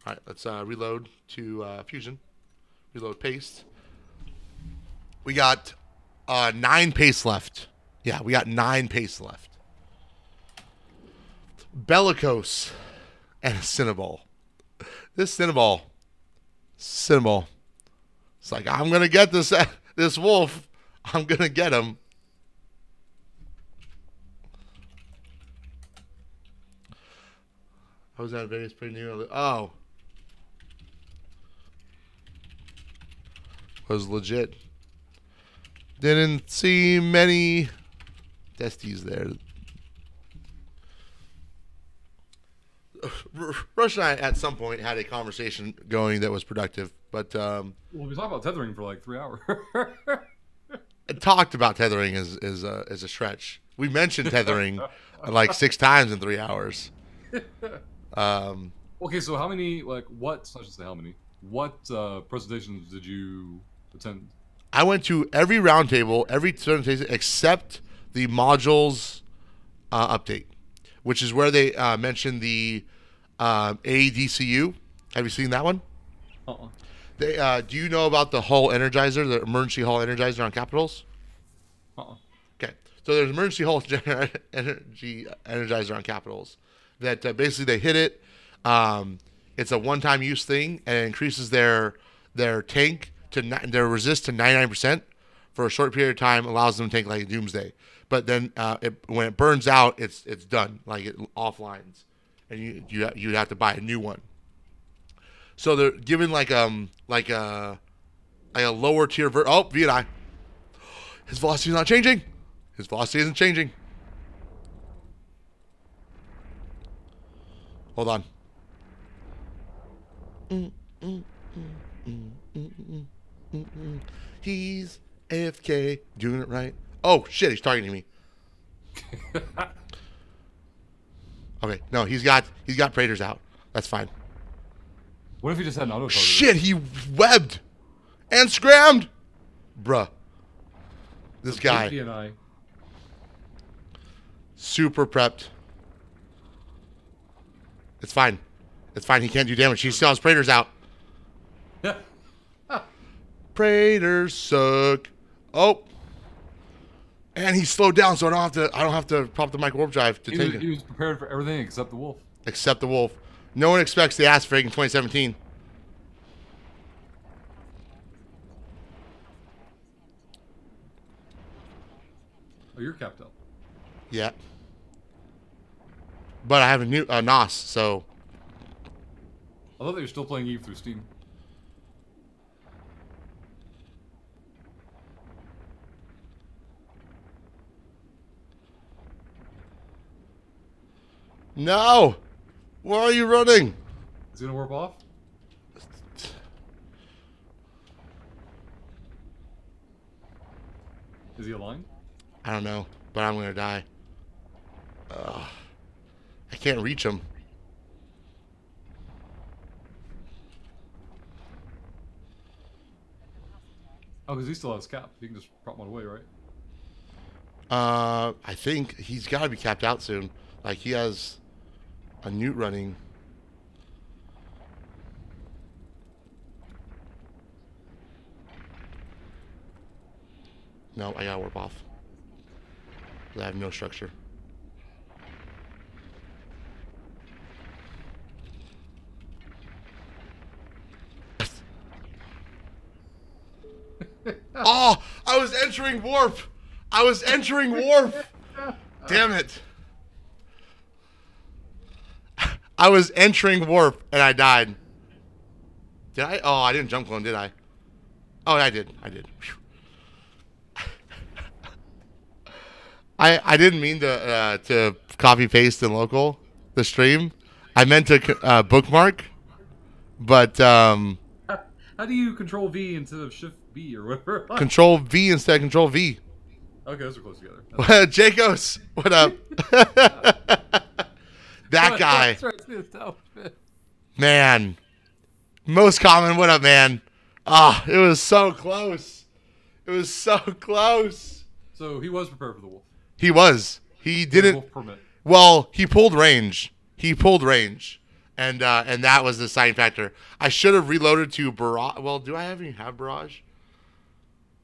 All right, let's reload to fusion. Reload paste. We got 9 paste left. Yeah, we got 9 paste left. Bellicose and a Cinnaball. This Cinnaball. It's like, I'm going to get this wolf. I'm going to get him. I was at Vegas pretty new. Oh. Was legit. Didn't see many testes there. Rush and I, at some point, had a conversation going that was productive, but well, we talked about tethering for like 3 hours. Talked about tethering is a stretch. We mentioned tethering like 6 times in 3 hours. Okay, so how many what? I should say how many. What presentations did you attend? I went to every roundtable, every presentation except the modules update, which is where they mentioned the ADCU. Have you seen that one? Uh-uh. They do you know about the hull energizer, the emergency hull energizer on Capitals? Uh-uh. Okay, so there's emergency hull energy energizer on Capitals that basically they hit it. It's a one-time use thing, and it increases their tank to their resist to 99% for a short period of time, allows them to tank like a doomsday. But then when it burns out, it's done, like it offlines, and you have to buy a new one. So they're given like a lower tier VNI. His velocity is not changing. His velocity isn't changing. Hold on. He's AFK, doing it right. Oh shit, he's targeting me. Okay, no, he's got Praetors out. That's fine. What if he just had an auto target? Shit, he webbed and scrammed, bruh. This guy, VNI. super prepped. It's fine. It's fine. He can't do damage. He still has Praetors out. Praetors suck. Oh, and he slowed down, so I don't have to pop the micro warp drive to take it. He was prepared for everything except the wolf. Except the wolf. No one expects the ass frig in 2017. Oh, you're capped up. Yeah. But I have a new NOS, so. I thought they were still playing Eve through Steam. No! Why are you running? Is he gonna warp off? Is he aligned? I don't know, but I'm gonna die. I can't reach him. Oh, because he still has cap. He can just prop one away, right? I think he's got to be capped out soon. Like, he has a newt running. No, I gotta warp off. I have no structure. Oh, I was entering warp. I was entering warp. Damn it. I was entering warp and I died. Did I? Oh, I didn't jump clone, did I? Oh, I did. I did. I didn't mean to copy paste in local the stream. I meant to bookmark, but How do you control V instead of Shift B or whatever? Control V instead of Control V. Okay, those are close together. Jacobs, what up? That guy. Man. Most common, what up, man? Ah, it was so close. It was so close. So he was prepared for the wolf. He was. He didn't. Wolf permit. Well, he pulled range. He pulled range, and that was the deciding factor. I should have reloaded to barrage. Well, do I even have barrage?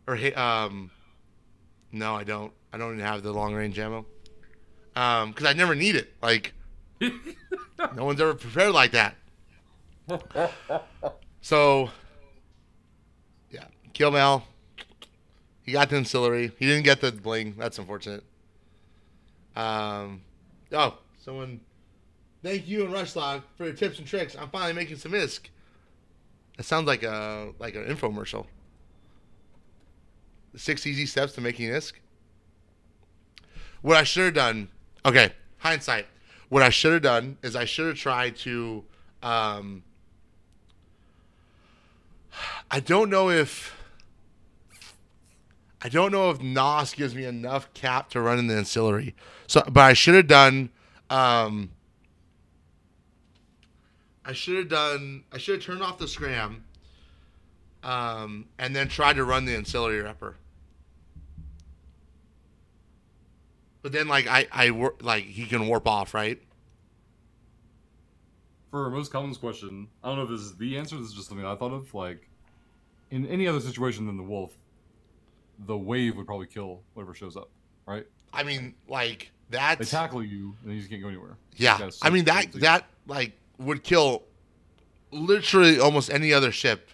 Or no, I don't. I don't even have the long range ammo. Because I never need it. Like, no one's ever prepared like that. So, yeah, kill Mal. He got the ancillary. He didn't get the bling. That's unfortunate. Oh, someone. Thank you and Rushlog for your tips and tricks. I'm finally making some ISK. It sounds like an infomercial. The 6 easy steps to making ISK. What I should have done. Okay, hindsight. What I should have done is I should have tried to. I don't know if NOS gives me enough cap to run in the ancillary. So, but I should have done. I should have turned off the scram. And then tried to run the ancillary repper. But then, like he can warp off, right? For most common question, I don't know if this is the answer. This is just something I thought of. Like, in any other situation than the wolf, the wave would probably kill whatever shows up, right? I mean, like that. They tackle you, and you just can't go anywhere. Yeah, I mean that like would kill literally almost any other ship,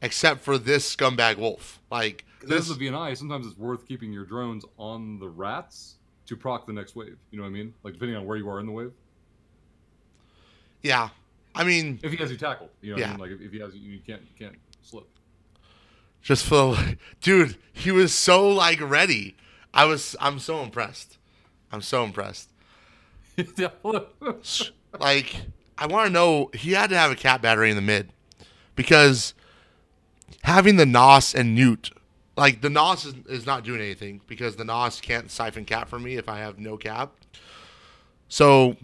except for this scumbag wolf. Like this is a VNI. Sometimes it's worth keeping your drones on the rats to proc the next wave. You know what I mean? Like depending on where you are in the wave. Yeah, I mean, if he has you tackled, you know what yeah. I mean? Like if he has you, you can't slip. Just feel, dude, he was so like ready. I'm so impressed. I'm so impressed. Like, I want to know, he had to have a cat battery in the mid, because having the NOS and Newt, like the NOS is not doing anything because the NOS can't siphon cap from me if I have no cap. So,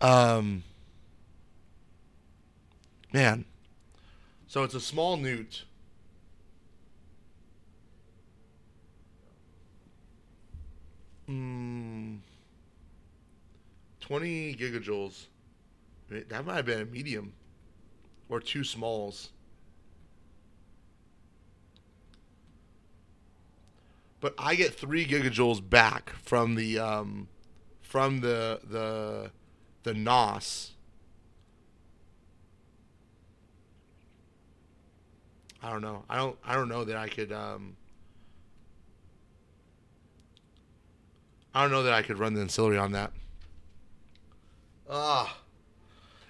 man, so it's a small Newt. 20 gigajoules. That might have been a medium or 2 smalls. But I get 3 gigajoules back from the NOS. I don't know. I don't know that I could I don't know that I could run the ancillary on that. That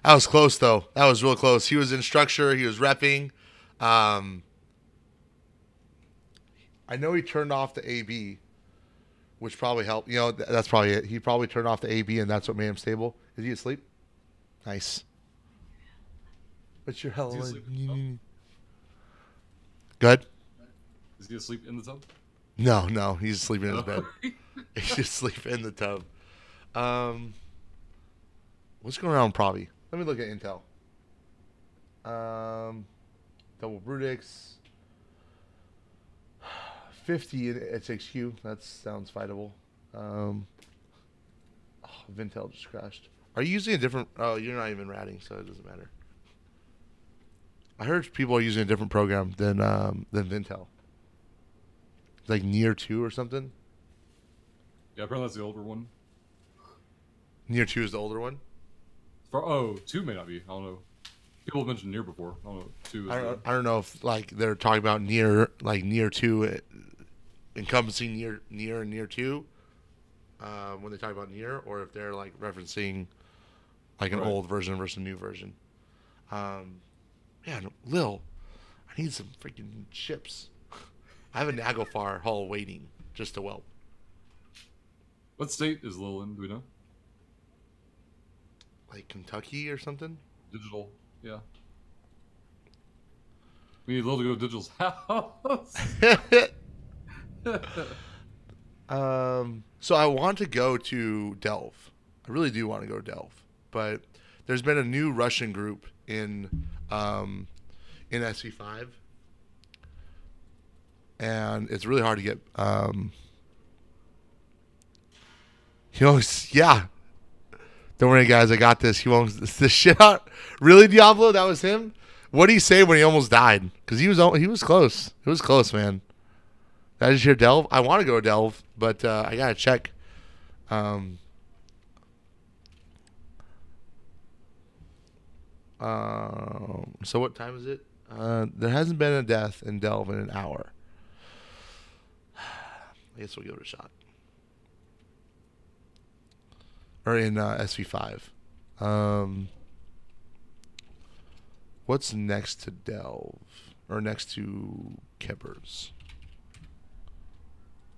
was close, though. That was real close. He was in structure. He was repping. I know he turned off the AB, which probably helped. You know, that's probably it. He probably turned off the AB, and that's what made him stable. Is he asleep? Nice. What's your hell? Good? Is he asleep in the tub? No. He's sleeping in his bed. He's just sleeping in the tub. What's going on with Provi? Let me look at Intel. Double Brutix. 50 in HXQ. That sounds fightable. Vintel just crashed. Are you using a different... Oh, you're not even ratting, so it doesn't matter. I heard people are using a different program than Vintel. like Near 2 or something. Yeah, apparently that's the older one. Near 2 is the older one. Oh, 2 may not be. I don't know. People have mentioned Near before. I don't know. 2 is I don't know if like they're talking about Near 2 encompassing Near and Near 2 when they talk about Near, or if they're like referencing like an old version versus a new version. Man, Lil, I need some freaking chips. I have a Naglfar hull waiting just to whelp. What state is Lil in? Do we know? Like Kentucky or something? Digital. Yeah. We need Lil to go to Digital's house. So I want to go to Delve. I really do want to go to Delve, but there's been a new Russian group in SV5, and it's really hard to get. Yeah. Don't worry, guys. I got this. He won't this shit out. Really, Diablo? That was him. What did he say when he almost died? Because he was close. It was close, man. Did I just hear Delve? I want to go to Delve, but I gotta check. So what time is it? There hasn't been a death in Delve in an hour. I guess we'll give it a shot. Or in SV5. What's next to Delve? Or next to Kebbers?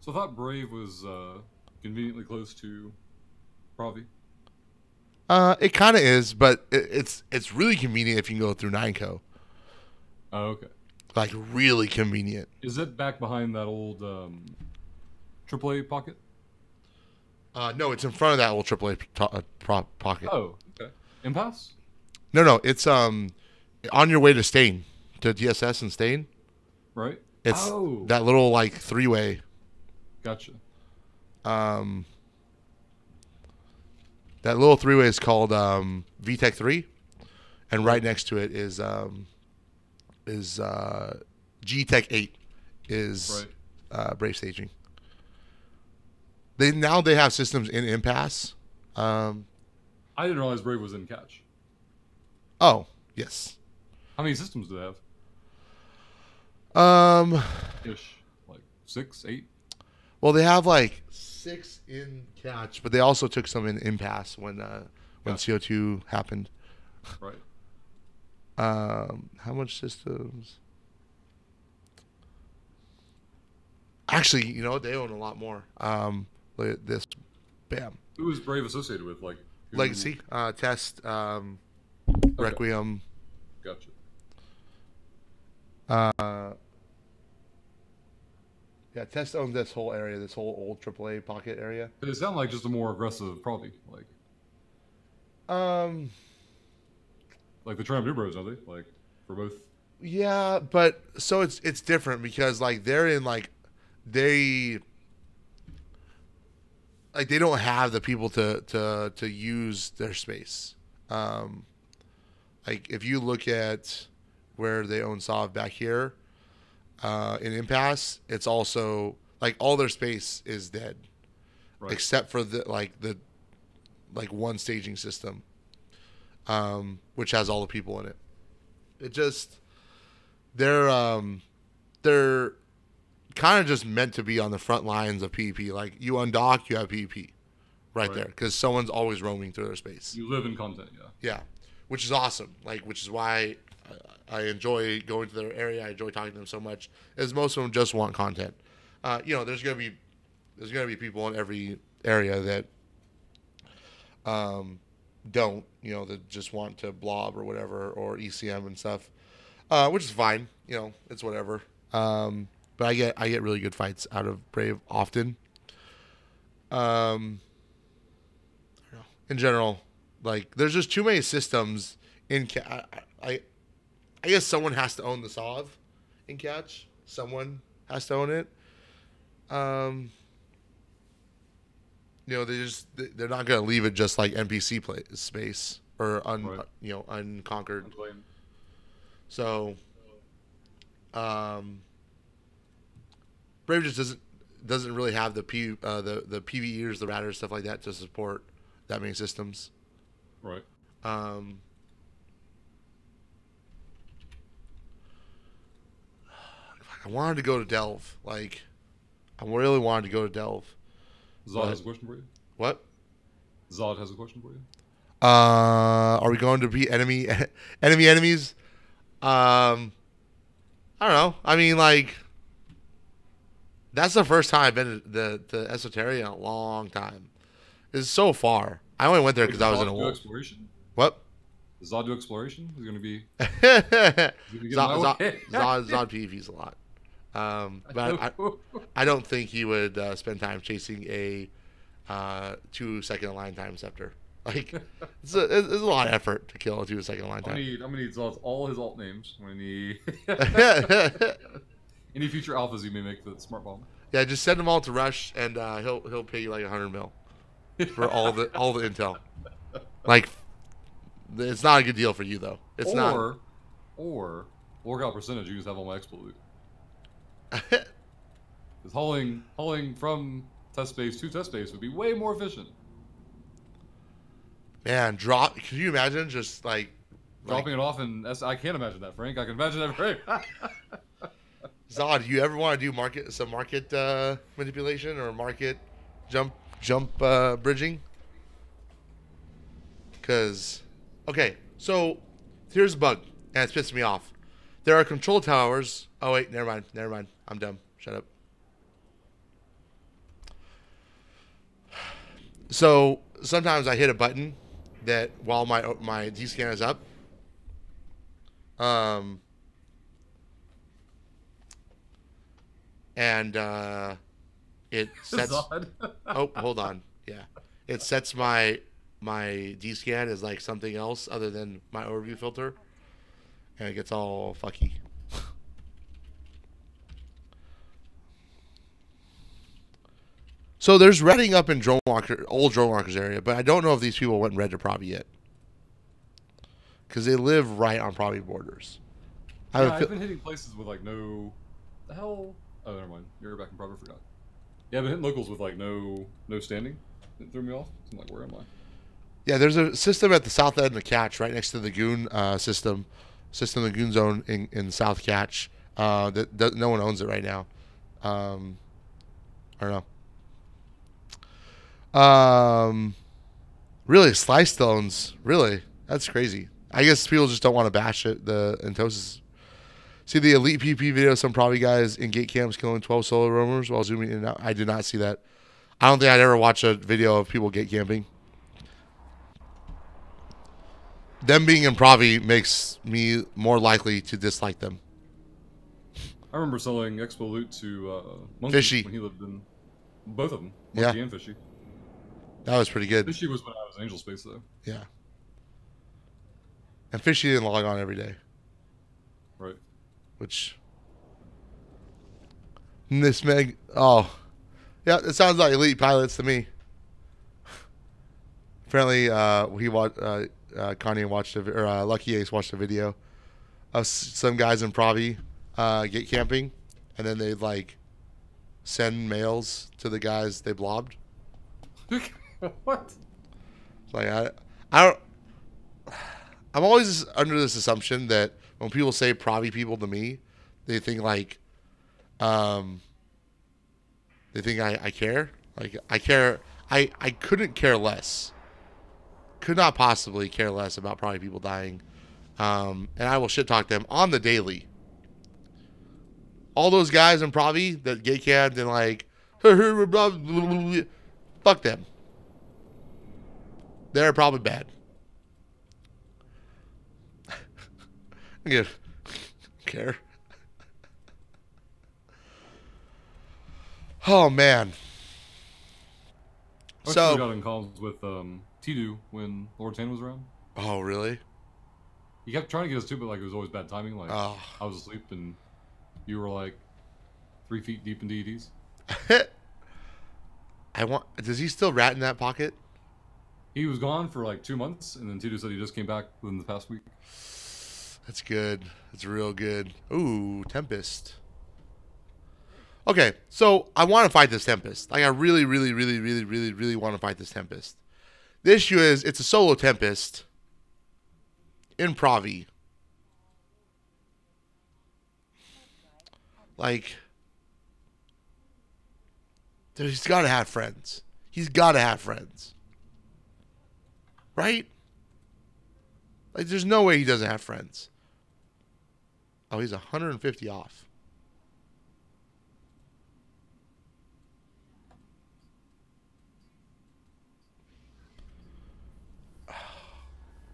So I thought Brave was conveniently close to Pravi. It kind of is, but it's really convenient if you can go through Nineco. Oh, okay. Like, really convenient. Is it back behind that old AAA pocket? No, it's in front of that old AAA pocket. Oh, okay. Impasse? No, it's on your way to Stain, to DSS and Stain. Right. It's that little like three-way. Gotcha. That little three-way is called VTEC 3, and right next to it is GTEC 8 is Brave staging. They have systems in Impasse. I didn't realize Brave was in Catch. Oh, yes. How many systems do they have? Ish. Like 6, 8? Well, they have like 6 in Catch, but they also took some in Impasse when CO2 happened. Right. How much systems? Actually, they own a lot more. Look at this. Bam. Who is Brave associated with? Like Legacy, Test, Requiem. Gotcha. Yeah, Test owns this whole area, this whole old AAA pocket area. It sounds like just a more aggressive, probably like the Toronto Bros, don't they? Like for both. Yeah, but so it's different because like they're in they don't have the people to use their space. Like if you look at where they own Sov back here, in Impasse, it's also like all their space is dead, except for the one staging system, which has all the people in it. It just they're kind of just meant to be on the front lines of PvP. Like you undock, you have PvP right there because someone's always roaming through their space. You live in content, yeah. Yeah, which is awesome. Which is why I enjoy going to their area. I enjoy talking to them so much, as most of them just want content. There's gonna be people in every area that don't, that just want to blob or whatever or ECM and stuff, which is fine. It's whatever. But I get really good fights out of Brave often. I don't know. In general, there's just too many systems in. I guess someone has to own the Sov in Catch. Someone has to own it. They're not gonna leave it just like NPC space or unconquered. Unplaying. So, Brave just doesn't really have the the PVEs, the Ratters, stuff like that to support that many systems. Right. I wanted to go to Delve. Like, I really wanted to go to Delve. Zod has a question for you. What? Zod has a question for you. Are we going to be enemies? I don't know. I mean, like, that's the first time I've been to Esoteria in a long time. It's so far. I only went there because I was in a war. Exploration. What? Does Zod do exploration? He's gonna be. Zod PvPs a lot. But I don't think he would spend time chasing a 2-second align time scepter. Like, it's a lot of effort to kill a 2-second align time. I'm gonna need Zod's all his alt names. I'm gonna need any future alphas you may make for the smart bomb. Yeah, just send them all to Rush, and he'll pay you like 100 mil for all the intel. Like, it's not a good deal for you though. It's not. Or workout percentage. You just have all my expo loot. Because hauling from test space to test space would be way more efficient. Man, could you imagine just like dropping it off I can't imagine that, Frank. I can imagine that, Frank. Zod, do you ever want to do some market manipulation or market jump bridging? Because, okay, so here's a bug, and it's pissing me off. There are control towers. Oh wait, never mind. I'm dumb. Shut up. So sometimes I hit a button that while my D scan is up, and it sets. Oh, hold on. Yeah, it sets my D scan as like something else other than my overview filter, and it gets all fucky. So there's redding up in old drone walkers area, but I don't know if these people went red to Provi yet, because they live right on Provi borders. I've been hitting places with like no, the hell. Oh, never mind. You're back in Provi. I forgot. Yeah, I've been hitting locals with like no standing. It threw me off. So I'm like, where am I? Yeah, there's a system at the south end of the catch, right next to the goon system, the goon zone in South Catch. That no one owns it right now. I don't know. Really, slice stones. Really, that's crazy. I guess people just don't want to bash it. The Entosis. See the elite PP video. Some Provi guys in gate camps killing 12 solo roamers while zooming in and out. I did not see that. I don't think I'd ever watch a video of people gate camping. Them being in Provi makes me more likely to dislike them. I remember selling expo loot to Monkey Fishy when he lived in both of them. Yeah. Monkey and Fishy. That was pretty good. Fishy was when I was in Angel Space though. Yeah. And Fishy didn't log on every day. Right. Which. This Meg. Oh. Yeah, it sounds like elite pilots to me. Apparently, he watched. Kanye watched Lucky Ace watched a video of some guys in Provi gate camping, and then they'd like send mails to the guys they blobbed. What? Like I don't. I'm always under this assumption that when people say Provi people to me, they think like, they think I care. Like I care. I couldn't care less. Could not possibly care less about Provi people dying. And I will shit talk them on the daily. All those guys in Provi that gay camped and like, fuck them. They're probably bad. I care. Oh man. I So got in calls with Tidu when Lord Tan was around. Oh really? He kept trying to get us to, but like it was always bad timing. Like Oh. I was asleep and you were like 3 feet deep in DEDs. Does he still rat in that pocket? He was gone for like 2 months, and then Tidu said he just came back within the past week. That's good. That's real good. Ooh, Tempest. Okay, so I want to fight this Tempest. Like I really, really, really, really, really, really want to fight this Tempest. The issue is it's a solo Tempest in Provi. Like, he's got to have friends. He's got to have friends. Right? Like, there's no way he doesn't have friends. Oh, he's 150 off.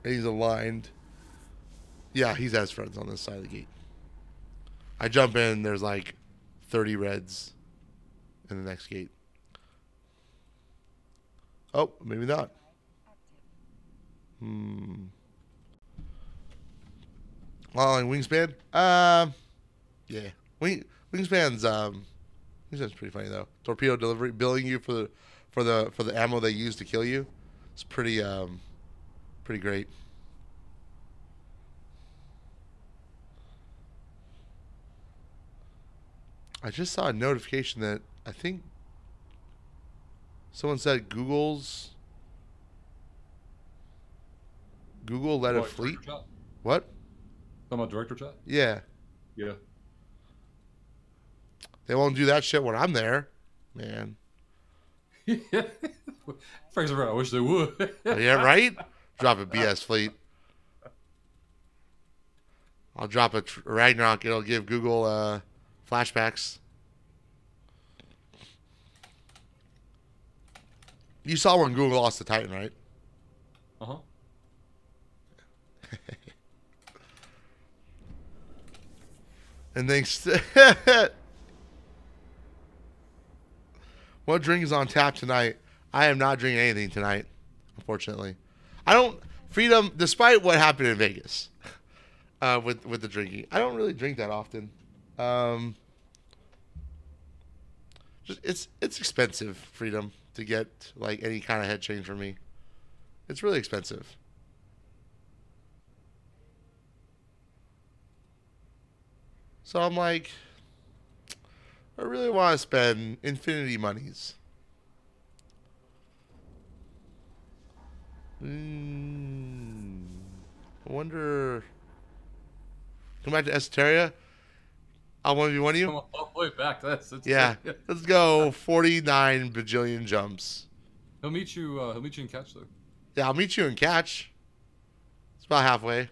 He's aligned. Yeah, he has friends on this side of the gate. I jump in, there's like 30 reds in the next gate. Oh, maybe not. Long wingspan? Yeah. Wingspan's pretty funny though. Torpedo delivery, billing you for the ammo they use to kill you. It's pretty great. I just saw a notification that I think someone said Google led a fleet. What? Talking about director chat? Yeah. Yeah. They won't do that shit when I'm there, man. Yeah. Frank's right. I wish they would. Yeah, right? Drop a BS fleet. I'll drop a Ragnarok. It'll give Google flashbacks. You saw when Google lost the Titan, right? Uh-huh. And thanks. What drink is on tap tonight? I am not drinking anything tonight, unfortunately. I don't Freedom, despite what happened in Vegas, with the drinking, I don't really drink that often. It's expensive, Freedom, to get like any kind of head change for me. It's really expensive. So I'm like, I really want to spend infinity monies. I wonder. Come back to Esoteria. I'll 1v1 you. Come all the way back. That's Yeah. Let's go. 49 bajillion jumps. He'll meet you. He'll meet you in catch though. Yeah, I'll meet you in catch. It's about halfway.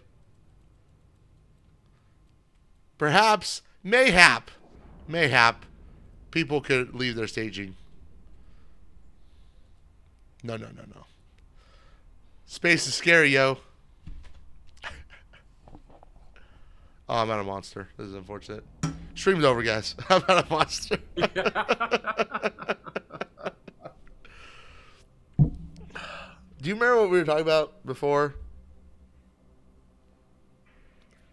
Perhaps, mayhap, people could leave their staging. No. Space is scary, yo. Oh, I'm not a monster. This is unfortunate. Stream's over, guys. I'm not a monster. Do you remember what we were talking about before?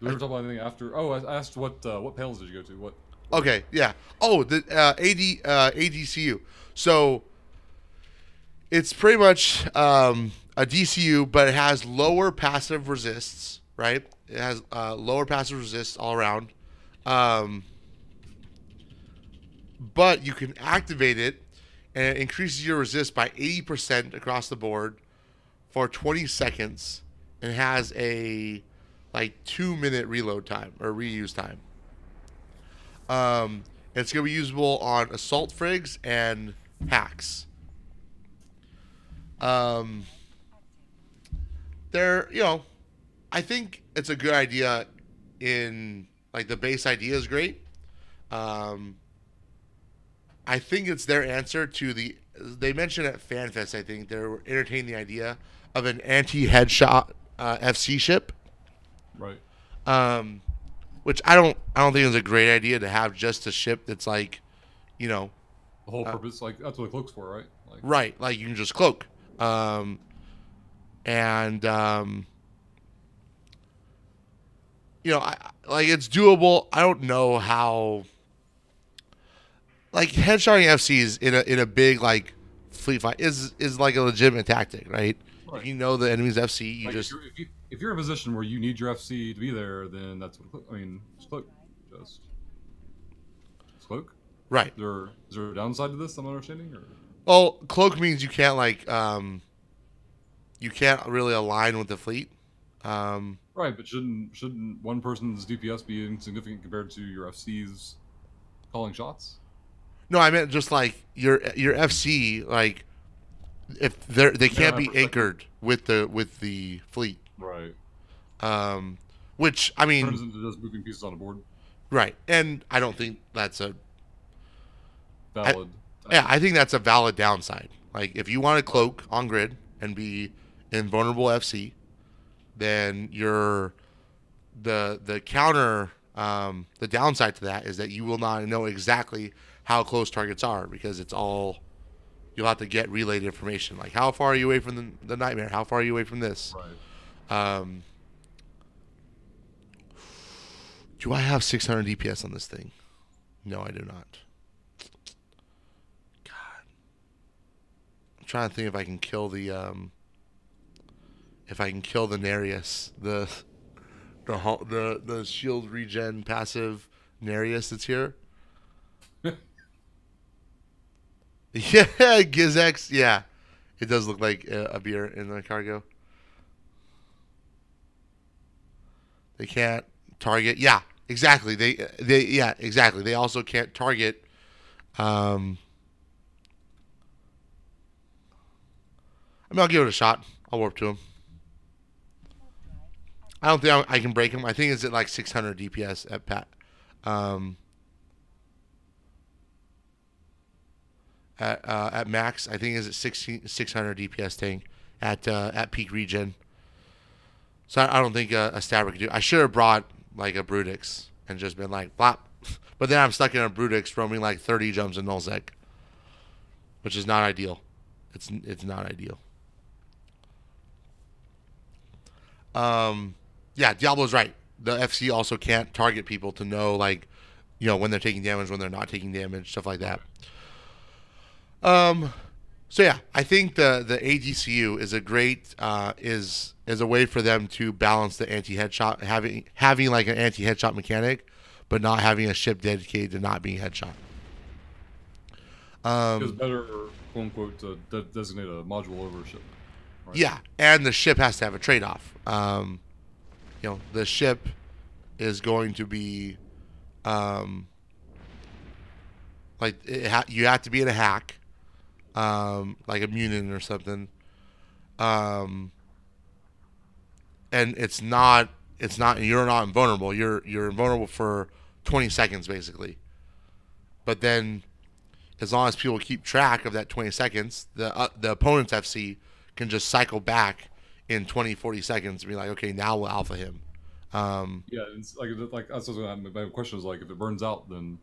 We were talking about anything after. Oh, I asked what panels did you go to? What? Okay, yeah. Oh, the ADCU. So it's pretty much a DCU, but it has lower passive resists, right? It has lower passive resists all around. But you can activate it, and it increases your resist by 80% across the board for 20 seconds, and has a like 2-minute reload time or reuse time. It's gonna be usable on assault frigs and hacks. I think it's a good idea. In like the base idea is great. I think it's their answer to they mentioned at FanFest, I think they were entertaining the idea of an anti-headshot FC ship. Right. Which I don't think is a great idea to have just a ship that's like, The whole purpose, like that's what the cloak's for, right? Right, like you can just cloak. It's doable. I don't know how. Like headshotting FCs in a big like fleet fight is like a legitimate tactic, right? If you know the enemy's FC, you just. If you're in a position where you need your FC to be there, then that's what it's cloak. Just cloak. Right. Is there a downside to this? I'm not understanding. Or Well, cloak means you can't like you can't really align with the fleet. right, but shouldn't one person's DPS be insignificant compared to your FC's calling shots? No, I meant just like your FC, like if they can't be anchored with the fleet. Right. Which I mean, Turns into just moving pieces on a board. right, and I don't think that's a Valid. yeah, I think that's a valid downside. Like if you want to cloak on grid and be invulnerable FC, then the counter the downside to that is that you will not know exactly how close targets are because it's all you'll have to get relayed information like how far are you away from the nightmare, how far are you away from this. Right. Do I have 600 DPS on this thing? No, I do not. God, I'm trying to think if I can kill the Nereus, the shield regen passive Nereus that's here. Yeah, Gizex. Yeah, it does look like a beer in the cargo. They can't target. Yeah, exactly. Yeah, exactly. They also can't target. I mean, I'll give it a shot. I'll warp to him. I don't think I can break him. I think it's at like 600 DPS at Pat. At max, I think it's at 600 DPS tank at peak regen. So I don't think a stabber could do. I should have brought like a Brutix and just been like blop, but then I'm stuck in a Brutix roaming like 30 jumps in nullsec, which is not ideal. It's not ideal. Yeah, Diablo's right. The FC also can't target people to know like, when they're taking damage, when they're not taking damage, stuff like that. So yeah, I think the ADCU is a great is a way for them to balance the anti-headshot, having like an anti-headshot mechanic, but not having a ship dedicated to not being headshot. It's better, quote unquote, to designate a module over a ship. Right? Yeah, and the ship has to have a trade-off. The ship is going to be you have to be in a hack. Like a mutant or something, and you're not invulnerable. You're invulnerable for 20 seconds basically. But then, as long as people keep track of that 20 seconds, the opponent's FC can just cycle back in 20, 40 seconds and be like, okay, now we'll alpha him. Yeah, it's like that's what my question is like. If it burns out, then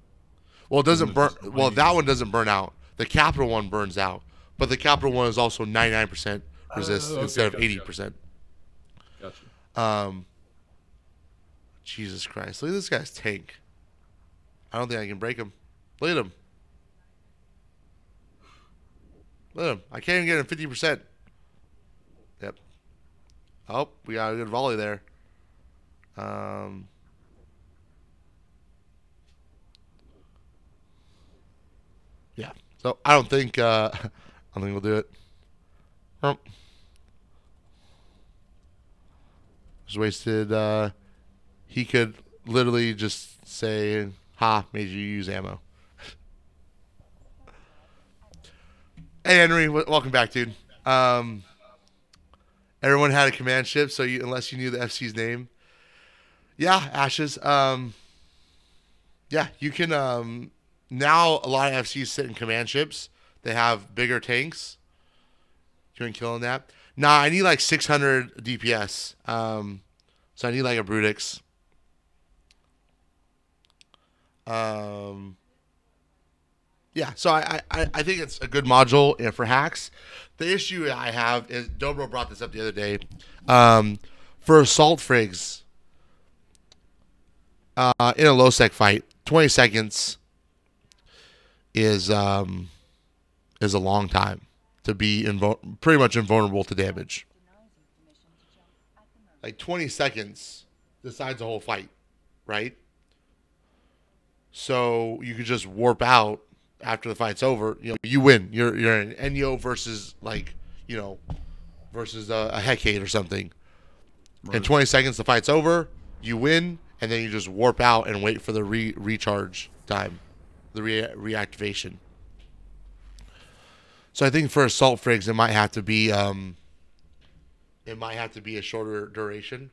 well, it doesn't burn. Well, that one doesn't burn out. The capital one burns out, but the capital one is also 99% resist instead of 80%. Gotcha. Jesus Christ! Look at this guy's tank. I don't think I can break him. Look at him. Look at him. I can't even get him 50%. Yep. Oh, we got a good volley there. Yeah. So I don't think we'll do it. Just wasted. He could literally just say, "Ha, made you use ammo." Hey Henry, welcome back, dude. Everyone had a command ship, so unless you knew the FC's name, yeah, Ashes. Yeah, you can. Now a lot of FCs sit in command ships. They have bigger tanks. You ain't killing that. Nah, I need like 600 DPS. So I need like a Brutix. Yeah, so I think it's a good module for hacks. The issue I have is Dobro brought this up the other day. For assault frigs, in a low sec fight, 20 seconds is a long time to be pretty much invulnerable to damage. Like 20 seconds decides the whole fight, right? So you could just warp out after the fight's over. You know, you win. You're an Enyo versus like, you know, versus a Hecate or something. In 20 seconds, the fight's over. You win, and then you just warp out and wait for the recharge time, the reactivation. So I think for assault frigs, it might have to be a shorter duration,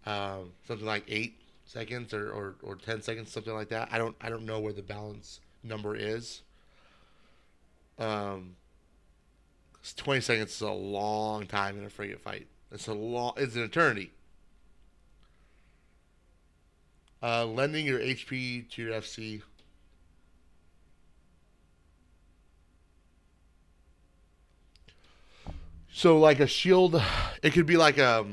something like 8 seconds or 10 seconds, something like that. I don't know where the balance number is. 20 seconds is a long time in a frigate fight. It's an eternity. Lending your HP to your FC. So like a shield, it could be like a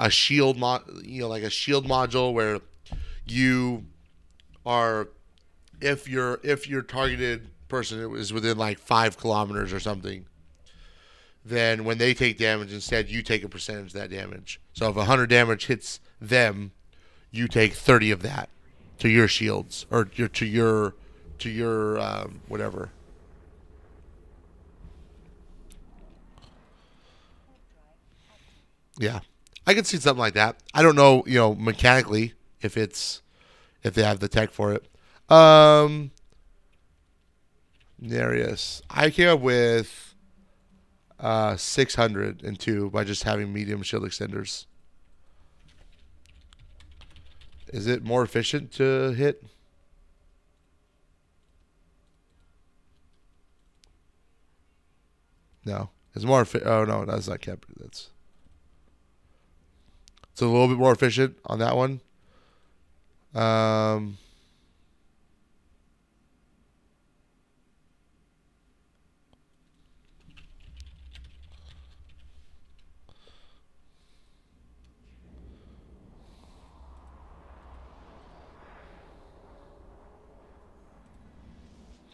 shield like a shield module where you are, if your targeted person is within like 5 kilometers or something, then when they take damage, instead you take a percentage of that damage. So if 100 damage hits them, you take 30 of that to your shields or to your whatever. Yeah, I could see something like that. I don't know, mechanically if they have the tech for it. Nereus, I came up with 602 by just having medium shield extenders. Is it more efficient to hit? No, it's more. Oh no, that's not kept. It's a little bit more efficient on that one.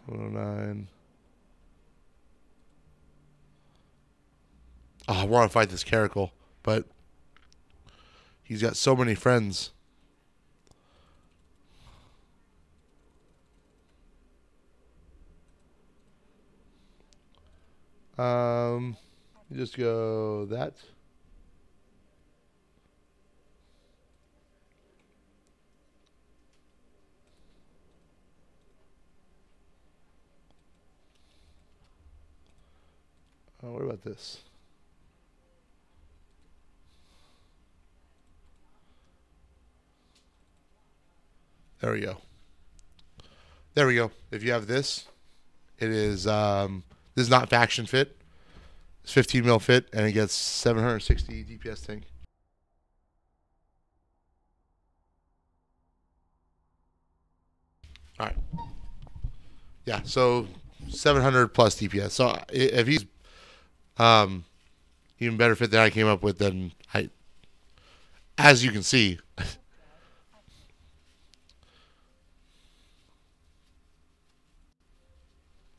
109. Oh, I want to fight this Caracal, but he's got so many friends. You just go that. What about this? There we go. There we go. If you have this, it is this is not faction fit. It's 15 mil fit, and it gets 760 DPS tank. All right. Yeah, so 700 plus DPS. So if he's even better fit than I came up with, then as you can see.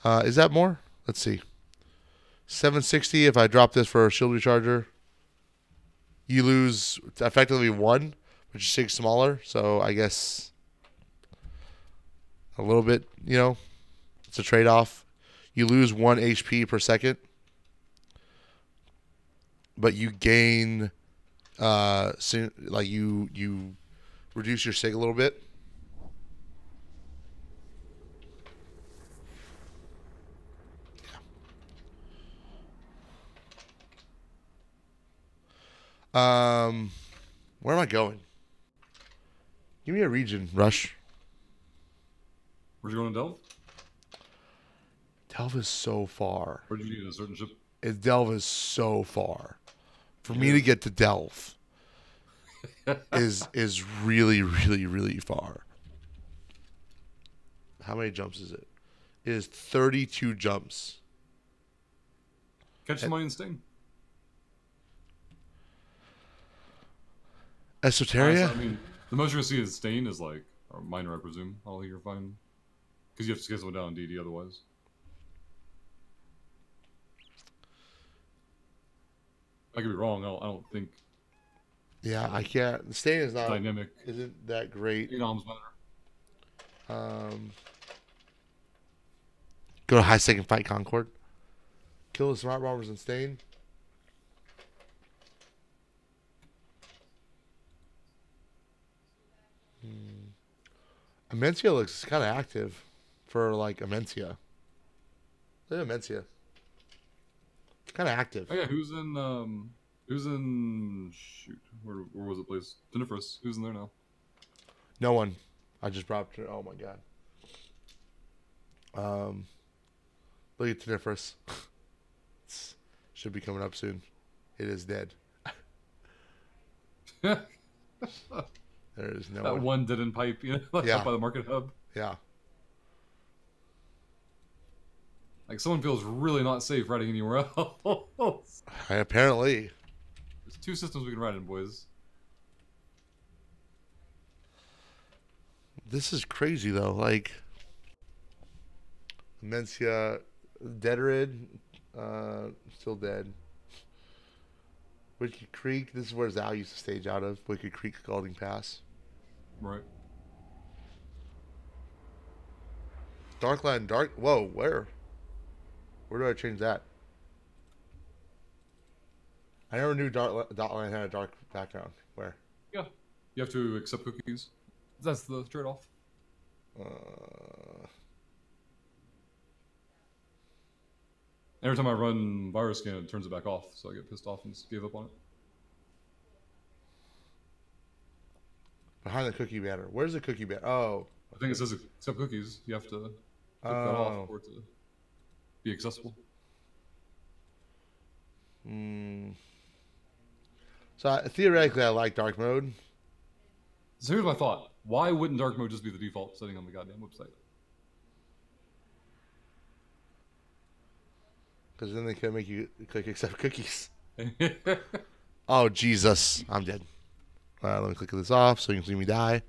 Is that more? Let's see. 760 if I drop this for a shield recharger. You lose effectively 1, which is 6 smaller. So I guess a little bit, it's a trade-off. You lose 1 HP per second. But you gain, you reduce your sig a little bit. Where am I going? Give me a region, Rush. Where'd you going to Delve? Delve is so far. Where'd you need a certain ship? Delve is so far. For me to get to Delve is really, really, really far. How many jumps is it? It is 32 jumps. Catch somebody in Sting. Esoteria? I mean, the most you're going to see is Stain is like, or Minor, I presume, all you're finding. Because you have to scale down DD otherwise. I could be wrong. I don't think. Yeah, I can't. Stain is not dynamic. Isn't that great? Enom's better. Go to high second fight Concord. Kill the smart bombers and stain. Amencia looks kind of active for like Amencia. Look at Amencia. Kind of active. Oh yeah, who's in shoot? Where was it placed? Tenifris. Who's in there now? No one. I just dropped her. Oh my god. Look at Tenifris. Should be coming up soon. It is dead. There is no That one didn't pipe, you know, like Yeah. up by the market hub. Yeah. Like someone feels really not safe riding anywhere else. Apparently. There's 2 systems we can ride in, boys. This is crazy though. Like Mencia, Deadrid, still dead. Wicked Creek. This is where Zal used to stage out of. Wicked Creek Scalding Pass. Right. Darkland, Dark. Whoa, where? Where do I change that? I never knew Darkland had a dark background. Where? Yeah. You have to accept cookies. That's the trade-off. Every time I run virus scan, it turns it back off, so I get pissed off and just gave up on it. Behind the cookie banner. Where's the cookie banner? Oh. I think it says accept cookies. You have to click that off for it to be accessible. So theoretically, I like dark mode. So here's my thought. Why wouldn't dark mode just be the default setting on the goddamn website? Because then they can make you click accept cookies. Oh, Jesus. I'm dead. Let me click this off so you can see me die.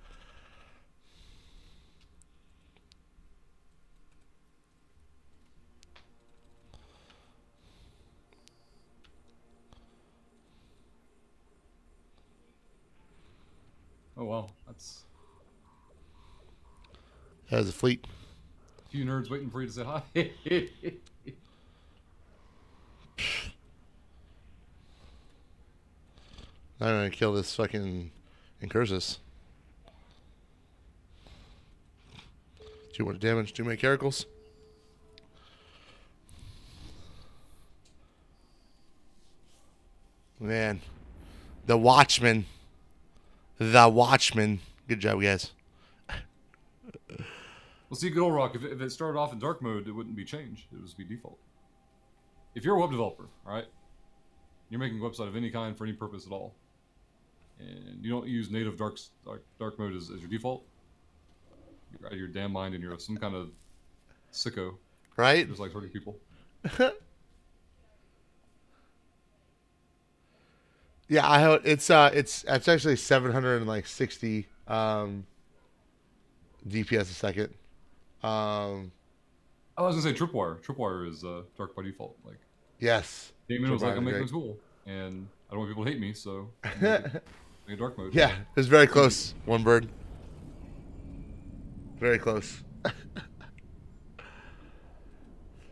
Oh wow, that's There's a fleet. a few nerds waiting for you to say hi. I'm gonna kill this fucking Incursus. 200 damage, 2 many caracals. Man. The Watchman. The Watchman. Good job, guys. Well, see, good old Rock, if it started off in dark mode, it wouldn't be changed. It would just be default. If you're a web developer, all right, you're making a website of any kind for any purpose at all, and you don't use native dark mode as your default, you're out of your damn mind and you're some kind of sicko. Right? Just like hurting people. Yeah, I hope it's actually 760 DPS a second. I was gonna say Tripwire. Tripwire is dark by default. Like, Yes. Damon was like, I'm making a great. tool, and I don't want people to hate me, so I'm make a dark mode. Yeah, it was very close. One bird. Very close.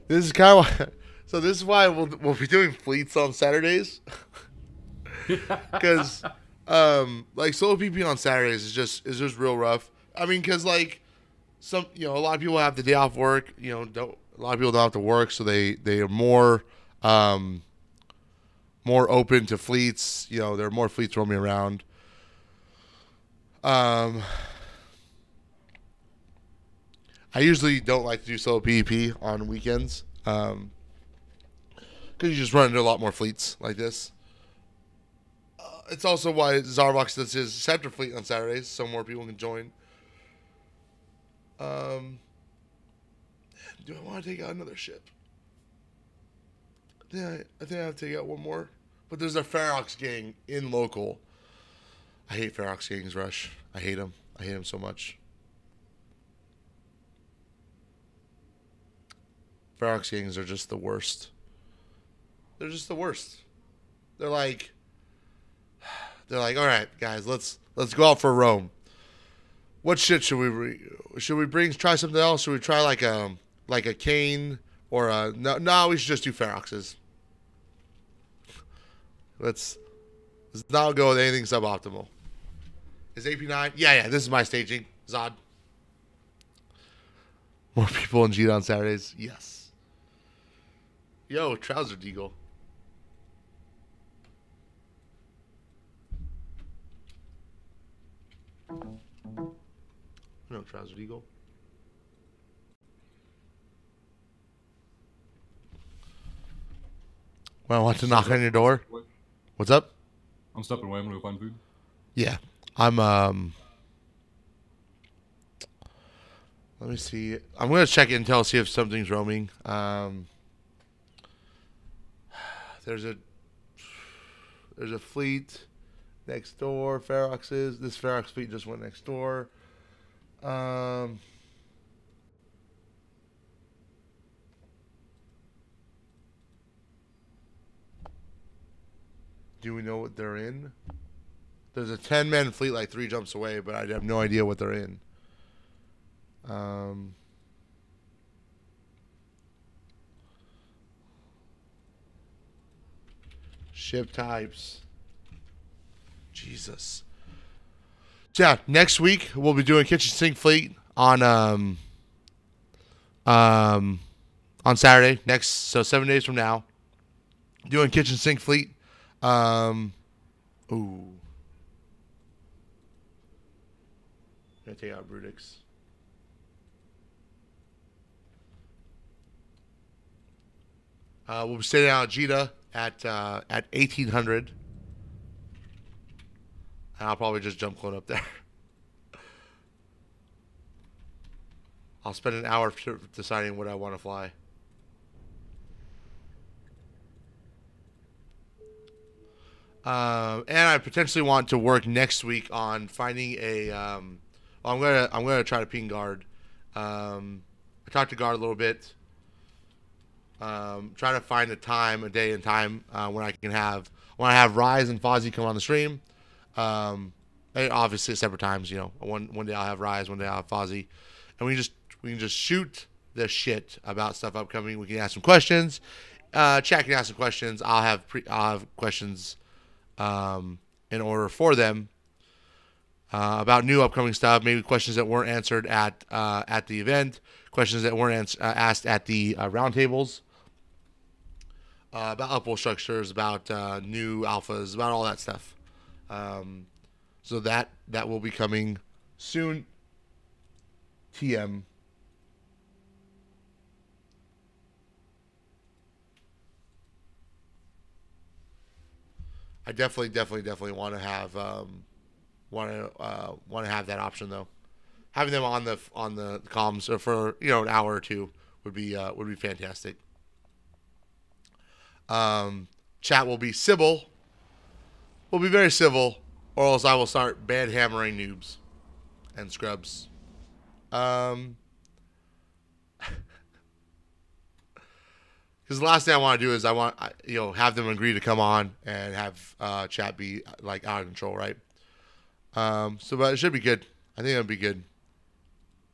This is kind of why. So this is why we'll be doing fleets on Saturdays. Because like solo PP on Saturdays is just real rough. I mean, because like a lot of people have the day off work. A lot of people don't have to work, so they are more open to fleets. There are more fleets roaming around. I usually don't like to do solo PvP on weekends because you just run into a lot more fleets like this. It's also why Zarvox does his Scepter fleet on Saturdays, so more people can join. Do I want to take out another ship? I think I have to take out one more. But there's a Ferox gang in local. I hate Ferox gangs, Rush. I hate them. I hate them so much. Ferox gangs are just the worst. They're just the worst. They're like, all right, guys, let's go out for a roam. What shit should we bring? Try something else? Should we try like a cane or a no? We should just do Feroxes. Let's not go with anything suboptimal. Is AP9? Yeah. This is my staging. Zod. More people in Jeet on Saturdays. Yes. Yo, Trouser Deagle. No, Trouser Deagle. Well, I want to knock on your door. What's up? I'm stepping away. I'm gonna go find food. Yeah. I'm let me see. I'm gonna check Intel, see if something's roaming. There's a fleet next door. Ferox's. This Ferox fleet just went next door. Do we know what they're in? There's a 10-man fleet like 3 jumps away, but I have no idea what they're in. Ship types. Jesus. So yeah, next week we'll be doing kitchen sink fleet on Saturday. So 7 days from now, doing kitchen sink fleet. Ooh. Gonna take out Brutix. We'll be staying out at Jita at 1800. And I'll probably just jump clone up there. I'll spend an hour deciding what I want to fly. And I potentially want to work next week on finding a. I'm gonna try to ping Guard. I talked to Guard a little bit. Try to find a day and time when I have Rise and Fozzie come on the stream. Obviously at separate times. You know, one day I'll have Rise, one day I'll have Fozzie, and we can just shoot the shit about stuff upcoming. We can ask some questions. Chat can ask some questions. I'll have questions in order for them about new upcoming stuff. Maybe questions that weren't answered at the event. Questions that weren't asked at the roundtables. About upwell structures, about new alphas, about all that stuff. So that will be coming soon. TM. I definitely want to have have that option though. Having them on the comms for an hour or two would be fantastic. Chat will be civil. Will be very civil, or else I will start bad hammering noobs and scrubs. Because the last thing I want to do is I want have them agree to come on and have chat be like out of control, right? But it should be good. I think it'll be good.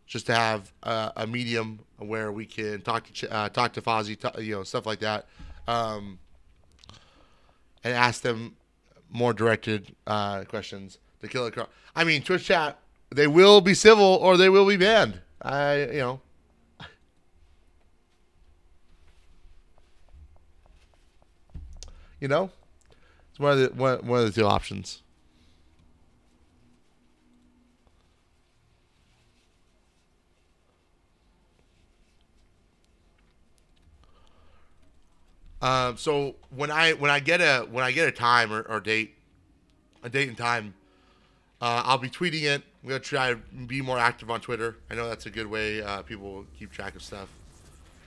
Just to have a medium where we can talk to Fozzie, stuff like that, and ask them more directed questions to kill it. I mean, Twitch chat, they will be civil or they will be banned. It's one of the two options. So when I get a time or date, a date and time, I'll be tweeting it. I'm gonna try to be more active on Twitter. I know that's a good way people keep track of stuff.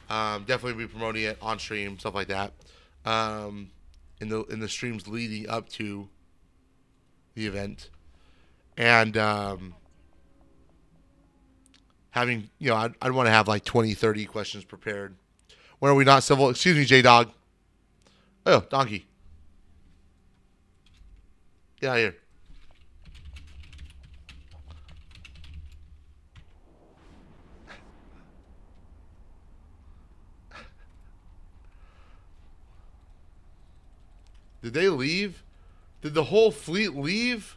Definitely be promoting it on stream, stuff like that. In the streams leading up to the event, and having I'd want to have like 20, 30 questions prepared. When are we not civil? Excuse me, J-Dog. Oh, Donkey. Get out of here. Did they leave? Did the whole fleet leave?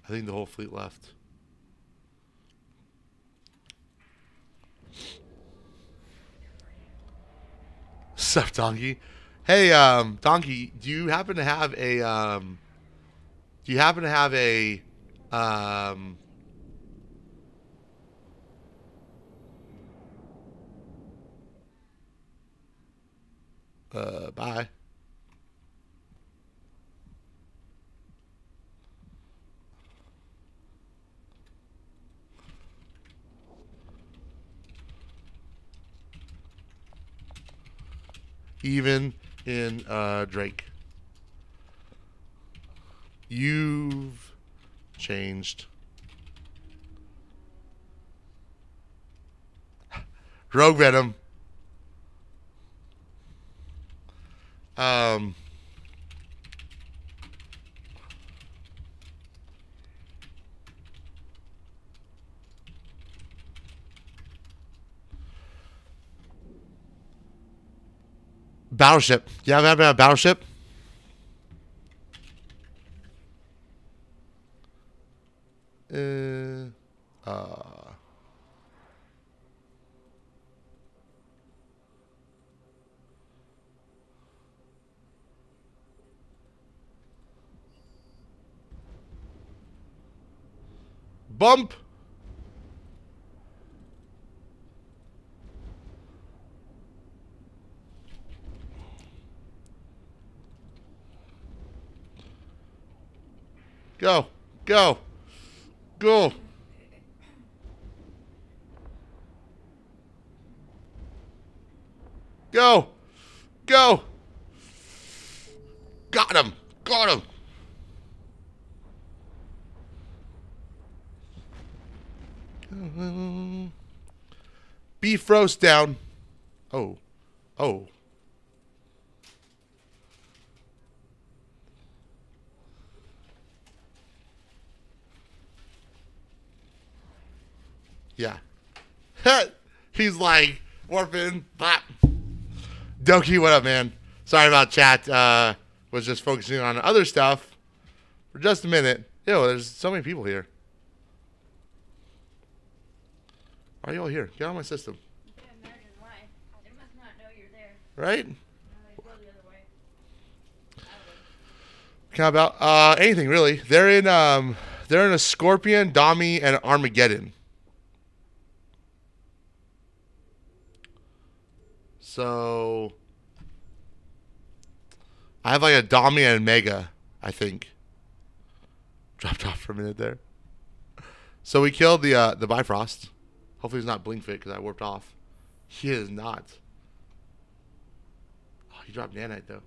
I think the whole fleet left. Sup, Donkey? Hey, Donkey, do you happen to have a bye. Even in Drake. You've changed. Rogue Venom. Battleship. You have a Battleship? Bump. Go. Go. Go. Go. Go. Got him. Got him. Beef roast down. Oh. Oh. Yeah. He's like, warping. Bop. Doki, what up, man? Sorry about chat. Was just focusing on other stuff for just a minute. Yo, there's so many people here. Why are you all here? Get on my system. Yeah, American Life. They must not know you're there. Right? No, they go the other way. Count about anything really. They're in a Scorpion, Dami, and Armageddon. So I have like a Dami and a Mega, I think. Dropped off for a minute there. So we killed the Bifrost. Hopefully he's not blink fit because I warped off. He is not. Oh, he dropped nanite though.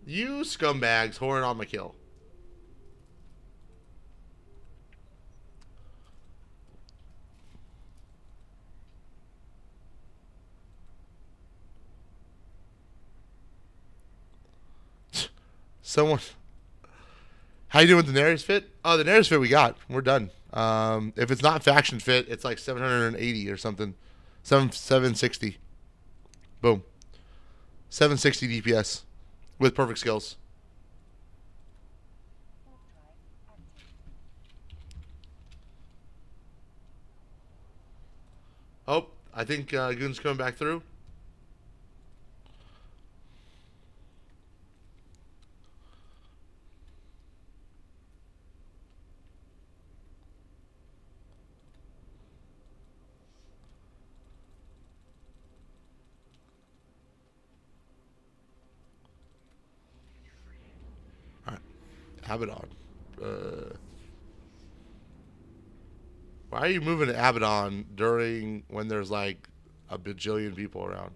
You scumbags whoring on my kill. Someone. How you doing with the Daenerys fit? Oh, the Daenerys fit we got. We're done. If it's not faction fit, it's like 780 or something. 760. Boom. 760 DPS with perfect skills. Oh, I think Goon's coming back through. Abaddon. Why are you moving to Abaddon during when there's like a bajillion people around?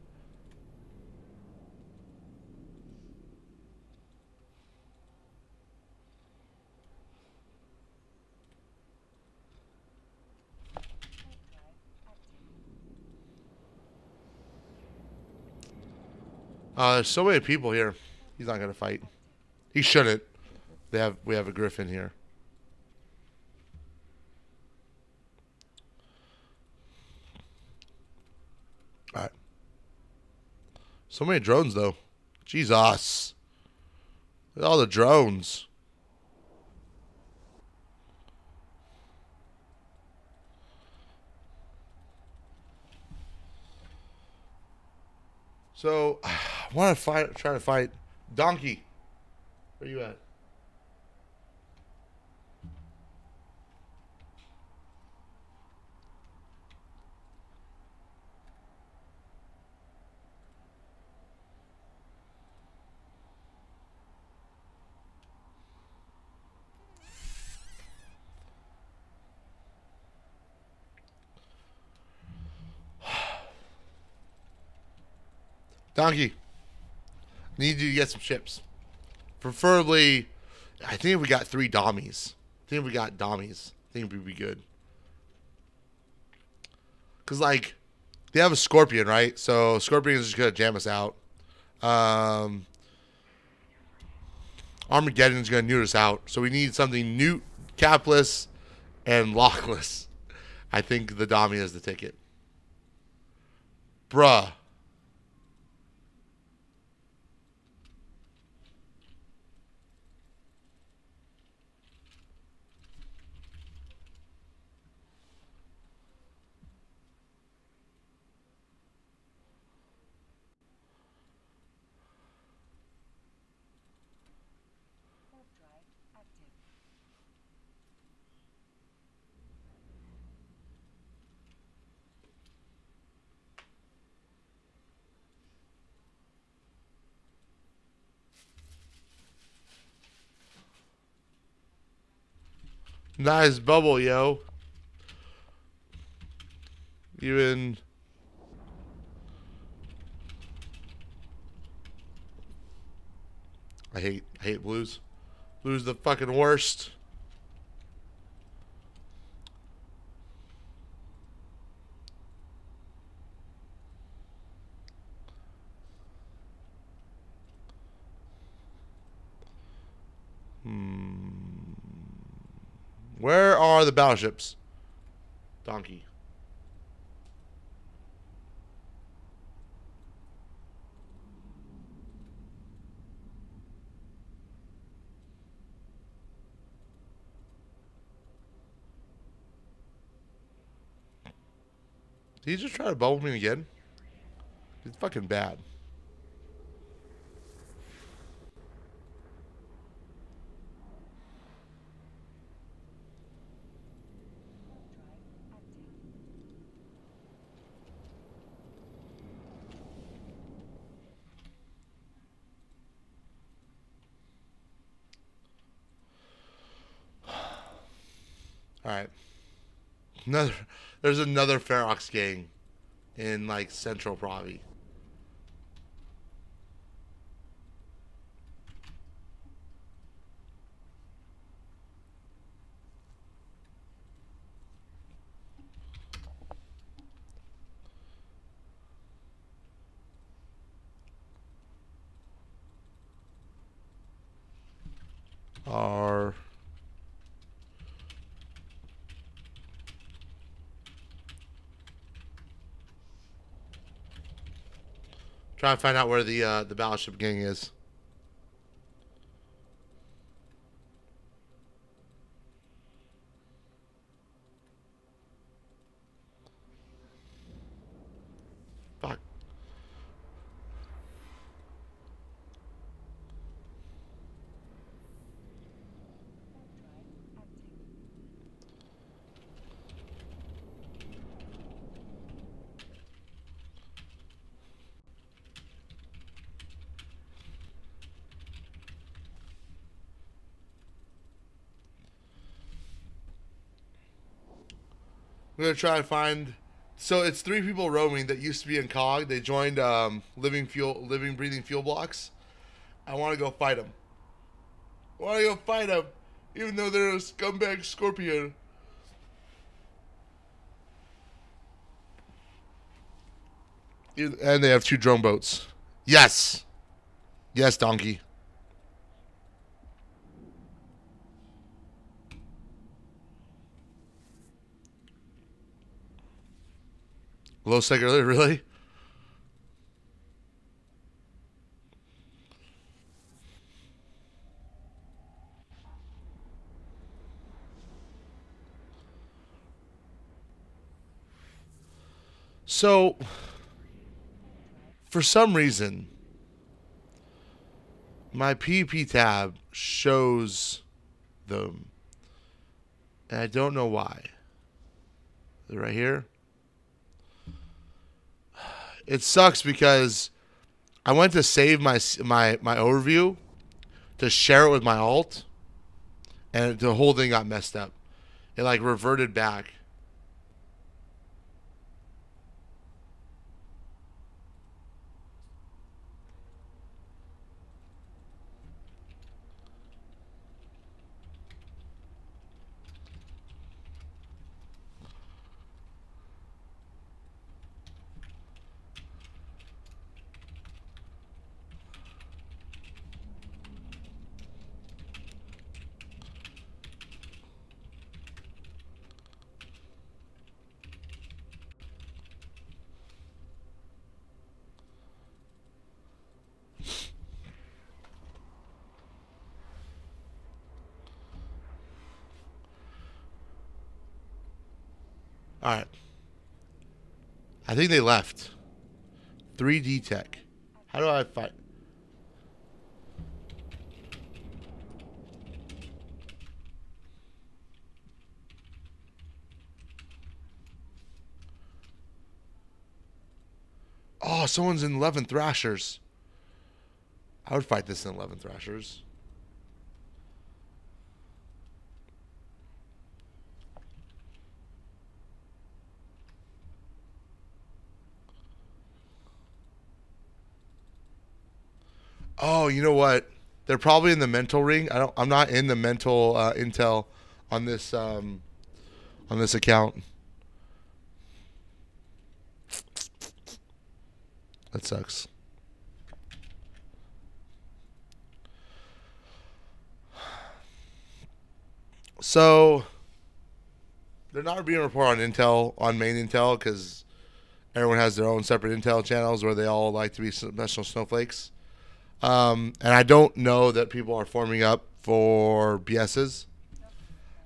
There's so many people here. He's not gonna fight. He shouldn't. We have a griffin here. All right. So many drones though. Jesus. Look at all the drones. So, I want to try to fight Donkey. Where you at? Donkey, need you to get some chips. Preferably, I think if we got 3 Dommies. I think we'd be good. Because, like, they have a Scorpion, right? So, Scorpion is just going to jam us out. Armageddon is going to nuke us out. So, we need something new, capless, and lockless. I think the Dommy is the ticket. Bruh. Nice bubble, yo. Even I hate blues. Blues the fucking worst. Where are the battleships? Donkey. Did he just try to bubble me again? It's fucking bad. All right. There's another Ferox gang in like Central Provi. Are trying to find out where the battleship gang is. Fuck. I'm gonna try to find. So it's 3 people roaming that used to be in COG. They joined living breathing fuel blocks. I want to go fight them. Even though they're a scumbag Scorpion. And they have 2 drone boats. Yes. Yes, donkey. Low second, really? So, for some reason, my PvP tab shows them, and I don't know why. They're right here. It sucks because I went to save my overview to share it with my alt, and the whole thing got messed up. It like reverted back. All right. I think they left. 3D Tech. How do I fight? Oh, someone's in 11 Thrashers. I would fight this in 11 Thrashers. Oh, you know what? They're probably in the mental ring. I'm not in the mental intel on this account. That sucks. So they're not being reported on intel on main intel because everyone has their own separate intel channels where they all like to be special snowflakes. And I don't know that people are forming up for BSs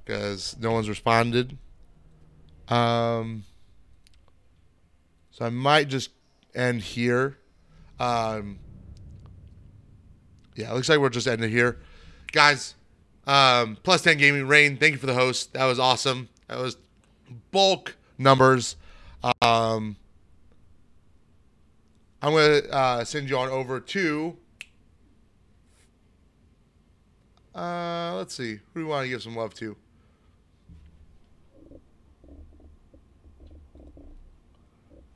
because no one's responded. So I might just end here. Yeah, it looks like we're just ending here. Guys, Plus 10 Gaming, Rain, thank you for the host. That was awesome. That was bulk numbers. I'm going to send you on over to... let's see. Who do we want to give some love to?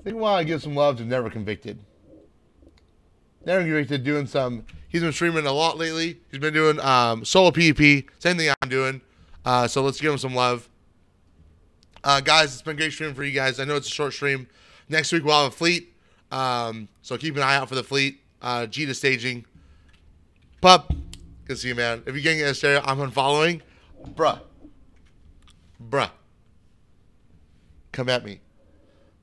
I think we want to give some love to Never Convicted. Never Convicted doing some... He's been streaming a lot lately. He's been doing solo PvP. Same thing I'm doing. So let's give him some love. Guys, it's been a great stream for you guys. I know it's a short stream. Next week we'll have a fleet. So keep an eye out for the fleet. G to staging. Pup. Good to see you, man. If you're getting in this area, I'm unfollowing. Bruh. Come at me.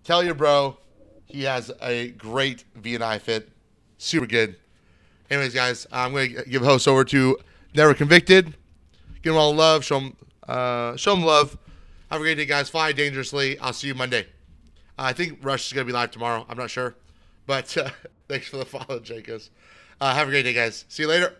Tell your bro he has a great V&I fit. Super good. Anyways, guys, I'm going to give host over to Never Convicted. Give him all love. Show him love. Have a great day, guys. Fly dangerously. I'll see you Monday. I think Rush is going to be live tomorrow. I'm not sure. But thanks for the follow, Jacobs. Have a great day, guys. See you later.